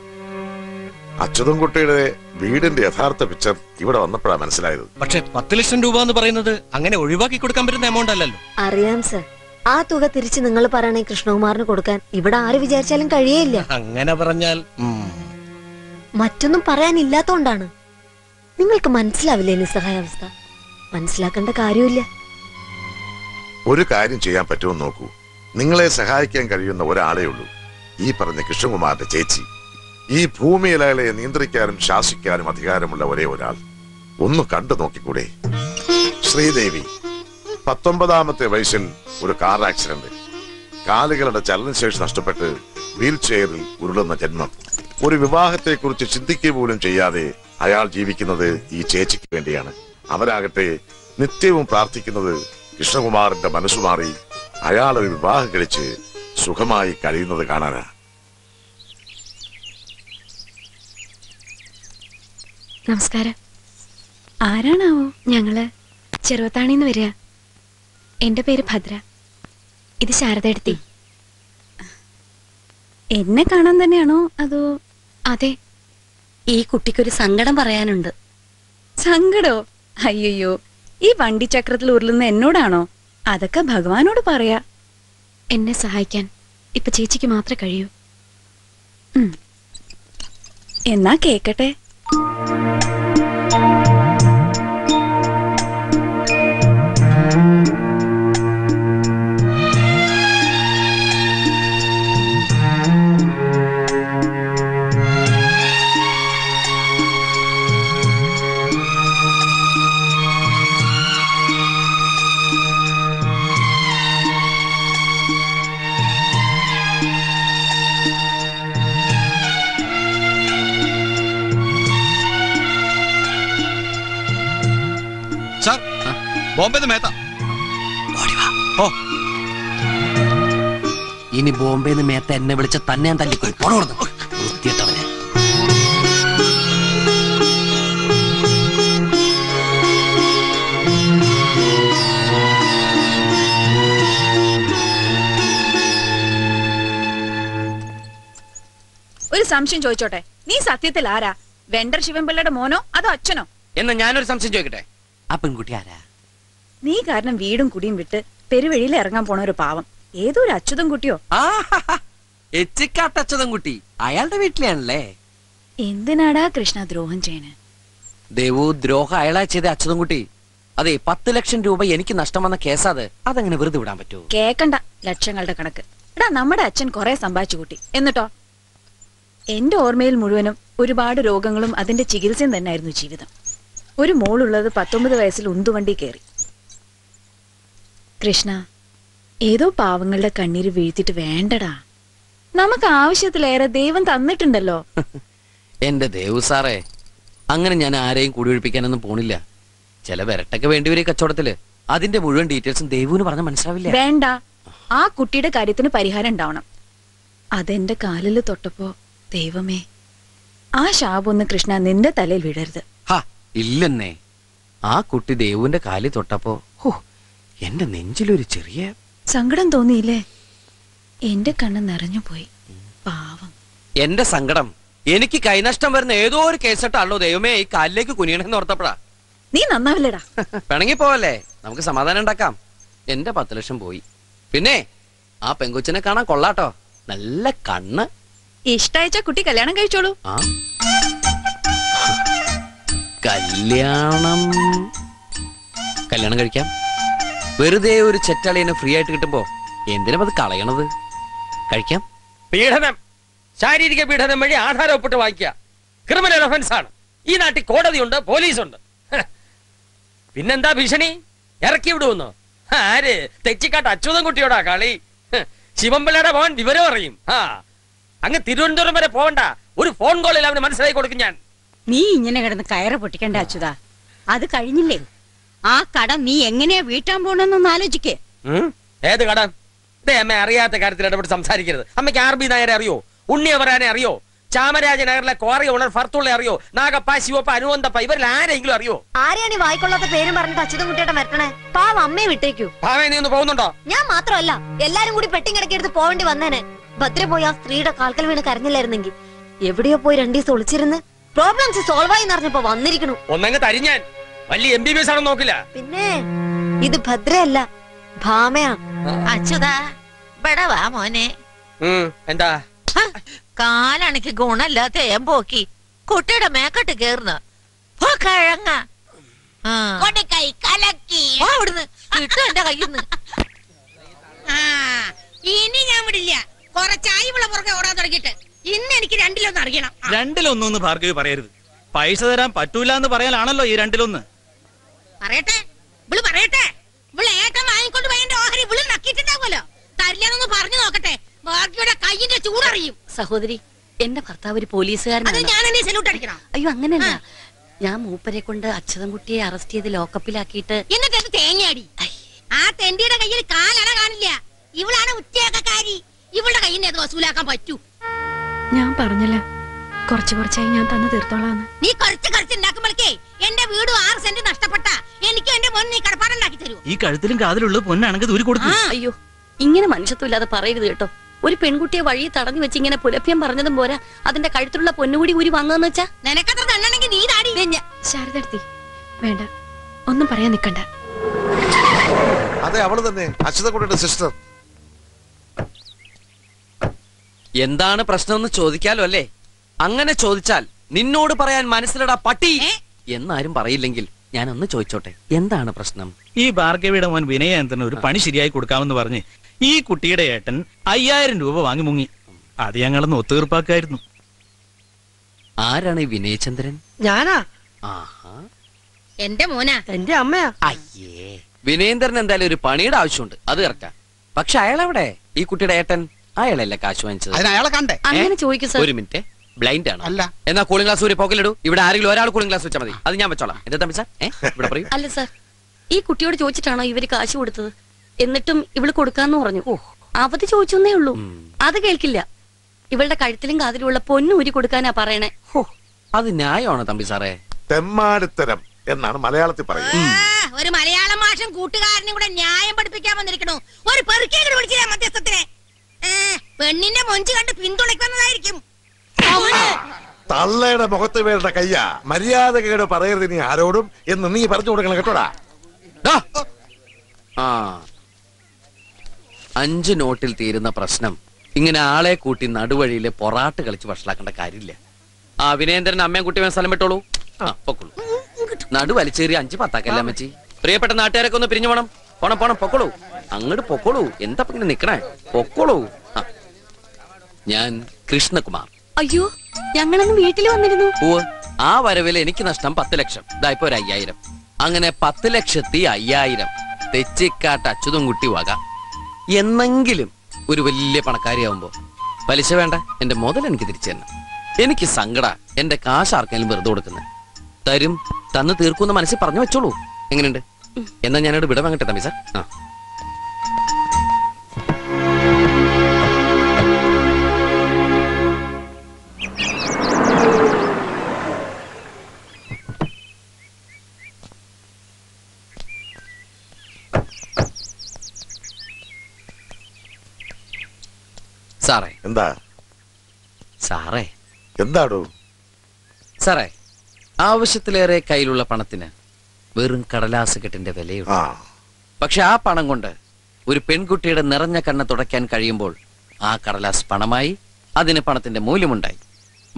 അച്യുതൻകുട്ടിയുടെ വീടിന്റെ യഥാർത്ഥ പിക്ചർ ഇവിടെ വന്നപ്പോഴാണ് മനസ്സിലായത്. പക്ഷെ 10 ലക്ഷം രൂപ എന്ന് പറയുന്നത് അങ്ങനെ ഒഴിവാക്കി കൊടുക്കാൻ പറ്റുന്ന എമൗണ്ട് അല്ലല്ലോ. അറിയാം സർ. ആ തുക തിരിച്ച് നിങ്ങൾ പറയണേ കൃഷ്ണകുമാറിന് കൊടുക്കാൻ ഇവിടെ ആര് വിചാരിച്ചാലും കഴിയേയില്ല. അങ്ങനെ പറഞ്ഞാൽ മറ്റൊന്നും പറയാനില്ലാത്തോണ്ടാണ്. നിങ്ങൾക്ക് മനസ്സിലാവില്ലേ നിസ്സഹായാവസ്ഥ? മനസ്സിലാക്കേണ്ട കാര്യമില്ല. ഒരു കാര്യം ചെയ്യാൻ പറ്റുമെന്ന് നോക്കൂ. നിങ്ങളെ സഹായിക്കാൻ കഴിയുന്ന ഒരാളേ ഉള്ളൂ, ഈ പറഞ്ഞ കൃഷ്ണകുമാറിന്റെ ചേച്ചി. ഈ ഭൂമിയിൽ അയാളെ നിയന്ത്രിക്കാനും ശാസിക്കാനും അധികാരമുള്ള ഒരേ ഒരാൾ. ഒന്ന് കണ്ടു നോക്കിക്കൂടെ? ശ്രീദേവി 19ാമത്തെ വയസ്സിൽ ഒരു കാർ ആക്സിഡന്റ്, കാലുകളുടെ ചലനശേഷി നഷ്ടപ്പെട്ട് വീൽ ചെയറിൽ ഉരുളുന്ന ജന്മം. ഒരു വിവാഹത്തെ കുറിച്ച് ചിന്തിക്കുക പോലും ചെയ്യാതെ അയാൾ ജീവിക്കുന്നത് ഈ ചേച്ചിക്ക് വേണ്ടിയാണ്. അവരാകട്ടെ നിത്യവും പ്രാർത്ഥിക്കുന്നത് കൃഷ്ണകുമാറിന്റെ മനസ്സുമാറി അയാൾ ഒരു വിവാഹം കഴിച്ച് സുഖമായി കഴിയുന്നത് കാണാനാ. നമസ്കാരം. ആരാണാവോ? ഞങ്ങള് ചെറുവത്താണിന്ന് വരിക. എന്റെ പേര് ഭദ്ര. ഇത് ശാരദയെടുത്തി. എന്നെ കാണാൻ തന്നെയാണോ അതോ? അതെ. ഈ കുട്ടിക്കൊരു സങ്കടം പറയാനുണ്ട്. സങ്കടോ? അയ്യോ, ഈ വണ്ടി ചക്രത്തിൽ ഉരുളുന്ന എന്നോടാണോ? അതൊക്കെ ഭഗവാനോട് പറയാ. എന്നെ സഹായിക്കാൻ ഇപ്പൊ ചേച്ചിക്ക് മാത്രമേ കഴിയൂ. എന്നാ കേക്കട്ടെ. ബോംബെ മേത്ത. ഇനി ബോംബെന്ന് മേത്ത എന്നെ വിളിച്ച തന്നെ ഞാൻ തല്ലിക്കൊള്ളു. വൃത്തിയിട്ടവനെ. ഒരു സംശയം ചോദിച്ചോട്ടെ, നീ സത്യത്തിൽ ആരാ? വെണ്ടർ ശിവൻപിള്ളയുടെ മോനോ അതോ അച്ഛനോ? എന്നാ ഞാനൊരു സംശയം ചോദിക്കട്ടെ, ആ പെൺകുട്ടി ആരാ? നീ കാരണം വീടും കുടിയും വിട്ട് പെരുവഴിയിൽ ഇറങ്ങാൻ പോണ ഒരു പാവം. ഏതോ ഒരു അച്യുതൻ കുട്ടിയോ? എച്ചിക്കാട്ടച്യുതൻകുട്ടി അയാളുടെ വീട്ടിലാണല്ലേ. എന്തിനാടാ കൃഷ്ണ ദ്രോഹം ചെയ്യണേ? ദേവു ദ്രോഹം അയാളാ ചെയ്ത അച്യുതൻകുട്ടി. അതെ, 10 ലക്ഷം രൂപ എനിക്ക് നഷ്ടം വന്ന കേസാത്. അതങ്ങനെ വെറുതെ വിടാൻ പറ്റുമോ? കേക്കണ്ട ലക്ഷങ്ങളുടെ കണക്ക്. എടാ, നമ്മുടെ അച്ഛൻ കുറെ സമ്പാദിച്ചു കൂട്ടി. എന്നിട്ടോ? എന്റെ ഓർമ്മയിൽ മുഴുവനും ഒരുപാട് രോഗങ്ങളും അതിന്റെ ചികിത്സയും തന്നെയായിരുന്നു ജീവിതം. ഒരു മോളുള്ളത് 19 വയസ്സിൽ ഉന്തുവണ്ടി കയറി. കൃഷ്ണ, ഏതോ പാവങ്ങളുടെ കണ്ണീര് വീഴ്ത്തിട്ട് വേണ്ടടാ. നമുക്ക് ആവശ്യത്തിലേറെ ദൈവം തന്നിട്ടുണ്ടല്ലോ. എന്റെ ദേവു സാറേ, അങ്ങനെ ഞാൻ ആരെയും കുടിയൊഴിപ്പിക്കാനൊന്നും പോണില്ല. ചില വിരട്ടൊക്കെ വേണ്ടിവരും കച്ചവടത്തില്. അതിന്റെ മുഴുവൻ ഡീറ്റെയിൽസും ദേവുവിന് പറഞ്ഞ മനസ്സിലാവില്ല. വേണ്ട, ആ കുട്ടിയുടെ കാര്യത്തിന് പരിഹാരം ഉണ്ടാവണം. അതെന്റെ കാലിൽ തൊട്ടപ്പോ ദൈവമേ, ആ ശാപൊന്ന് കൃഷ്ണ നിന്റെ തലയിൽ വീഴരുത്. ഇല്ലെന്നേ, ആ കുട്ടി ദേവുവിന്റെ കാലിൽ തൊട്ടപ്പോ എന്റെ നെഞ്ചിലൊരു ചെറിയ സങ്കടം തോന്നിയില്ലേ? എന്റെ കണ്ണ് നിറഞ്ഞു പോയി. പാവം. എന്റെ സങ്കടം എനിക്ക് കൈനഷ്ടം വരുന്ന ഏതോ ഒരു കേസിട്ടാണല്ലോ ദൈവമേ ഈ കാലിലേക്ക് കുനിയണെന്ന് ഓർത്തപ്പെടാ. നീ നന്നാവില്ലടാ. പിണങ്ങി പോവല്ലേ, നമുക്ക് സമാധാനം ഉണ്ടാക്കാം. എന്റെ 10 ലക്ഷം പോയി. പിന്നെ ആ പെങ്കൊച്ചിനെ കാണാൻ കൊള്ളാട്ടോ, നല്ല കണ്ണ്. ഇഷ്ടയച്ച കുട്ടി കല്യാണം കഴിച്ചോളൂ. കല്യാണം കഴിക്കാം. വെറുതെ ഒരു ചെറ്റളിനെ ഫ്രീ ആയിട്ട് കിട്ടുമ്പോ എന്തിനും അത് കളയണത്? കഴിക്കാം. പീഡനം, ശാരീരിക പീഡനം വഴി ആധാരം ഒപ്പിട്ട് വാങ്ങിക്കുക ക്രിമിനൽ ഒഫൻസ് ആണ്. ഈ നാട്ടിൽ കോടതിയുണ്ട്, പോലീസുണ്ട്. പിന്നെന്താ ഭീഷണി? ഇറക്കി വിടുമെന്നോ? ആര്? തെച്ചിക്കാട്ട് അച്യുതൻകുട്ടിയോടാ കളി. ശിവൻപിള്ളയുടെ മോൻ വിവരം അറിയും. അങ്ങ് തിരുവനന്തപുരം വരെ പോവണ്ട, ഒരു ഫോൺ കോളിൽ അവന് മനസ്സിലാക്കി കൊടുക്കും ഞാൻ. നീ ഇങ്ങനെ കിടന്ന് കയറ് പൊട്ടിക്കണ്ട അച്യുതാ. അത് കഴിഞ്ഞില്ലേ? ആ കടം നീ എങ്ങനെയാ വീട്ടാൻ പോണെന്നൊന്ന് ആലോചിക്കേ. ഏത് കടം? അമ്മ അറിയാത്ത കാര്യത്തിൽ ഇടപെട്ട് സംസാരിക്കരുത്. അമ്മയ്ക്ക് RB നായരെ അറിയോ? ഉണ്ണിയെ പറയാനെ അറിയോ? ചാമരാജ നഗറിലെ ക്വാറി ഓണർ ഫർത്തുള്ള അറിയോ? നാഗപ്പ, ശിവപ്പ, അനുവന്തപ്പ, ഇവരിൽ ആരെങ്കിലും അറിയോ? ആരെയാണ് ഈ വായിക്കൊള്ളാത്ത പേരും പറഞ്ഞിട്ട് അച്യുതൻ കുട്ടിയുടെ വരട്ടണേ? പാവം അമ്മയെ വിട്ടേക്കൂ. ഭാവേ, നീ ഒന്ന് പോകുന്നുണ്ടോ? ഞാൻ മാത്രമല്ല, എല്ലാരും കൂടി പെട്ടിങ്ങിടക്കി എടുത്ത് പോവേണ്ടി വന്നേനെ. ഭദ്ര പോയി ആ സ്ത്രീയുടെ കാൽക്കൽ വീണ് കരഞ്ഞില്ലായിരുന്നെങ്കിൽ എവിടെയോ പോയി 2 ദിവസം ഒളിച്ചിരുന്ന് പ്രോബ്ലംസ് സോൾവ് ആയി അറിഞ്ഞപ്പോ വന്നിരിക്കണു. ഒന്നങ്ങ് തരിഞ്ഞാൻ വലിയ MBBS ആണെന്ന് നോക്കില്ല. പിന്നെ ഇത് ഭദ്രയല്ല, ഭാമയാ. അച്യുതാ, ഇവിടെ വാ മോനെ. എന്താ കാലാണിക്ക് ഗുണല്ലാത്ത ഏമ്പോക്കി കുട്ടിയുടെ മേക്കട്ട് കേറുന്ന കൈ കലക്കി അവിടുന്ന് കിട്ടും എന്റെ കയ്യിന്ന്. ഇനി ഞാൻ വിടില്ല. കുറച്ചായി ഇവിടെ പുറകെ ഓടാൻ തുടങ്ങിയിട്ട് ഇന്ന് എനിക്ക് 2-1 അറിയണം. 2-1 ഭാർഗവി പറയരുത്. പൈസ തരാൻ പറ്റൂല എന്ന് പറയാനാണല്ലോ ഈ 2-1. പറയട്ടെ, ഇവള് പറയട്ടെ. ഇവള് ഏട്ടൻ വാങ്ങിക്കൊണ്ട് പോയതിന്റെ ഓഹരി ഇവള് നക്കിയിട്ടുണ്ടാവുമല്ലോ. തരില്ലെന്നൊന്ന് പറഞ്ഞു നോക്കട്ടെ. ഭാർഗവിയുടെ കയ്യിന്റെ ചൂടറിയും. സഹോദരി, എന്റെ ഭർത്താവ് ഒരു അത് പോലീസുകാരനാണ്. ഞാൻ എന്നെ സല്യൂട്ട് അടിക്കണം. അയ്യോ, അങ്ങനെയല്ല. ഞാൻ മൂപ്പരെ കൊണ്ട് അച്യുതൻകുട്ടിയെ അറസ്റ്റ് ചെയ്ത് ലോക്കപ്പിലാക്കിയിട്ട് എന്നിട്ട് അത് തേങ്ങയാടി. ആ തെണ്ടിയുടെ കയ്യിൽ കാലട കാണില്ല. ഇവളാണ് ഉച്ചയാക്കാരി. ഇവളുടെ കയ്യിൽ അത് വസൂലാക്കാൻ പറ്റൂ. ഞാൻ പറഞ്ഞല്ല, കുറച്ചായി ഞാൻ തന്നു തീർത്തോളാന്ന്. നീ കുറച്ച് ഉണ്ടാക്കുമ്പോഴേക്കേ എന്റെ വീട് 6 സെന്റ് നഷ്ടപ്പെട്ട എനിക്ക് എന്റെ മോൻ നീ കടപ്പാടുണ്ടാക്കി തരൂ. ഈ കഴുത്തിലും കാതിലുള്ള പൊന്നാണെങ്കിൽ ദൂരി കൊടുക്കും. അയ്യോ, ഇങ്ങനെ മനുഷ്യത്വമില്ലാതെ പറയരുത് കേട്ടോ. ഒരു പെൺകുട്ടിയെ വഴി തടഞ്ഞു വെച്ച് ഇങ്ങനെ പുലഭ്യം പറഞ്ഞതും പോരാ, അതിന്റെ കഴുത്തിലുള്ള പൊന്നുകൂടി ഊരി വാങ്ങാന്ന് വെച്ചാ. നിനക്കത്ര തന്നെങ്കിൽ നീ താടി. ശാരദർത്തി, വേണ്ട, ഒന്നും പറയാൻ നിക്കണ്ട. അതെ, അവള് തന്നെ, അച്യുതൻകുട്ടിയുടെ സിസ്റ്റർ. എന്താണ് പ്രശ്നമെന്ന് ചോദിക്കാലോ അല്ലേ? അങ്ങനെ ചോദിച്ചാൽ നിന്നോട് പറയാൻ മനസ്സിലടാ പട്ടി എന്നാരും പറയില്ലെങ്കിൽ ഞാനൊന്ന് ചോദിച്ചോട്ടെ, എന്താണ് പ്രശ്നം? ഈ ഭാർഗവിയുടെ മോൻ വിനയന്തന് ഒരു പണി ശരിയായി കൊടുക്കാമെന്ന് പറഞ്ഞ് ഈ കുട്ടിയുടെ ഏട്ടൻ 5000 രൂപ വാങ്ങി മുങ്ങി. അത് ഞങ്ങളൊന്ന് ഒത്തുതീർപ്പാക്കായിരുന്നു. ആരാണ് ഈ വിനയചന്ദ്രൻ? ഞാനാ. എന്റെ മോനാ. എന്റെ അമ്മയാ. അയ്യേ, വിനയേന്ദ്രൻ എന്തായാലും ഒരു പണിയുടെ ആവശ്യമുണ്ട്, അത് ഇറക്കാം. പക്ഷെ അയാളെവിടെ? ഈ കുട്ടിയുടെ ഏട്ടൻ അയാളല്ലേ കാശ് വാങ്ങിച്ചത്? അയാളെ കണ്ടേ? അങ്ങനെ ചോദിക്കൂ സർ. ഒരു മിനിറ്റ്, ബ്ലൈൻഡ് ആണ്. അല്ല, എന്നാ കൂളിംഗ് ഗ്ലാസ് ഒരു പോക്കലിടൂ. ഇവിടെ ആരെങ്കിലും ഒരാൾ കൂളിംഗ് ഗ്ലാസ് വെച്ചാൽ മതി, അത് ഞാൻ വെച്ചോളാം. എന്താ തമ്പി സാർ ഇവിടെ പറയൂ. അല്ല സർ, ഈ കുട്ടിയോട് ചോദിച്ചിട്ടാണോ ഇവര് കാശ് കൊടുത്തത്? എന്നിട്ടും ഇവള് കൊടുക്കാന്ന് പറഞ്ഞു. അവധി ചോദിച്ചെന്നേ ഉള്ളൂ. അത് കേൾക്കില്ല. ഇവളുടെ കഴുത്തിലും കാതിലുള്ള പൊന്നു ഊരി കൊടുക്കാനാ പറയണേ. അത് ന്യായമാണോ തമ്പി സാറേ? തെമ്മാടിത്തരം എന്നാണ് മലയാളത്തിൽ പറയുന്നത്. ഒരു മലയാളം മാഷം കൂട്ടുകാരനും കൂടെ ന്യായം പഠിപ്പിക്കാൻ വന്നിരിക്കണു. ഒരു പെറുക്കേട് വിളിച്ചില്ല മധ്യസ്ഥത്തിനെ. പെണ്ണിന്റെ മൊഞ്ച് കണ്ട് പിന്തുണയ്ക്കുന്നതായിരിക്കും. തള്ളയുടെ മുഖത്ത് വേണ്ട കയ്യാ, മര്യാദകേട് പറയരുത് നീ ആരോടും എന്ന് നീ പറഞ്ഞു കൊടുക്കണം കേട്ടോടാ. 5 നോട്ടിൽ തീരുന്ന പ്രശ്നം ഇങ്ങനെ ആളെ കൂട്ടി നടുവഴിയിലെ പൊറാട്ട് കളിച്ച് വഷളാക്കേണ്ട കാര്യമില്ല. ആ വിനയേന്ദ്രൻ അമ്മയും കുട്ടിയും സ്ഥലം വിട്ടോളൂ. പൊക്കോളൂ. നടു വലിച്ചേറി 5-10 അമ്മച്ചി. പ്രിയപ്പെട്ട നാട്ടുകാരൊക്കെ ഒന്ന് പിരിഞ്ഞു പോണം. പോണം പൊക്കോളൂ. അങ്ങോട്ട് പൊക്കോളൂ. എന്താ ഇങ്ങനെ നിക്കണേ? പൊക്കോളൂ. ഞാൻ കൃഷ്ണകുമാർ. അയ്യോ, ഞങ്ങളൊന്ന് വീട്ടിൽ വന്നിരുന്നു. ആ വരവിൽ എനിക്ക് നഷ്ടം 10 ലക്ഷം. ഇതായിപ്പോ 5000. അങ്ങനെ 10,50,000 തെച്ചിക്കാട്ട് അച്യുതൻകുട്ടി വക. എന്നെങ്കിലും ഒരു വലിയ പണക്കാരിയാവുമ്പോ പലിശ വേണ്ട, എന്റെ മുതൽ എനിക്ക് തിരിച്ചു തന്നെ. എനിക്ക് സങ്കട എന്റെ കാശ് ആർക്കെങ്കിലും വെറുതെ കൊടുക്കുന്നത്. തരും, തന്ന് തീർക്കുന്ന മനസ്സിൽ പറഞ്ഞു വെച്ചോളൂ. എങ്ങനെയുണ്ട്? എന്നാ ഞാനോട് വിട വാങ്ങട്ടെ തമ്പി സാർ. സാറേ. എന്താ സാറേ? എന്താടോ സാറേ, ആവശ്യത്തിലേറെ കയ്യിലുള്ള പണത്തിന് വെറും കടലാസ് കെട്ടിന്റെ വിലയുണ്ട്. പക്ഷെ ആ പണം കൊണ്ട് ഒരു പെൺകുട്ടിയുടെ നിറഞ്ഞ കണ്ണ് തുടയ്ക്കാൻ കഴിയുമ്പോൾ ആ കടലാസ് പണമായി, അതിന് പണത്തിന്റെ മൂല്യമുണ്ടായി.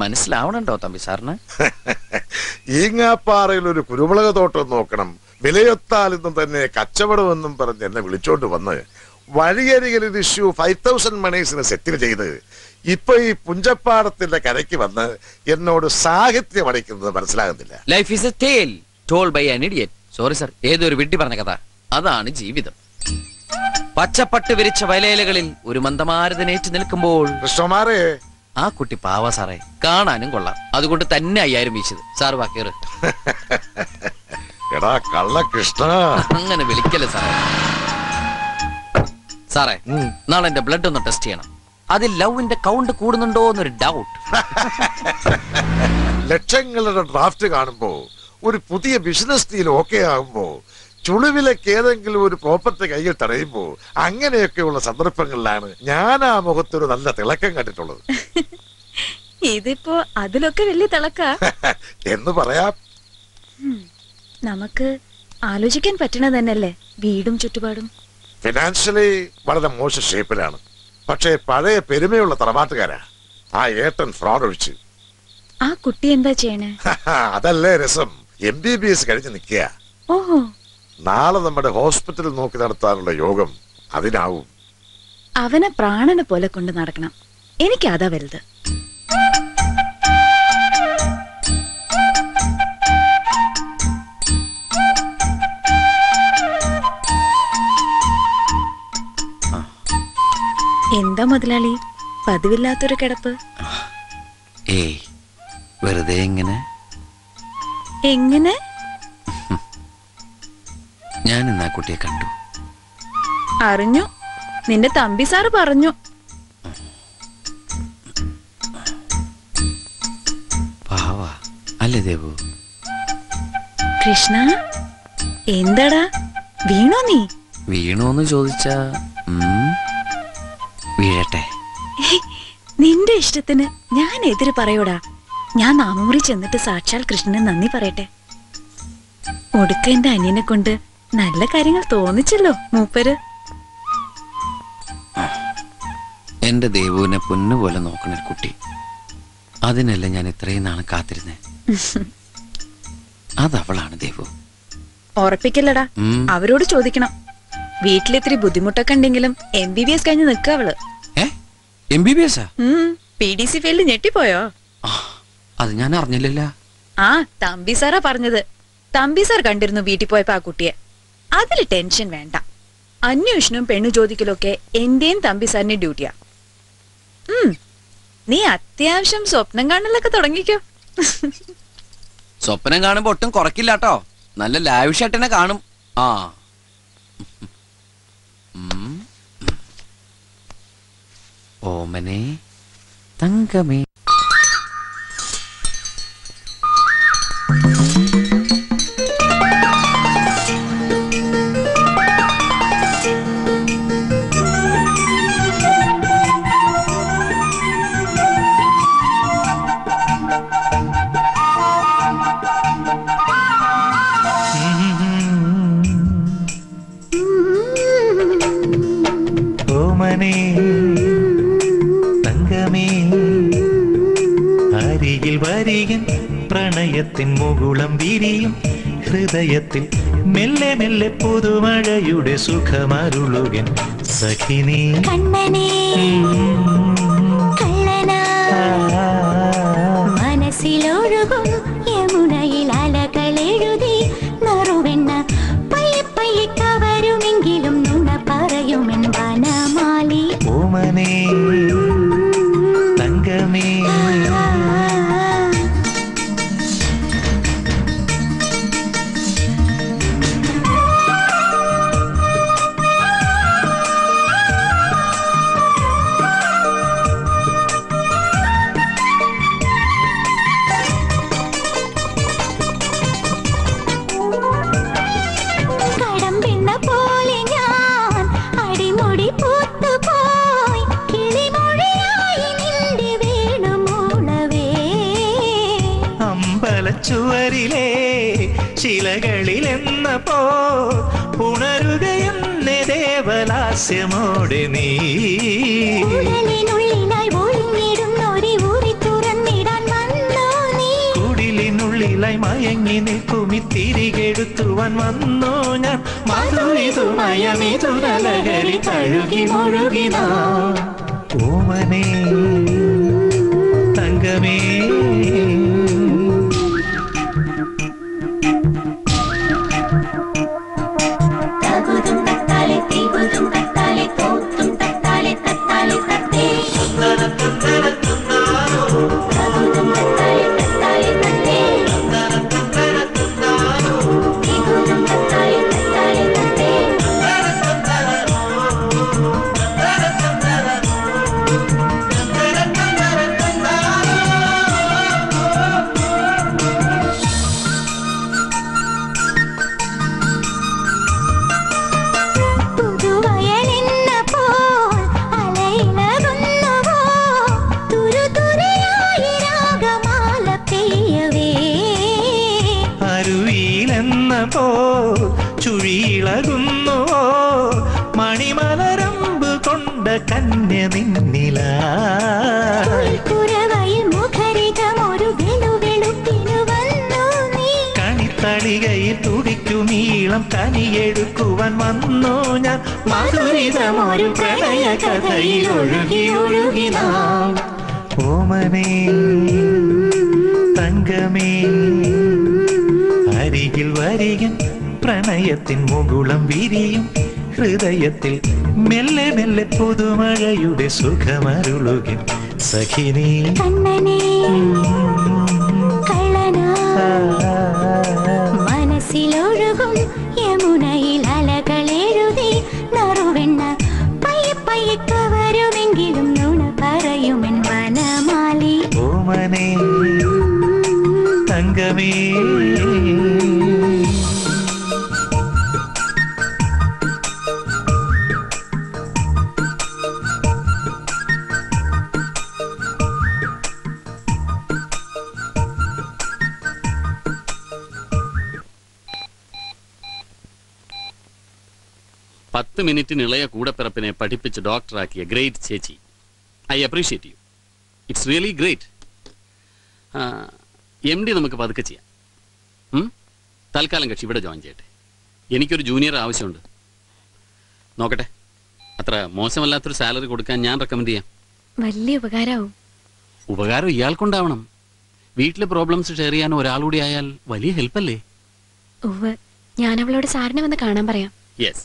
മനസ്സിലാവണുണ്ടോ തമ്പി സാറിന്? ഈങ്ങാപ്പാറയിൽ ഒരു കുരുമുളക് തോട്ടം നോക്കണം, വിലയൊത്താലെന്നും തന്നെ കച്ചവടമെന്നും പറഞ്ഞ് എന്നെ വിളിച്ചോണ്ട് വന്ന് വഴിയരികിൽ ഒരു ഇഷ്യൂ 5000 മണീസിന് സെറ്റിൽ ചെയ്ത് ഇപ്പൊ ഈ പുഞ്ചപ്പാടത്തിന്റെ കരയ്ക്ക് വന്ന് എന്നോട് സാഹിത്യം അടിക്കുന്നത് മനസ്സിലാകുന്നില്ല. Life is a tale told by an idiot. Sorry sir, ഏതൊരു വിഡ്ഢി പറഞ്ഞ കഥ. അതാണ് ജീവിതം. പച്ചപ്പട്ട് വിരിച്ച വയലേലകളിൽ ഒരു മന്ദമാരുതനേറ്റ് നിൽക്കുമ്പോൾ കൃഷ്ണമാരെ, ആ കുട്ടി പാവ സാറേ, കാണാനും കൊള്ളാം. അതുകൊണ്ട് തന്നെ 5000 വീശത്. സാർ വാക്കേറ്. എടാ കള്ള കൃഷ്ണ, അങ്ങനെ വിളിക്കല്ലേ സാറേ. സാറേ, നാളെ എന്റെ ബ്ലഡ് ഒന്ന് ടെസ്റ്റ് ചെയ്യണം. അത് ലവിന്റെ കൗണ്ട് കൂടുന്നുണ്ടോ എന്നൊരു ഡൗട്ട്. ലക്ഷങ്ങളുടെ ഡ്രാഫ്റ്റ് കാണുമ്പോ ഒരു പുതിയ ബിസിനസ് ഡീൽ ഓക്കെ ആകുമ്പോ ചുളിവിലേക്ക് ഏതെങ്കിലും ഒരു പ്രോപ്പർട്ടി കയ്യിൽ തടയുമ്പോ അങ്ങനെയൊക്കെയുള്ള സന്ദർഭങ്ങളിലാണ് ഞാൻ ആ മുഖത്തൊരു നല്ല തിളക്കം കണ്ടിട്ടുള്ളത്. ഇതിപ്പോ അതിലൊക്കെ വലിയ തിളക്ക എന്ന് പറയാം. നമുക്ക് ആലോചിക്കാൻ പറ്റണ തന്നെയല്ലേ വീടും ചുറ്റുപാടും. ഫിനാൻഷ്യലി വളരെ മോശം ഷേപ്പിലാണ്. പക്ഷേ പഴയ പെരുമയുള്ള തറവാട്ടുകാരാ. ആ ഏട്ടൻ ഫ്രോഡ് ഒഴിച്ച്. ആ കുട്ടി എന്താ ചെയ്യണേ? അതല്ലേ രസം. MBBS കഴിഞ്ഞ് നിൽക്കുക. ഓഹോ. നാളെ നമ്മുടെ ഹോസ്പിറ്റലിൽ നോക്കി നടത്താനുള്ള യോഗം അതിനാവും. അവനെ പ്രാണനെ പോലെ കൊണ്ട് നടക്കണം. എനിക്ക് അതാ വലുത്. എന്താ മുതലാളി പതിവില്ലാത്തൊരു കിടപ്പ്? ഏയ് വെറുതെ എങ്ങനെ എങ്ങനെ? ഞാൻ ഇന്ന് ആ കുട്ടിയെ കണ്ടു. അറിഞ്ഞു. നിന്റെ തമ്പി സാറ് പറഞ്ഞു. പാവാ അല്ലേ ദേവു? കൃഷ്ണ എന്താടാ വീണോ നീ? വീണോന്ന് ചോദിച്ചാ വീഴട്ടെ. നിന്റെ ഇഷ്ടത്തിന് ഞാൻ എതിര് പറയൂടാ. ഞാൻ നാമമുറി ചെന്നിട്ട് സാക്ഷാൽ കൃഷ്ണന് നന്ദി പറയട്ടെ. ഒടുക്ക എന്റെ അനിയനെ കൊണ്ട് നല്ല കാര്യങ്ങൾ തോന്നിച്ചല്ലോ മൂപ്പര്. എന്റെ ദേവുവിനെ പൊന്നുപോലെ നോക്കണ കുട്ടി. അതിനല്ല ഞാൻ ഇത്രയും നാളെ കാത്തിരുന്നേ. അതവളാണ് ദേവു. ഉറപ്പിക്കല്ലടാ. അവരോട് ചോദിക്കണം. വീട്ടിലിത്തിരി ബുദ്ധിമുട്ടൊക്കെ ഉണ്ടെങ്കിലും MBBS കഴിഞ്ഞ് നിക്ക അവള്. MBBS PDC ഫീൽഡ് ഞെട്ടിപ്പോയോ? അത് ഞാൻ അറിഞ്ഞില്ലല്ലോ. ആ തമ്പി സാറാ പറഞ്ഞത്. തമ്പി സാർ കണ്ടിരുന്നു വീട്ടിൽ പോയപ്പോ ആ കുട്ടിയെ. അതില് ടെൻഷൻ വേണ്ട. അന്വേഷണവും പെണ്ണു ചോദിക്കലൊക്കെ എന്റെയും തമ്പി സാറിന്റെ ഡ്യൂട്ടിയാ. നീ അത്യാവശ്യം സ്വപ്നം കാണലൊക്കെ തുടങ്ങിക്കോ. സ്വപ്നം കാണുമ്പോ ഒട്ടും കുറക്കില്ലാട്ടോ. നല്ല ലാവിഷായിട്ടെന്നെ കാണും. ആ ഓമനെ തങ്കമേ. ഓമനെ തങ്കമേ അരികിൽ വരികൻ പ്രണയത്തിൻ മുകുളം വിരിയും ഹൃദയത്തിൽ മെല്ലെ മെല്ലെ പുതുമഴയുടെ സുഖമരുളുകൻ സഖിനി കണ്ണനെ മനസ്സിലൊഴുകും യമുനയിൽ അലകളെഴുതി നറുവെണ്ണ പയ്യെ പയ്യെ കവരുമെങ്കിലും നുണ പറയുമെൻ വനമാലി. ഓമനെ തങ്കമേ ചുവരിലെ ശിലകളിലെന്നപ്പോ ഉണരുകയെന്നെ ദേവലാസ്യമോടെ നീ. കുടിലിനുള്ളിലായി മയങ്ങി നിൽക്കുമി തിരികെടുത്തുവാൻ വന്നോ ഞാൻ. മധുരിതു മയമിതു നലകരി തഴുകി മുഴുകിന ഓമനെ തങ്കമേ. മിഴിയിളകുന്നുവോ മണിമലരമ്പ് കൊണ്ട കന്യ നിന്നിലായി കണിത്തളികയിൽ തുടിക്കുമീളം കനിയെടുക്കുവാൻ വന്നു ഞാൻ മധുരിതമൊരു പ്രണയ കഥയിൽ ഒഴുകി ഒഴുകി നാം ഓമനേ തങ്കമേ അരികിൽ വരികൻ പ്രണയത്തിൻ മുകുളം വിരിയും ഹൃദയത്തിൽ മെല്ലെ മെല്ലെ പുതുമഴയുടെ സുഖമരുളുകൻ സഖിനീ മനസ്സിലൊഴുകും യമുനയിൽ അലകളെഴുതി നറുവെണ്ണ പയ്യെ പയ്യെ കവരുമെങ്കിലും നുണ പറയുമെൻ വനമാലി ഓമനേ തങ്കമേ. 10 മിനിറ്റിന് ഇളയ കൂടപ്പിറപ്പിനെ പഠിപ്പിച്ച് ഡോക്ടറാക്കിയ ഗ്രേറ്റ് ചേച്ചി. I appreciate you. It's really great. MD നമുക്ക് പതുക്കെ ചെയ്യാം. തൽക്കാലം കക്ഷി ഇവിടെ ജോയിൻ ചെയ്യട്ടെ. എനിക്കൊരു ജൂനിയർ ആവശ്യമുണ്ട്. നോക്കട്ടെ, അത്ര മോശമല്ലാത്തൊരു സാലറി കൊടുക്കാൻ ഞാൻ റെക്കമെൻഡ് ചെയ്യാം. വലിയ ഉപകാരമാവും. ഉപകാരം ഇയാൾക്കുണ്ടാവണം. വീട്ടിലെ പ്രോബ്ലംസ് ഷെയർ ചെയ്യാൻ ഒരാളുകൂടി ആയാൽ വലിയ ഹെൽപ്പല്ലേ? ഞാൻ അവളോട് സാറിനെ വന്ന് കാണാൻ പറയാം. യെസ്.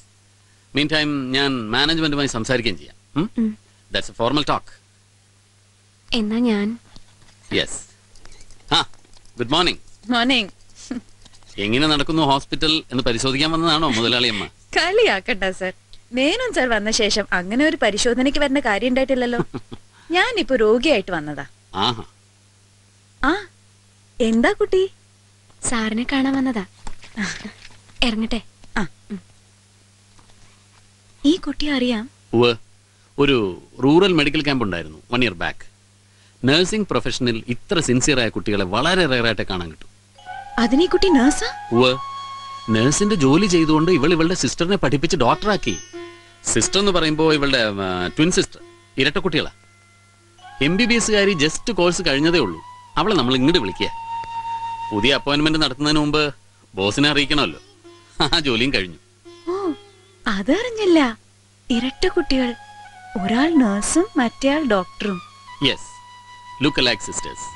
മീൻ ടൈം ഞാൻ മാനേജ്മെന്റുമായി സംസാരിക്കുകയും ചെയ്യാം. That's A formal talk. എന്നാ ഞാൻ യെസ്. Good morning. മോർണിംഗ്. എങ്ങനെ നടക്കുന്നു ഹോസ്പിറ്റൽ എന്ന് പരിശോധിക്കാൻ വന്നതാണോ മുതലാളിയമ്മ? കളിയാക്കണ്ട സർ. മേനോൻ സർ വന്ന ശേഷം അങ്ങനെ ഒരു പരിശോധനയ്ക്ക് വരുന്ന കാര്യം ഉണ്ടായിട്ടില്ലല്ലോ. ഞാനിപ്പോ രോഗിയായിട്ട് വന്നതാ. ആ എന്താ കുട്ടി? സാറിനെ കാണാൻ വന്നതാ. ഇറങ്ങട്ടെ. ഈ കുട്ടി അറിയാം? ഒരു റൂറൽ മെഡിക്കൽ ക്യാമ്പ് ഉണ്ടായിരുന്നു 1 year ബാക്ക്. നഴ്സിംഗ് പ്രൊഫഷനിൽ ഇത്ര സിൻസിയർ ആയ കുട്ടികളെ വളരെ റെയറായിട്ട് കാണാൻ കിട്ടും. അതിനീ കുട്ടി നഴ്സാ? നഴ്സിന്റെ ജോലി ചെയ്തുകൊണ്ട് ഇവളുടെ സിസ്റ്ററിനെ പഠിപ്പിച്ച് ഡോക്ടറാക്കി. സിസ്റ്റർ എന്ന് പറയുമ്പോൾ ഇവളുടെ ട്വിൻ സിസ്റ്റർ, ഇരട്ട കുട്ടികളാ. MBBS കാരി ജസ്റ്റ് കോഴ്സ് കഴിഞ്ഞതേ ഉള്ളൂ. അവളെ നമ്മൾ ഇങ്ങോട്ട് വിളിക്കുക. പുതിയ അപ്പോയിന്റ്മെന്റ് നടത്തുന്നതിന് മുമ്പ് ബോസിനെ അറിയിക്കണമല്ലോ. ആ ജോലിയും കഴിഞ്ഞു. ഓ, അതറിഞ്ഞില്ല. ഇരട്ട കുട്ടികൾ, ഒരാൾ നഴ്സും മറ്റേയാൾ ഡോക്ടറും. Yes, look alike sisters.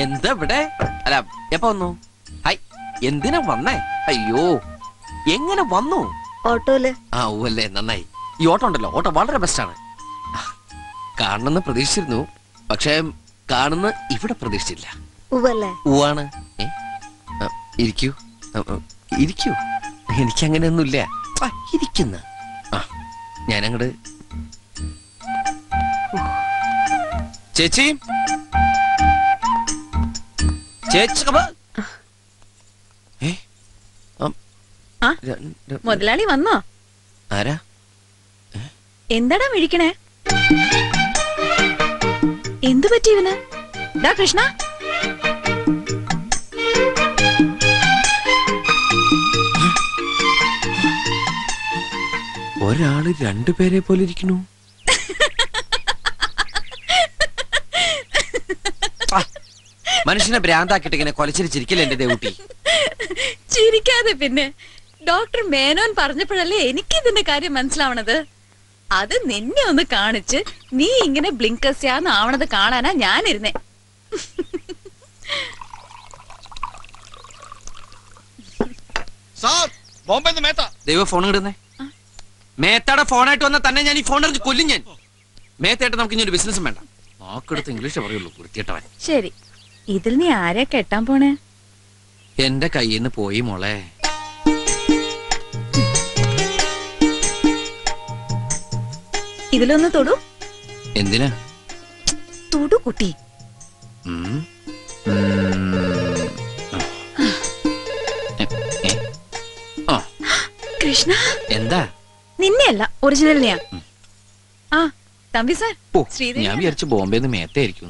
എന്താ ഇവിടെ? അല്ല, എപ്പോ വന്നു? ഹായ്, എന്തിനാ വന്നേ? അയ്യോ, എങ്ങനെ വന്നു? ഓട്ടോയില്. ആ ഓല്ലേ, നന്നായി. ഈ ഓട്ടോ ഉണ്ടല്ലോ, ഓട്ടോ വളരെ ബെസ്റ്റാണ്. കാണണമെന്ന് പ്രതീക്ഷിച്ചിരുന്നു, പക്ഷേ കാണുന്ന ഇവിടെ പ്രതീക്ഷിച്ചില്ല. ഊവാണ്. ഇരിക്കൂ ഇരിക്കൂ. എനിക്കങ്ങനെയൊന്നുമില്ല. ഇരിക്കുന്ന ഞാനങ്ങട്. ചേച്ചി ചേച്ചി മുതലാളി വന്നോ? ആരാ? എന്താടാ വിളിക്കണേ? എന്തു പറ്റി ഇവന്? ഡാ കൃഷ്ണ, ഒരാള് 2 പേരെ പോലെ ഇരിക്കണു. മനുഷ്യനെ ഭ്രാന്താക്കിട്ട് ഇങ്ങനെ കൊലച്ചിരിച്ചിരിക്കില്ല എന്റെ ദേവുട്ടി. ചിരിക്കാതെ പിന്നെ. ഡോക്ടർ മേനോൻ പറഞ്ഞപ്പോഴല്ലേ എനിക്ക് ഇതിന്റെ കാര്യം മനസ്സിലാവണത്. അത് നിന്നെ ഒന്ന് കാണിച്ച് നീ ഇങ്ങനെ ബ്ലിങ്കസ്യാന്ന് ആവണത് കാണാനാ ഞാനിരുന്നേ. ദൈവ ഫോൺ ഇടുന്നേ. മേത്തയുടെ ഫോണായിട്ട് വന്നാൽ തന്നെ ഞാൻ ഈ ഫോൺ എറിഞ്ഞ് കൊല്ലും ഞാൻ. മേത്തയായിട്ട് നമുക്ക് ഇനി ഒരു ബിസിനസ്സും വേണ്ട. നോക്കെടുത്ത് ഇംഗ്ലീഷ് പറയുള്ളൂ, വൃത്തിയിട്ടവൻ. ശരി, ഇതിൽ നീ ആരെയാ കെട്ടാൻ പോണേ? എന്റെ കയ്യിൽ നിന്ന് പോയി മോളെ. ഇതിലൊന്ന് തൊടു. എന്തിനാ? തൊടു കുട്ടി. കൃഷ്ണ, എന്താ? നിന്നെയല്ല, ഒറിജിനലിനെയാ. ആ തമ്പി സാർ ഓ ഞാൻ വിചാരിച്ചു ബോംബെന്ന് മേത്തായിരിക്കും.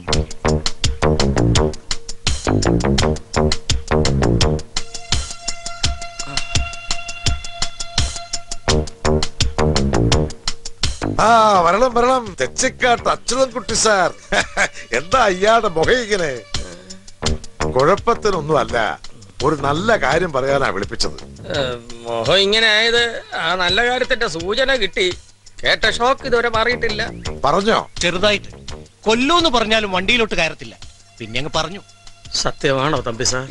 ആ വരണം വരണം, തെച്ചിക്കാട്ട് അച്യുതൻകുട്ടി സാർ. എന്താ അയ്യാടെ മുഖം ഇങ്ങനെ? കുഴപ്പത്തിനൊന്നും അല്ല, ഒരു നല്ല കാര്യം പറയാനാ വിളിപ്പിച്ചത്. മോഹം ഇങ്ങനെ ആയത് ആ നല്ല കാര്യത്തിന്റെ സൂചന കിട്ടി. കേട്ട ഷോക്ക് ഇതുവരെ മാറിയിട്ടില്ല. പറഞ്ഞോ? ചെറുതായിട്ട്. കൊല്ലൂന്ന് പറഞ്ഞാലും വണ്ടിയിലോട്ട് കയറത്തില്ല. പിന്നെ അങ്ങ് പറഞ്ഞു. സത്യമാണോ തമ്പി സാർ?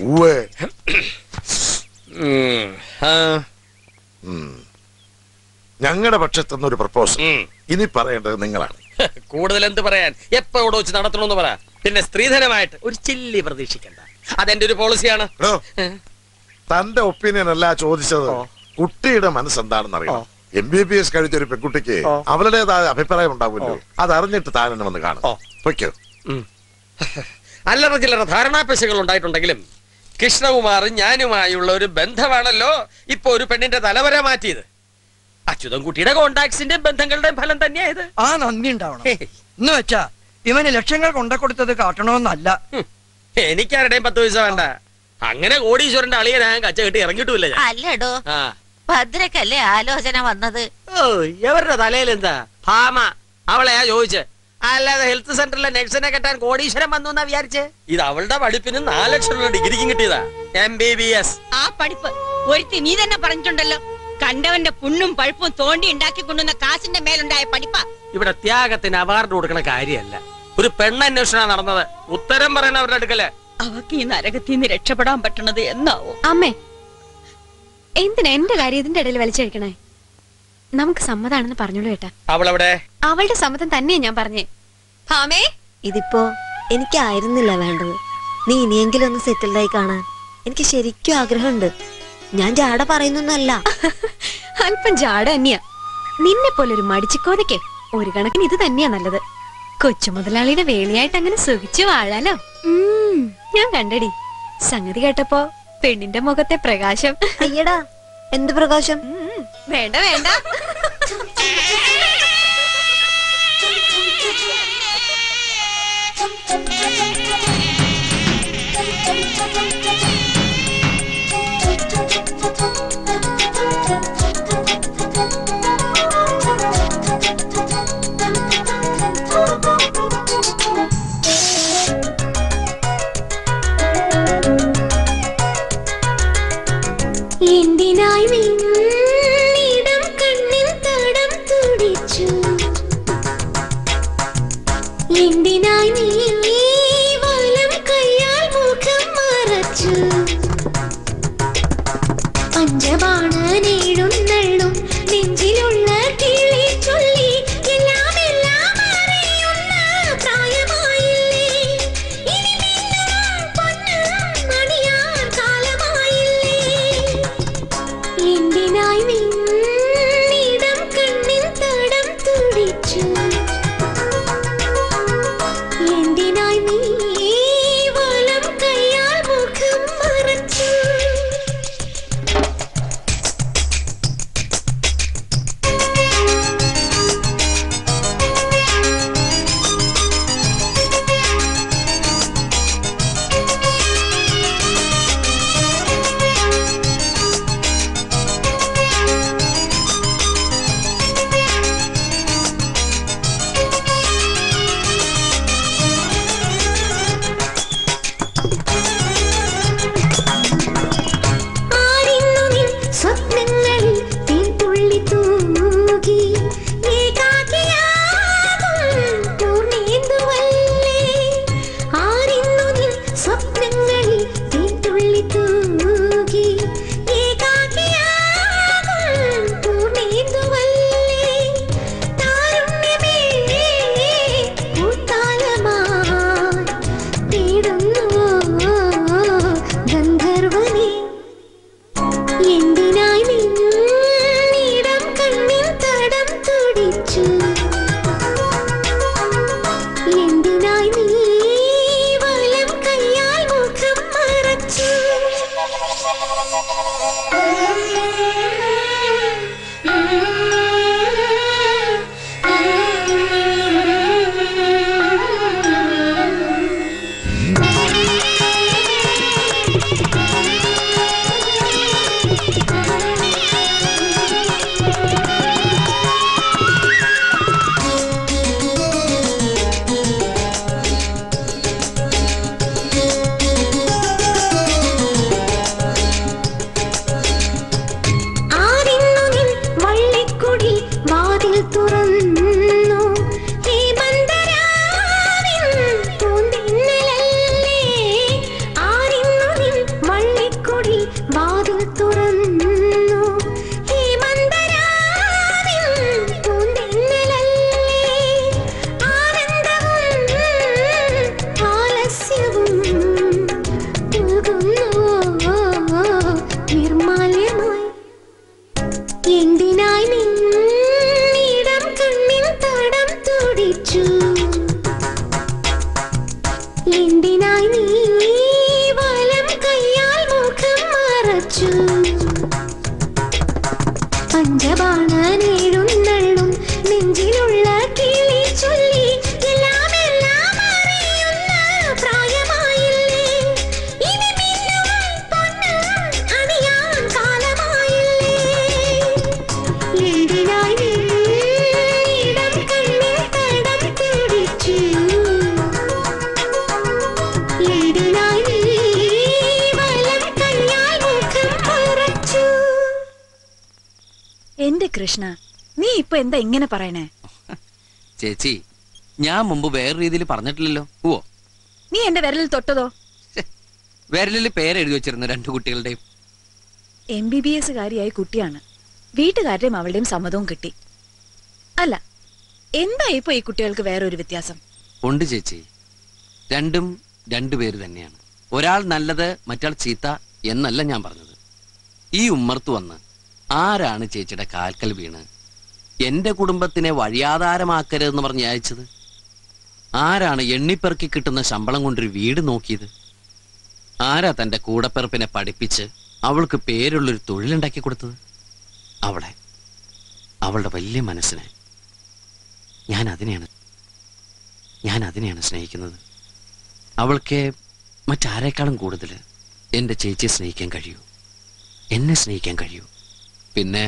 ഞങ്ങളുടെ പക്ഷത്തുനിന്ന് ഒരു പ്രപ്പോസൽ. ഇനി പറയേണ്ടത് നിങ്ങളാണ്. കൂടുതൽ എന്ത് പറയാൻ? എപ്പോ ഇവിടെ വെച്ച് നടത്തണമെന്ന് പറ. പിന്നെ സ്ത്രീധനമായിട്ട് ഒരു ചില്ലി പ്രതീക്ഷിക്കണ്ട. അതെന്റെ ഒരു പോളിസിയാണ്. തന്റെ ഒപ്പീനിയൻ അല്ല ചോദിച്ചത്, കുട്ടിയുടെ മനസ്സെന്താണെന്ന് അറിയാം. MBBS കഴിച്ചൊരു പെൺകുട്ടിക്ക് അവളുടേതായ അഭിപ്രായം ഉണ്ടാവുമല്ലോ. അതറിഞ്ഞിട്ട് താൻ എന്നെ വന്ന് കാണും. പൊയ്ക്കോ. അല്ലറ ചില്ലറ ധാരണാപശകൾ ഉണ്ടായിട്ടുണ്ടെങ്കിലും കൃഷ്ണകുമാറും ഞാനുമായുള്ള ഒരു ബന്ധമാണല്ലോ ഇപ്പൊ ഒരു പെണ്ണിന്റെ തലവര മാറ്റിയത്. അച്യുതൻകുട്ടിയുടെ കോണ്ടാക്ട്സിന്റെ ബന്ധങ്ങളുടെയും ഫലം തന്നെയായത്. ആ നന്ദി ഉണ്ടാവണം. എന്ന് വെച്ചാ ഇവന് ലക്ഷങ്ങൾ കൊണ്ടക്കൊടുത്തത് കാട്ടണമെന്നല്ല. എനിക്കാരുടെയും 10 പൈസ വേണ്ട. അങ്ങനെ കോടീശ്വരന്റെ അളിയെ ഞാൻ കച്ച കെട്ടി ഇറങ്ങിയിട്ടില്ല. അല്ലടോ, ഭദ്രക്കല്ലേ ആലോചന വന്നത്? ഓ എവരുടെ തലയിൽ എന്താ ഭാമ? അവളെയാ ചോദിച്ചേ. അല്ലാതെ ഹെൽത്ത് സെന്ററിലെ നഴ്സിനെ കെട്ടാൻ കോടീശ്വരൻ വന്നു എന്നാ വിചാരിച്ചേ? ഇത് അവളുടെ പഠിപ്പിന് 4 ലക്ഷം രൂപ ഡിഗ്രിക്കും കിട്ടിയതാ. MBBS. ആ പഠിപ്പ് ഒരുത്തി നീ തന്നെ പറഞ്ഞിട്ടുണ്ടല്ലോ. കണ്ടവന്റെ പുണ്ണും പഴുപ്പും തോണ്ടി ഉണ്ടാക്കി കൊണ്ടുവന്ന കാശിന്റെ മേലുണ്ടായ പഠിപ്പാ. ഇവിടെ ത്യാഗത്തിന് അവാർഡ് കൊടുക്കണ കാര്യമല്ല. ഒരു പെണ്ണന്വേഷണം നടന്നത്. ഉത്തരം പറയണ അവരുടെ അടുക്കല്. അവക്ക് ഈ നരകത്തിൽ നിന്ന് രക്ഷപ്പെടാൻ പറ്റണത് എന്നാവോ? അമ്മേ, എന്തിനാ എന്റെ കാര്യം ഇതിന്റെ ഇടയിൽ വലിച്ചഴിക്കണേ? നമുക്ക് സമ്മതാണെന്ന് പറഞ്ഞോളൂ ഏട്ടാ. അവളെവിടെ? അവളുടെ സമ്മതം തന്നെയാ ഞാൻ പറഞ്ഞേ. ഭാമേ, ഇതിപ്പോ എനിക്കായിരുന്നില്ല വേണ്ടത്. നീ ഇനിയെങ്കിലും ഒന്ന് സെറ്റിൽഡായി കാണാൻ എനിക്ക് ശരിക്കും ആഗ്രഹമുണ്ട്. ഞാൻ ജാട പറയുന്നൊന്നല്ല. അല്പം ജാട തന്നെയാ. നിന്നെ പോലൊരു മടിച്ചിക്കോതയ്ക്ക് ഒരു കണക്കിന് ഇത് തന്നെയാ നല്ലത്. കൊച്ചു മുതലാളിയുടെ വേളിയായിട്ട് അങ്ങനെ സുഖിച്ചു വാഴാലോ. ഞാൻ കണ്ടടി. സംഗതി കേട്ടപ്പോ പെണ്ണിന്റെ മുഖത്തെ പ്രകാശം. അയ്യടാ, എന്ത് പ്രകാശം? വേണ്ട വേണ്ട. എന്തിനായി വീണ്ടും കണ്ണിൽ തടം തുടിച്ചു? എന്തിനായി നീ വലം കയ്യാൽ മുഖം മറച്ചു? പഞ്ചബാണനേഴുന്നള്ളും നെഞ്ചിലുള്ള കിളി ചൊല്ലി എല്ലാം എല്ലാം അറിയുന്ന പ്രായമായില്ലേ? ഇനി മിന്നുവാൻ പൊന്നും മണിയാൻ കാലമായില്ലേ? എന്തിനായി വീണ്ടും കണ്ണിൽ തടം തുടിച്ചു? എന്തിനായി നീ വലം കയ്യാൽ മുഖം മറച്ചു? ആരിന്നു നിൻ സ്വപ്നങ്ങളിൽ തീൻതുള്ളി തൂകി ഏകാകിയാകും പൂർണ്ണേന്ദുവല്ലേ? ആരിന്നു നിൻ സ്വപ്നങ്ങളിൽ തീൻതുള്ളി തൂകി ഏകാകിയാകും പൂർണ്ണേന്ദുവല്ലേ? താരുണ്യമേ പൂത്താലമായി തേടുന്നുവോ ഗന്ധർവനേ? എന്തിനായി നീടം കണ്ണിൽ തടം തുടിച്ചു? എന്തിനായി നീ വലം കയ്യാൽ മുഖം മറച്ചു? കൃഷ്ണ, നീ ഇപ്പൊ എന്താ ഇങ്ങനെ പറയണേ? ചേച്ചി, ഞാൻ മുമ്പ് വേറെ രീതിയിൽ പറഞ്ഞിട്ടില്ലല്ലോ. ഓ, നീ എന്റെ വിരലിൽ തൊട്ടതോ? വിരലിൽ പേരെഴുതി വെച്ചിരുന്നു രണ്ടു കുട്ടികളുടെയും. MBBS കാരിയായ കുട്ടിയാണ്. വീട്ടുകാരുടെയും അവളുടെയും സമ്മതവും കിട്ടി. അല്ല, എന്താ ഇപ്പൊ ഈ കുട്ടികൾക്ക് വേറൊരു വ്യത്യാസം? ഉണ്ട് ചേച്ചി, രണ്ടും രണ്ടുപേര് തന്നെയാണ്. ഒരാൾ നല്ലത്, മറ്റാൾ ചീത്ത എന്നല്ല ഞാൻ പറഞ്ഞത്. ഈ ഉമ്മർത്ത് വന്ന് ആരാണ് ചേച്ചിയുടെ കാൽക്കൽ വീണ് എന്റെ കുടുംബത്തിനെ വഴിയാധാരമാക്കരുതെന്ന് പറഞ്ഞ് അയച്ചത്? ആരാണ് എണ്ണിപ്പെറുക്കി കിട്ടുന്ന ശമ്പളം കൊണ്ടൊരു വീട് നോക്കിയത്? ആരാ തന്റെ കൂടപ്പിറപ്പിനെ പഠിപ്പിച്ച് അവൾക്ക് പേരുള്ളൊരു തൊഴിലുണ്ടാക്കി കൊടുത്തത്? അവളെ, അവളുടെ വലിയ മനസ്സിനെ. ഞാൻ അതിനെയാണ് സ്നേഹിക്കുന്നത്. അവൾക്ക് മറ്റാരേക്കാളും കൂടുതൽ എന്റെ ചേച്ചിയെ സ്നേഹിക്കാൻ കഴിയൂ, എന്നെ സ്നേഹിക്കാൻ കഴിയൂ. പിന്നെ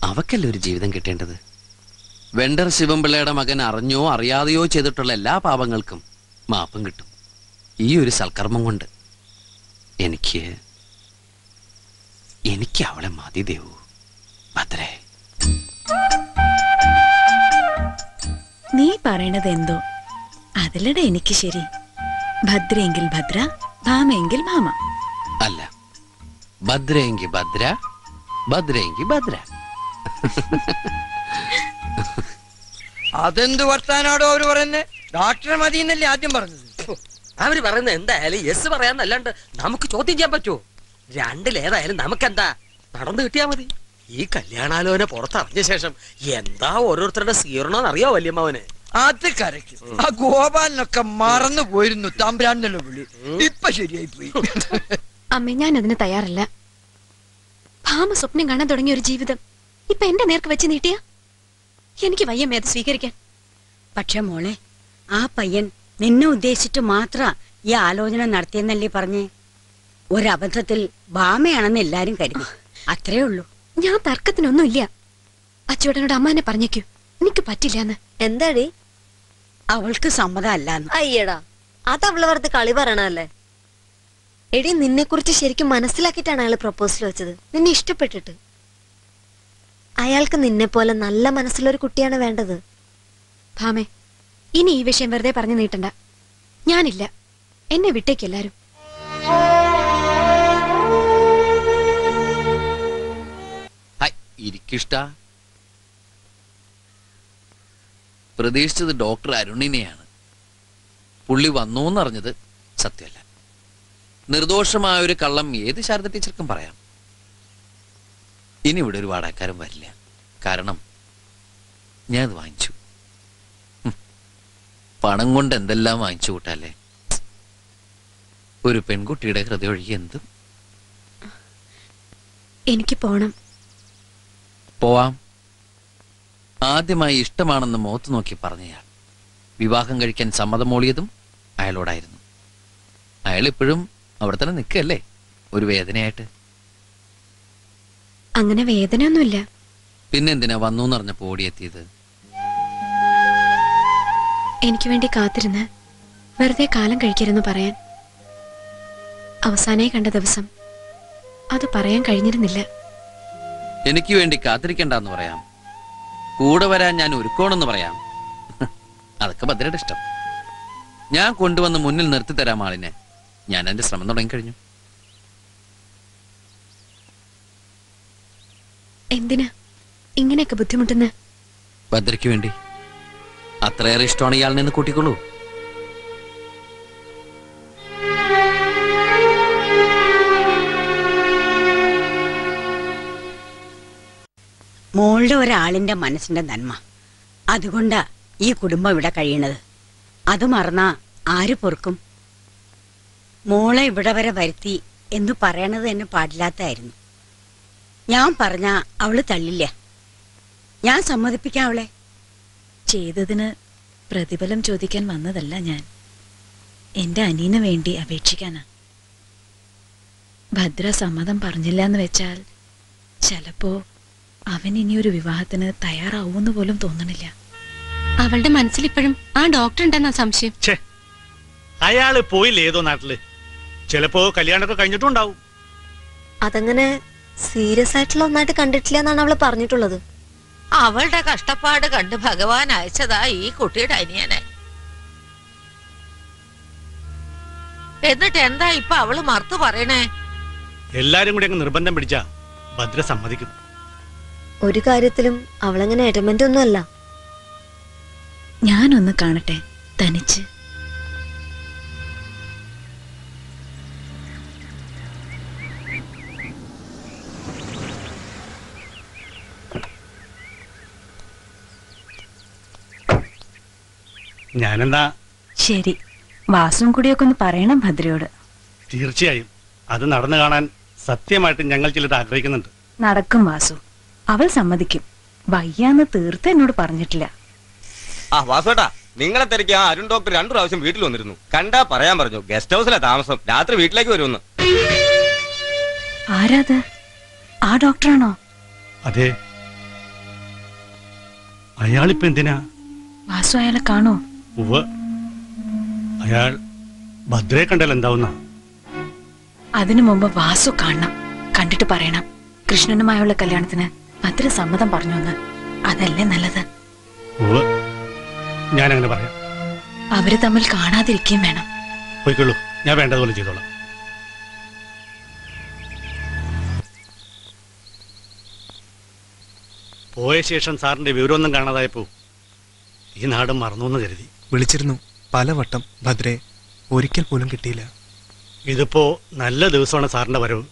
അവക്കല്ലേ ഒരു ജീവിതം കിട്ടേണ്ടത്. വെണ്ടർ ശിവൻപിള്ളയുടെ മകൻ അറിഞ്ഞോ അറിയാതെയോ ചെയ്തിട്ടുള്ള എല്ലാ പാപങ്ങൾക്കും മാപ്പും കിട്ടും ഈ ഒരു സൽക്കർമ്മം കൊണ്ട്. എനിക്ക് അവളെ മതി ദേവു. ഭദ്രേ, നീ പറയണത് എന്തോ അതിലടെ എനിക്ക് ശരി. ഭദ്രയെങ്കിൽ ഭദ്ര, ഭാമയെങ്കിൽ ഭാമ. അല്ല, ഭദ്രയെങ്കിൽ ഭദ്ര, ഭദ്രയെങ്കിൽ ഭദ്ര. അതെന്ത് വർത്താനാടോ അവര് പറയുന്നത്? ഡോക്ടറെ മതി എന്നല്ലേ ആദ്യം പറഞ്ഞത്? അവര് പറയുന്നത് എന്തായാലും യെസ് പറയാന്നല്ലാണ്ട് നമുക്ക് ചോദ്യം ചെയ്യാൻ പറ്റുമോ? രണ്ടിലേതായാലും നമുക്കെന്താ, നടന്നു കിട്ടിയാ മതി. ഈ കല്യാണാലോചന പുറത്തറിഞ്ഞ ശേഷം എന്താ ഓരോരുത്തരുടെ സ്വീകരണം അറിയോ വല്യമ്മാവന്? അത് കരയ്ക്ക്. ആ ഗോപാലിനൊക്കെ മറന്നു പോയിരുന്നു തമ്പുരാനുള്ള വിളി. ഇപ്പൊ ശരിയായി പോയി. അമ്മ, ഞാൻ അതിന് തയ്യാറല്ല. ഭാമ സ്വപ്നം കാണാൻ തുടങ്ങിയ ഒരു ജീവിതം ഇപ്പൊ എന്റെ നേർക്ക് വെച്ച് നീട്ടിയ എനിക്ക് വയ്യമ്മേ അത് സ്വീകരിക്കാൻ. പക്ഷെ മോളെ, ആ പയ്യൻ നിന്നെ ഉദ്ദേശിച്ചിട്ട് മാത്ര ഈ ആലോചന നടത്തിയെന്നല്ലേ പറഞ്ഞേ? ഒരബദ്ധത്തിൽ ഭാമയാണെന്ന് എല്ലാരും കരുതി, അത്രേ ഉള്ളൂ. ഞാൻ തർക്കത്തിനൊന്നുമില്ല. അച്ചുവേട്ടനോട് അമ്മാനെ പറഞ്ഞേക്കൂ, എനിക്ക് പറ്റില്ലാന്ന്. എന്താടി? അവൾക്ക് സമ്മതമല്ലാന്ന്. അയ്യടാ, അത് അവള് വെറുതെ കളി പറയണല്ലേ. എടി, നിന്നെ കുറിച്ച് ശരിക്കും മനസ്സിലാക്കിയിട്ടാണ് അയാൾ പ്രപ്പോസൽ വെച്ചത്, നിന്നെ ഇഷ്ടപ്പെട്ടിട്ട്. അയാൾക്ക് നിന്നെ പോലെ നല്ല മനസ്സുള്ളൊരു കുട്ടിയാണ് വേണ്ടത്. ഭാമേ, ഇനി ഈ വിഷയം വെറുതെ പറഞ്ഞു നീട്ടണ്ട. ഞാനില്ല, എന്നെ വിട്ടേക്ക് എല്ലാരും. ഇരിക്കിഷ്ട. പ്രതീക്ഷിച്ചത് ഡോക്ടർ അരുണിനെയാണ്. പുള്ളി വന്നൂന്നറിഞ്ഞത് സത്യമല്ല. നിർദോഷമായ ഒരു കള്ളം ഏത് ശാരദ ടീച്ചർക്കും പറയാം. ഇനി ഇവിടെ ഒരു വാടകക്കാരൻ വരില്ല. കാരണം ഞാൻ അത് വാങ്ങിച്ചു. പണം കൊണ്ട് എന്തെല്ലാം വാങ്ങിച്ചു കൂട്ടല്ലേ. ഒരു പെൺകുട്ടിയുടെ ഹൃദയം ഒഴുകി എന്തും. എനിക്ക് പോണം. പോവാം. ആദ്യമായി ഇഷ്ടമാണെന്ന് മുഖത്ത് നോക്കി പറഞ്ഞയാൾ വിവാഹം കഴിക്കാൻ സമ്മതം മൂളിയതും അയാളോടായിരുന്നു. അയാൾ ഇപ്പോഴും അവിടെ തന്നെ നിൽക്കല്ലേ, ഒരു വേദനയായിട്ട്. അങ്ങനെ വേദനയൊന്നുമില്ല. പിന്നെന്തിനാ വന്നു പറഞ്ഞപ്പോ ഓടിയെത്തിയത്? എനിക്ക് വേണ്ടി കാത്തിരുന്ന് വെറുതെ കാലം കഴിക്കരുന്ന് പറയാൻ. അവസാനമായി കണ്ട ദിവസം അത് പറയാൻ കഴിഞ്ഞിരുന്നില്ല. എനിക്ക് വേണ്ടി കാത്തിരിക്കണ്ടെന്ന് പറയാം, കൂടെ വരാൻ ഞാൻ ഒരുക്കോണെന്ന് പറയാം. അതൊക്കെ ഭദ്രയുടെ ഇഷ്ടം. ഞാൻ കൊണ്ടുവന്ന് മുന്നിൽ നിർത്തി തരാം ആളിനെ. ഞാൻ എന്റെ ശ്രമം തുടങ്ങിക്കഴിഞ്ഞു. എന്തിനാ ഇങ്ങനെയൊക്കെ ബുദ്ധിമുട്ടുന്ന? ഭദ്രയ്ക്ക് വേണ്ടി. അത്രയേറെ ഇഷ്ടമാണ് ഇയാളിനെ എന്ന് കൂട്ടിക്കൊള്ളൂ. മോളുടെ ഒരാളിന്റെ മനസ്സിന്റെ നന്മ, അതുകൊണ്ടാ ഈ കുടുംബം ഇവിടെ കഴിയണത്. അത് മറന്നാ ആര് പൊറുക്കും? മോളെ ഇവിടെ വരെ വരുത്തി എന്ന് പറയണത് തന്നെ പാടില്ലാത്തായിരുന്നു. ഞാൻ പറഞ്ഞ അവള് തള്ളില്ല. ഞാൻ സമ്മതിപ്പിക്കാം അവളെ. ചെയ്തതിന് പ്രതിഫലം ചോദിക്കാൻ വന്നതല്ല ഞാൻ, എന്റെ അനിയന് വേണ്ടി അപേക്ഷിക്കാനാ. ഭദ്ര സമ്മതം പറഞ്ഞില്ല എന്ന് വെച്ചാൽ ചിലപ്പോ അവൻ ഇനിയൊരു വിവാഹത്തിന് തയ്യാറാവൂന്ന് പോലും തോന്നണില്ല. അവളുടെ മനസ്സിൽ ഇപ്പോഴും ആ ഡോക്ടർ ഉണ്ടെന്നാ സംശയം. അയാള് പോയില്ലേ ഏതോ നാട്ടില്? ചിലപ്പോ കല്യാണമൊക്കെ കഴിഞ്ഞിട്ടുണ്ടാവും. അതങ്ങനെ സീരിയസ് ആയിട്ടുള്ള ഒന്നായിട്ട് കണ്ടിട്ടില്ല എന്നാണ് അവള് പറഞ്ഞിട്ടുള്ളത്. അവളുടെ കഷ്ടപ്പാട് കണ്ട് ഭഗവാൻ അയച്ചതാ ഈ കുട്ടിയുടെ അനിയനെ. എന്നിട്ട് എന്താ ഇപ്പൊ അവള് മറുത്തു പറയണേ? എല്ലാരും കൂടി അങ്ങ് നിർബന്ധം പിടിച്ചാ ഭദ്ര സമ്മതിക്കും. ഒരു കാര്യത്തിലും അവളങ്ങനെ എഡമെന്റ് ഒന്നും അല്ല. ഞാനൊന്ന് കാണട്ടെ തനിച്ച്. ഞാനെന്താ? ശരി, വാസും കൂടിയൊക്കെ ഒന്ന് പറയണം ഭദ്രയോട്. തീർച്ചയായും അത് നടന്നു കാണാൻ സത്യമായിട്ട് ഞങ്ങൾ ചിലത് ആഗ്രഹിക്കുന്നുണ്ട്. നടക്കും വാസു, അവൾ സമ്മതിക്കും. വയ്യാന്ന് തീർത്ത് എന്നോട് പറഞ്ഞിട്ടില്ല. ആ വാസുവേട്ടാ, നിങ്ങളെ തിരക്കി ആ അരുൺ ഡോക്ടർ 2 പ്രാവശ്യം വീട്ടിൽ വന്നിരുന്നു. കണ്ടാ പറയാൻ പറഞ്ഞു ഗസ്റ്റ് ഹൗസിലെ താമസം, രാത്രി വീട്ടിലേക്ക് വരുമെന്ന്. ആരാത്? ആ ഡോക്ടറാണോ? അതെ. അയാളിപ്പോ എന്തിനാ? വാസു അയാളെ കാണോ? ഉവ്വ്, അയാൾ ഭദ്രയെ കണ്ടാൽ എന്താവുന്ന? അതിനു മുമ്പ് വാസു കാണണം. കണ്ടിട്ട് പറയണം കൃഷ്ണനുമായുള്ള കല്യാണത്തിന് ഭദ്ര സമ്മതം പറഞ്ഞു എന്ന്. അതല്ലേ നല്ലത്? ഉവ്വ്, ഞാനങ്ങനെ പറയാം. അവര് തമ്മിൽ കാണാതിരിക്കുകയും വേണം. പോയിക്കൊള്ളൂ, ഞാൻ വേണ്ടതുപോലെ ചെയ്തോളാം. പോയ ശേഷം സാറിന്റെ വിവരമൊന്നും കാണാതായപ്പോ ഈ നാടും മറന്നു കരുതി. വിളിച്ചിരുന്നു പലവട്ടം, ഭദ്രയെ ഒരിക്കൽ പോലും കിട്ടിയില്ല. ഇതിപ്പോ നല്ല ദിവസമാണ് സാറിന്റെ വരവ്.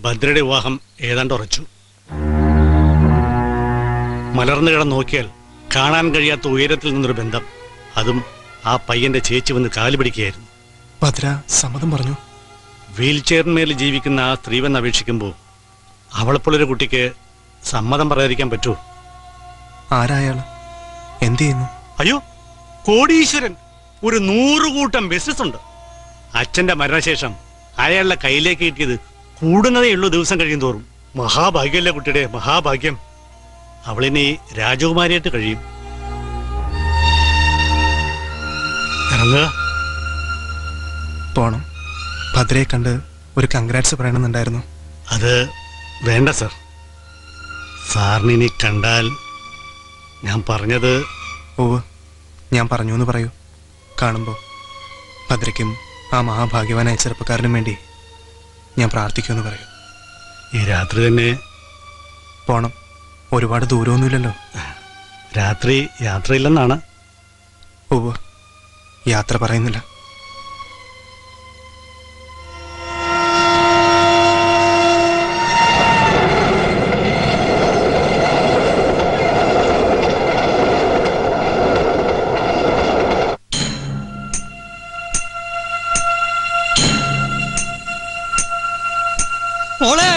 ഭദ്രയുടെ വിവാഹം ഏതാണ്ട് ഉറച്ചു. മലർന്നു കിടന്ന് നോക്കിയാൽ കാണാൻ കഴിയാത്ത ഉയരത്തിൽ നിന്നൊരു ബന്ധം. അതും ആ പയ്യന്റെ ചേച്ചി വന്ന് കാല് പിടിക്കുകയായിരുന്നു. ഭദ്ര സമ്മതം പറഞ്ഞു. വീൽ ചെയറിന്മേൽ ജീവിക്കുന്ന ആ സ്ത്രീ വന്ന് അപേക്ഷിക്കുമ്പോൾ അവളെപ്പോലൊരു കുട്ടിക്ക് സമ്മതം പറയാതിരിക്കാൻ പറ്റുമോ? ആരായാള്? എന്ത് ചെയ്യുന്നു? അയ്യോ, കോടീശ്വരൻ. ഒരു 100 കൂട്ടം ബിസിനസ് ഉണ്ട്. അച്ഛന്റെ മരണശേഷം അയാളുടെ കയ്യിലേക്ക് കിട്ടിയത് കൂടുന്നതേ ഉള്ളൂ ദിവസം കഴിയും തോറും. മഹാഭാഗ്യമല്ലേ കുട്ടിയുടെ മഹാഭാഗ്യം. അവളിനി രാജകുമാരിയായിട്ട് കഴിയും. ഇറങ്ങുക. പോണം. ഭദ്രയെ കണ്ട് ഒരു കൺഗ്രാറ്റ്സ് പറയണമെന്നുണ്ടായിരുന്നു. അത് വേണ്ട സർ. സാറിനിനി കണ്ടാൽ ഞാൻ പറഞ്ഞത്. ഓ, ഞാൻ പറഞ്ഞു എന്ന് പറയൂ. കാണുമ്പോൾ ഭദ്രയ്ക്കും ആ മഹാഭാഗ്യവാനായ ചെറുപ്പക്കാരനും വേണ്ടി ഞാൻ പ്രാർത്ഥിക്കുമെന്ന് പറയൂ. ഈ രാത്രി തന്നെ പോണം. ഒരുപാട് ദൂരമൊന്നുമില്ലല്ലോ. രാത്രി യാത്രയില്ലെന്നാണ്. ഓ, യാത്ര പറയുന്നില്ല. മോളെ,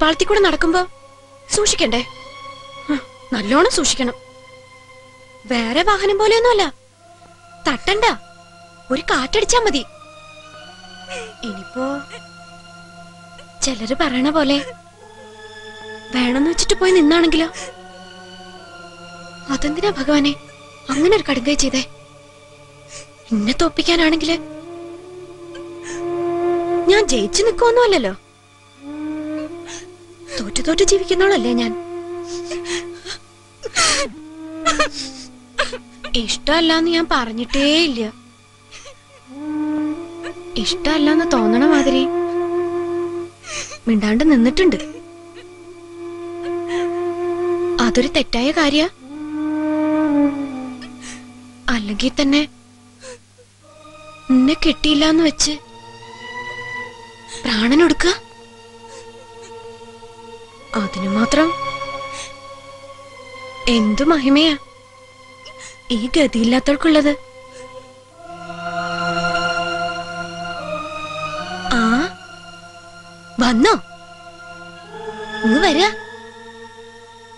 മേൽപ്പാളത്തിൽ കൂടെ നടക്കുമ്പോ സൂക്ഷിക്കണ്ടേ? നല്ലോണം സൂക്ഷിക്കണം. വേറെ വാഹനം പോലെയൊന്നുമല്ല. തട്ടണ്ട, ഒരു കാറ്റടിച്ചാ മതി. ഇനിയിപ്പോ ചിലര് പറയണ പോലെ വേണമെന്ന് വെച്ചിട്ട് പോയി നിന്നാണെങ്കിലോ? അതെന്തിനാ ഭഗവാനെ അങ്ങനെ ഒരു കടുങ്കൈ ചെയ്തേ? എന്നെ തോപ്പിക്കാനാണെങ്കില് ഞാൻ ജയിച്ചു നിൽക്കൊന്നുമല്ലല്ലോ. തോറ്റു തോറ്റു ജീവിക്കുന്നോളല്ലേ ഞാൻ. ഇഷ്ടമല്ലാന്ന് ഞാൻ പറഞ്ഞിട്ടേ ഇല്ല. ഇഷ്ടമല്ലാന്ന് തോന്നണ മാതിരി മിണ്ടാണ്ട് നിന്നിട്ടുണ്ട്. അതൊരു തെറ്റായ കാര്യ? അല്ലെങ്കിൽ തന്നെ എന്നെ കിട്ടിയില്ലാന്ന് വെച്ച് പ്രാണനൊടുക്ക? അതിനു മാത്രം എന്തു മഹിമയാ ഈ ഗതിയില്ലാത്തവർക്കുള്ളത്. ആ വന്നോ? ഇങ്ങ് വരാ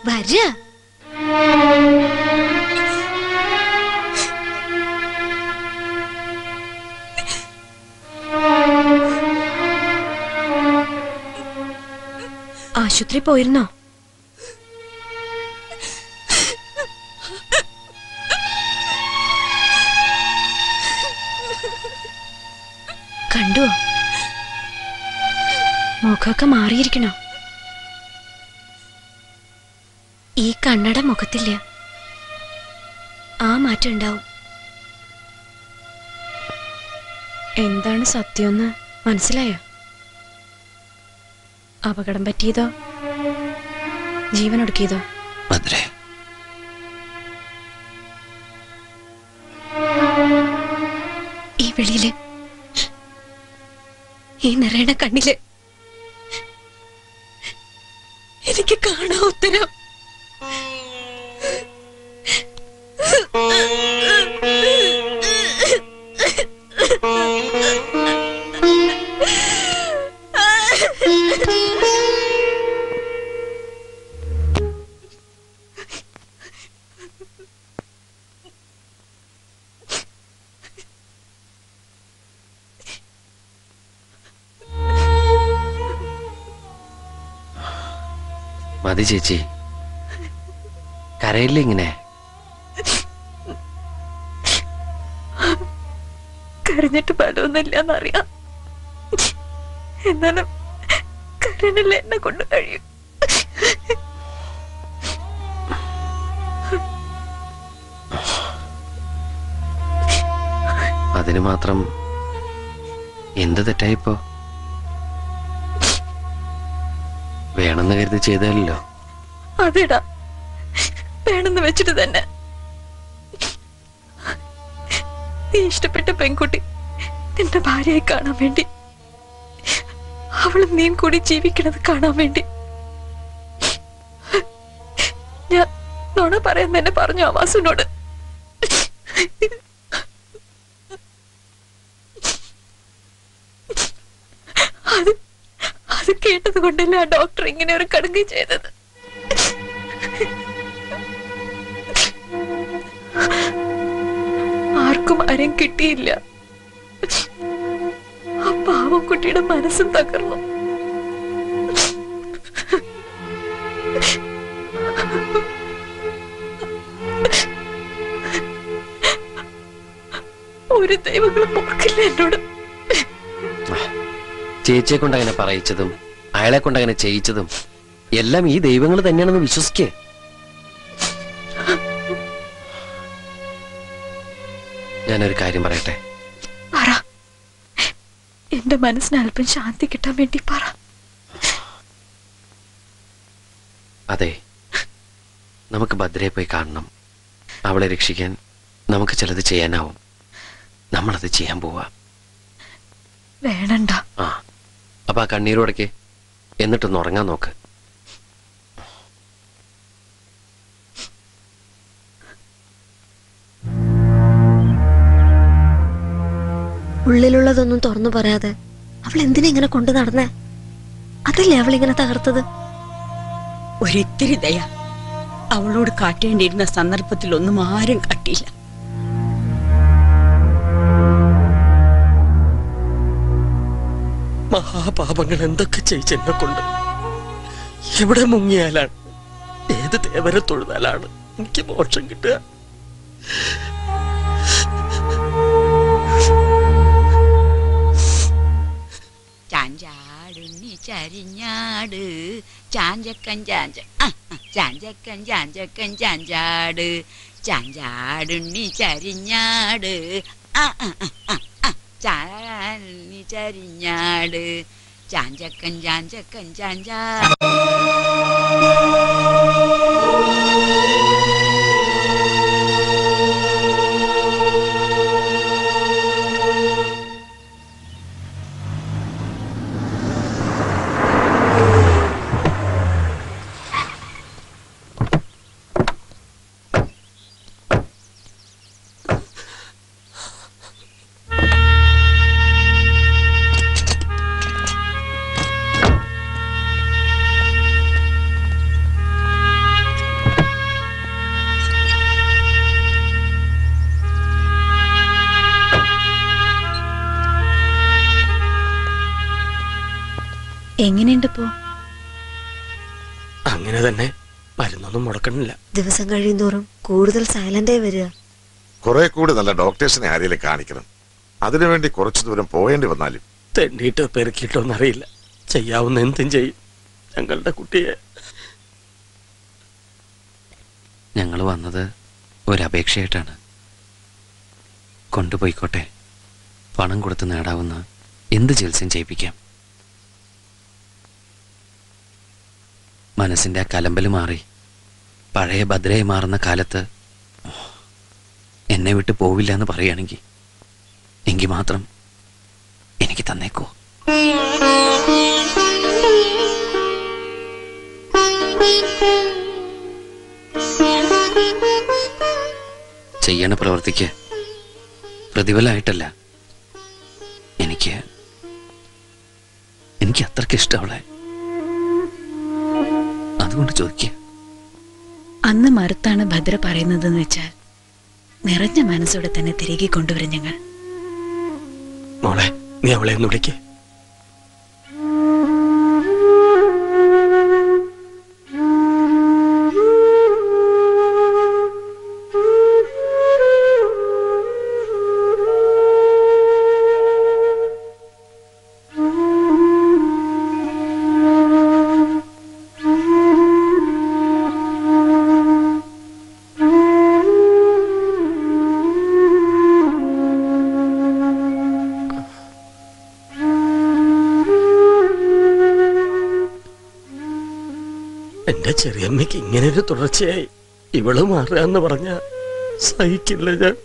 വരാ. ആശുപത്രി പോയിരുന്നോ? കണ്ടോ? മുഖമൊക്കെ മാറിയിരിക്കണോ? ഈ കണ്ണട മുഖത്തില്ല. ആ മാറ്റം ഉണ്ടാവും. എന്താണ് സത്യമെന്ന് മനസ്സിലായോ? അപകടം പറ്റിയതോ ജീവനൊടുക്കിയതോ? ഭദ്രേ, ഈ വെളിയില്, ഈ നിറയണ കണ്ണില് എനിക്ക് കാണാ ഉത്തരം. മതി ചേച്ചി, കരയില്ലേ ഇങ്ങനെ? കരഞ്ഞിട്ട് ഫലമൊന്നുമില്ലെന്നറിയാം. എന്നാലും കരണില്ല, എന്നെ കൊണ്ട് കഴിയും. അതിന് മാത്രം എന്ത് തെറ്റായിപ്പോ? വേണമെന്ന് കരുതി ചെയ്തല്ലോ. അതെടാ, വേണമെന്ന് വെച്ചിട്ട് തന്നെ. നീ ഇഷ്ടപ്പെട്ട പെൺകുട്ടി നിന്റെ ഭാര്യയായി കാണാൻ വേണ്ടി, അവളും നീയും കൂടി ജീവിക്കണത് കാണാൻ വേണ്ടി ഞാൻ നുണ പറയാൻ തന്നെ പറഞ്ഞു ആവാസിനോട്. അത് കേട്ടത് കൊണ്ടല്ല ആ ഡോക്ടർ ഇങ്ങനെ ഒരു കടുങ്കൈ ചെയ്തത്. ആർക്കും ആരെയും കിട്ടിയില്ല. ആ പാവക്കുട്ടിയുടെ മനസ്സും തകർന്നു. ഒരു ദൈവങ്ങളും പൊക്കില്ല എന്നോട്. ചേച്ചിയെ കൊണ്ട് അങ്ങനെ പറയിച്ചതും അയാളെ കൊണ്ട് അങ്ങനെ ചെയ്യിച്ചതും എല്ലാം ഈ ദൈവങ്ങൾ തന്നെയാണെന്ന് വിശ്വസിക്കേ. ഞാനൊരു കാര്യം പറയട്ടെ? പറ. എന്റെ മനസ്സിന് അല്പം ശാന്തി കിട്ടാൻ വേണ്ടി പറ. അതെ, നമുക്ക് ഭദ്രയെ പോയി കാണണം. അവളെ രക്ഷിക്കാൻ നമുക്ക് ചിലത് ചെയ്യാനാവും. നമ്മളത് ചെയ്യാൻ പോവാ. വേണണ്ട. ആ, അപ്പൊ ആ കണ്ണീരോടൊക്കെ എന്നിട്ടൊന്ന് ഉറങ്ങാൻ നോക്ക്. ഉള്ളിലുള്ളതൊന്നും തുറന്നു പറയാതെ അവൾ എന്തിനാ ഇങ്ങനെ കൊണ്ടു നടന്നേ? അതല്ലേ അവളിങ്ങനെ തകർത്തത്? ഒരിത്തിരി ദയ അവളോട് കാട്ടേണ്ടിയിരുന്ന സന്ദർഭത്തിലൊന്നും ആരും കാട്ടിയില്ല. മഹാപാപങ്ങൾ എന്തൊക്കെ ചെയ്ച്ചെന്നെ കൊണ്ട് എവിടെ മുങ്ങിയാലാണ്, ഏത് ദേവരെ തൊഴുതാലാണ് എനിക്ക് മോക്ഷം കിട്ടുക? ചാഞ്ചാടുണ്ണി ചരിഞ്ഞാട് ചാഞ്ചക്കൻ ചാഞ്ചക്കൻ ചാഞ്ചക്കൻ ചാഞ്ചാട് ചാഞ്ചാടുണ്ണി ചരിഞ്ഞാട് ചാഞ്ഞി ചരിഞ്ഞാട് ചാഞ്ചക്കൻ ചാഞ്ചക്കൻ ചാഞ്ചാ. എങ്ങനെയുണ്ടിപ്പോ? അങ്ങനെ തന്നെ, മരുന്നൊന്നും മുടക്കണില്ല. ദിവസം കഴിയുന്തോറും കൂടുതൽ സൈലന്റായി വരിക. കുറെ കൂടി നല്ല ഡോക്ടേഴ്സിനെ ആരെങ്കിലും കാണിക്കണം. അതിനുവേണ്ടി കുറച്ചു ദൂരം പോയേണ്ടി വന്നാലും. തെണ്ടിട്ടോ പെരുക്കിട്ടോ എന്നറിയില്ല, ചെയ്യാവുന്ന എന്തും ചെയ്യും ഞങ്ങളുടെ കുട്ടിയെ. ഞങ്ങൾ വന്നത് ഒരപേക്ഷയായിട്ടാണ്. കൊണ്ടുപോയിക്കോട്ടെ, പണം കൊടുത്ത് നേടാവുന്ന എന്ത് ചികിത്സയും ചെയ്യിപ്പിക്കാം. മനസ്സിന്റെ ആ കലമ്പല് മാറി പഴയ ഭദ്രയായി മാറുന്ന കാലത്ത് എന്നെ വിട്ട് പോവില്ല എന്ന് പറയുകയാണെങ്കിൽ എങ്കിൽ മാത്രം എനിക്ക് തന്നേക്കോ. ചെയ്യണ പ്രവൃത്തിക്ക് പ്രതിഫലമായിട്ടല്ല, എനിക്ക് അത്രയ്ക്ക് ഇഷ്ടമുള്ള, അതുകൊണ്ട് ചോദിക്കുക. അന്ന് മറുത്താണ് ഭദ്ര പറയുന്നതെന്ന് വെച്ചാൽ നിറഞ്ഞ മനസ്സോടെ തന്നെ തിരികെ കൊണ്ടുവരും ഞങ്ങൾ. മോളെ, നീ അവളെ ഒന്ന് വിളിക്കേ. എന്റെ ചെറിയമ്മയ്ക്ക് ഇങ്ങനെ ഒരു തുടർച്ചയായി ഇവള് മാറുകയെന്ന് പറഞ്ഞ സഹിക്കില്ല ഞാൻ.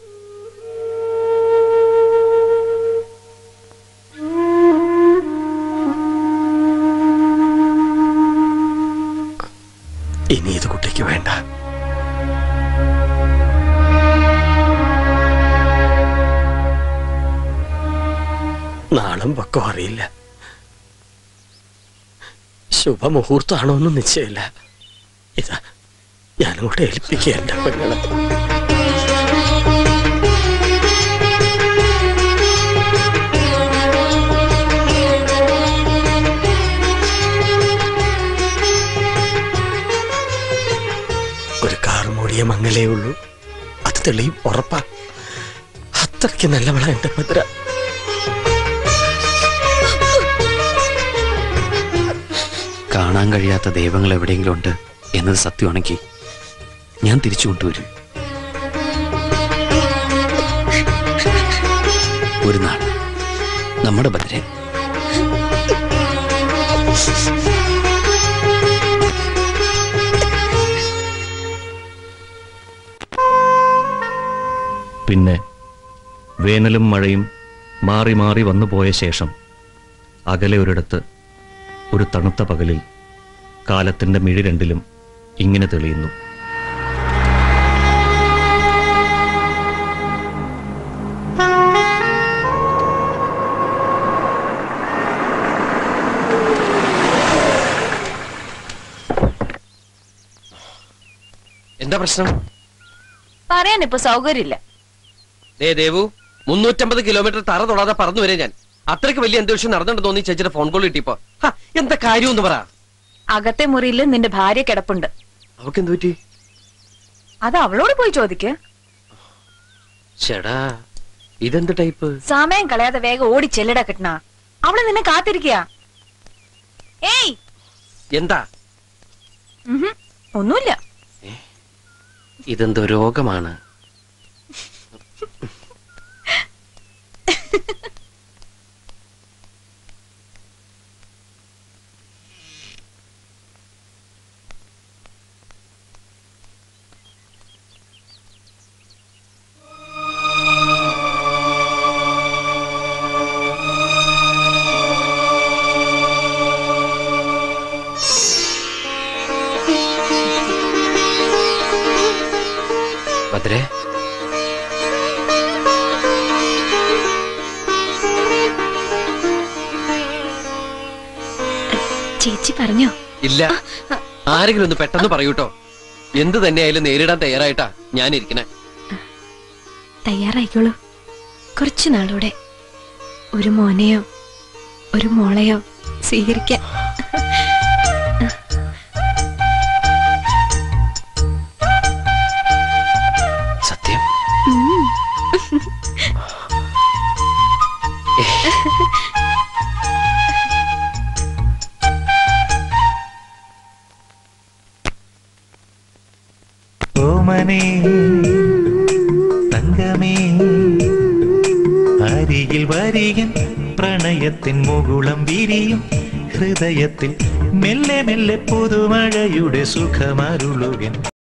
ഇനി ഇത് കുട്ടിക്ക് വേണ്ട. നാളും പക്കം അറിയില്ല, ശുഭമുഹൂർത്തമാണോ ഒന്നും നിശ്ചയമില്ല. ഇതാ ഞാനങ്ങോട്ട് ഏൽപ്പിക്കുക എന്റെ പെങ്ങളെ. ഒരു കാർ മൂടിയ മങ്ങലേ ഉള്ളൂ, അത് തെളിയും ഉറപ്പാ. അത്രയ്ക്ക് നല്ലവളാ എന്റെ ഭദ്ര. കാണാൻ കഴിയാത്ത ദൈവങ്ങൾ എവിടെയെങ്കിലും ഉണ്ട് എന്നത് സത്യമാണെങ്കിൽ ഞാൻ തിരിച്ചു കൊണ്ടുവരും. ഒരു നാൾ നമ്മുടെ ഭദ്ര. പിന്നെ വേനലും മഴയും മാറി മാറി വന്നു പോയ ശേഷം അകലെ ഒരിടത്ത് ഒരു തണുത്ത പകലിൽ കാലത്തിന്റെ മിഴി രണ്ടിലും ഇങ്ങനെ തെളിയുന്നു. എന്താ പ്രശ്നം? പറയാൻ ഇപ്പൊ സൗകര്യമില്ല. ദേവു, 350 കിലോമീറ്റർ തറ തൊടാതെ പറന്നു വരെ ഞാൻ. അത്രയ്ക്ക് വലിയ എന്ത് വിഷയം നടന്നിട്ട് തോന്നി ചേച്ചിയുടെ ഫോൺ കോൾ കിട്ടിയപ്പോ. എന്താ കാര്യം എന്ന് പറ. അകത്തെ മുറിയിൽ നിന്റെ ഭാര്യ കിടപ്പുണ്ട്. അവക്ക് എന്ത് പറ്റി? അത് അവളോട് പോയി ചോദിക്ക്. ചേടാ, ഇതെന്ത് ടൈപ്പ്? സമയം കളയാതെ വേഗം ഓടി ചെല്ലടാ കിട്ടണ. അവള് നിന്നെ കാത്തിരിക്കുക. ഏയ്, എന്താ? ഒന്നുമില്ല. ഇതെന്തോ രോഗമാണ്. ഭദ്രേ, ചേച്ചി പറഞ്ഞോ? ഇല്ല. ആരെങ്കിലും ഒന്ന് പെട്ടെന്ന് പറയൂട്ടോ. എന്ത് തന്നെയായാലും നേരിടാൻ തയ്യാറായിട്ടാ ഞാൻ ഇരിക്കണേ. തയ്യാറായിക്കോളൂ. കുറച്ചു നാളൂടെ ഒരു മോനെയോ ഒരു മോളെയോ സ്വീകരിക്കാൻ. സത്യം? ഓമനേ തങ്കമേ അരികിൽ വരികൻ പ്രണയത്തിൻ മുകുളം വിരിയും ഹൃദയത്തിൽ മെല്ലെ മെല്ലെ പുതുമഴയുടെ സുഖമരുളുകൻ.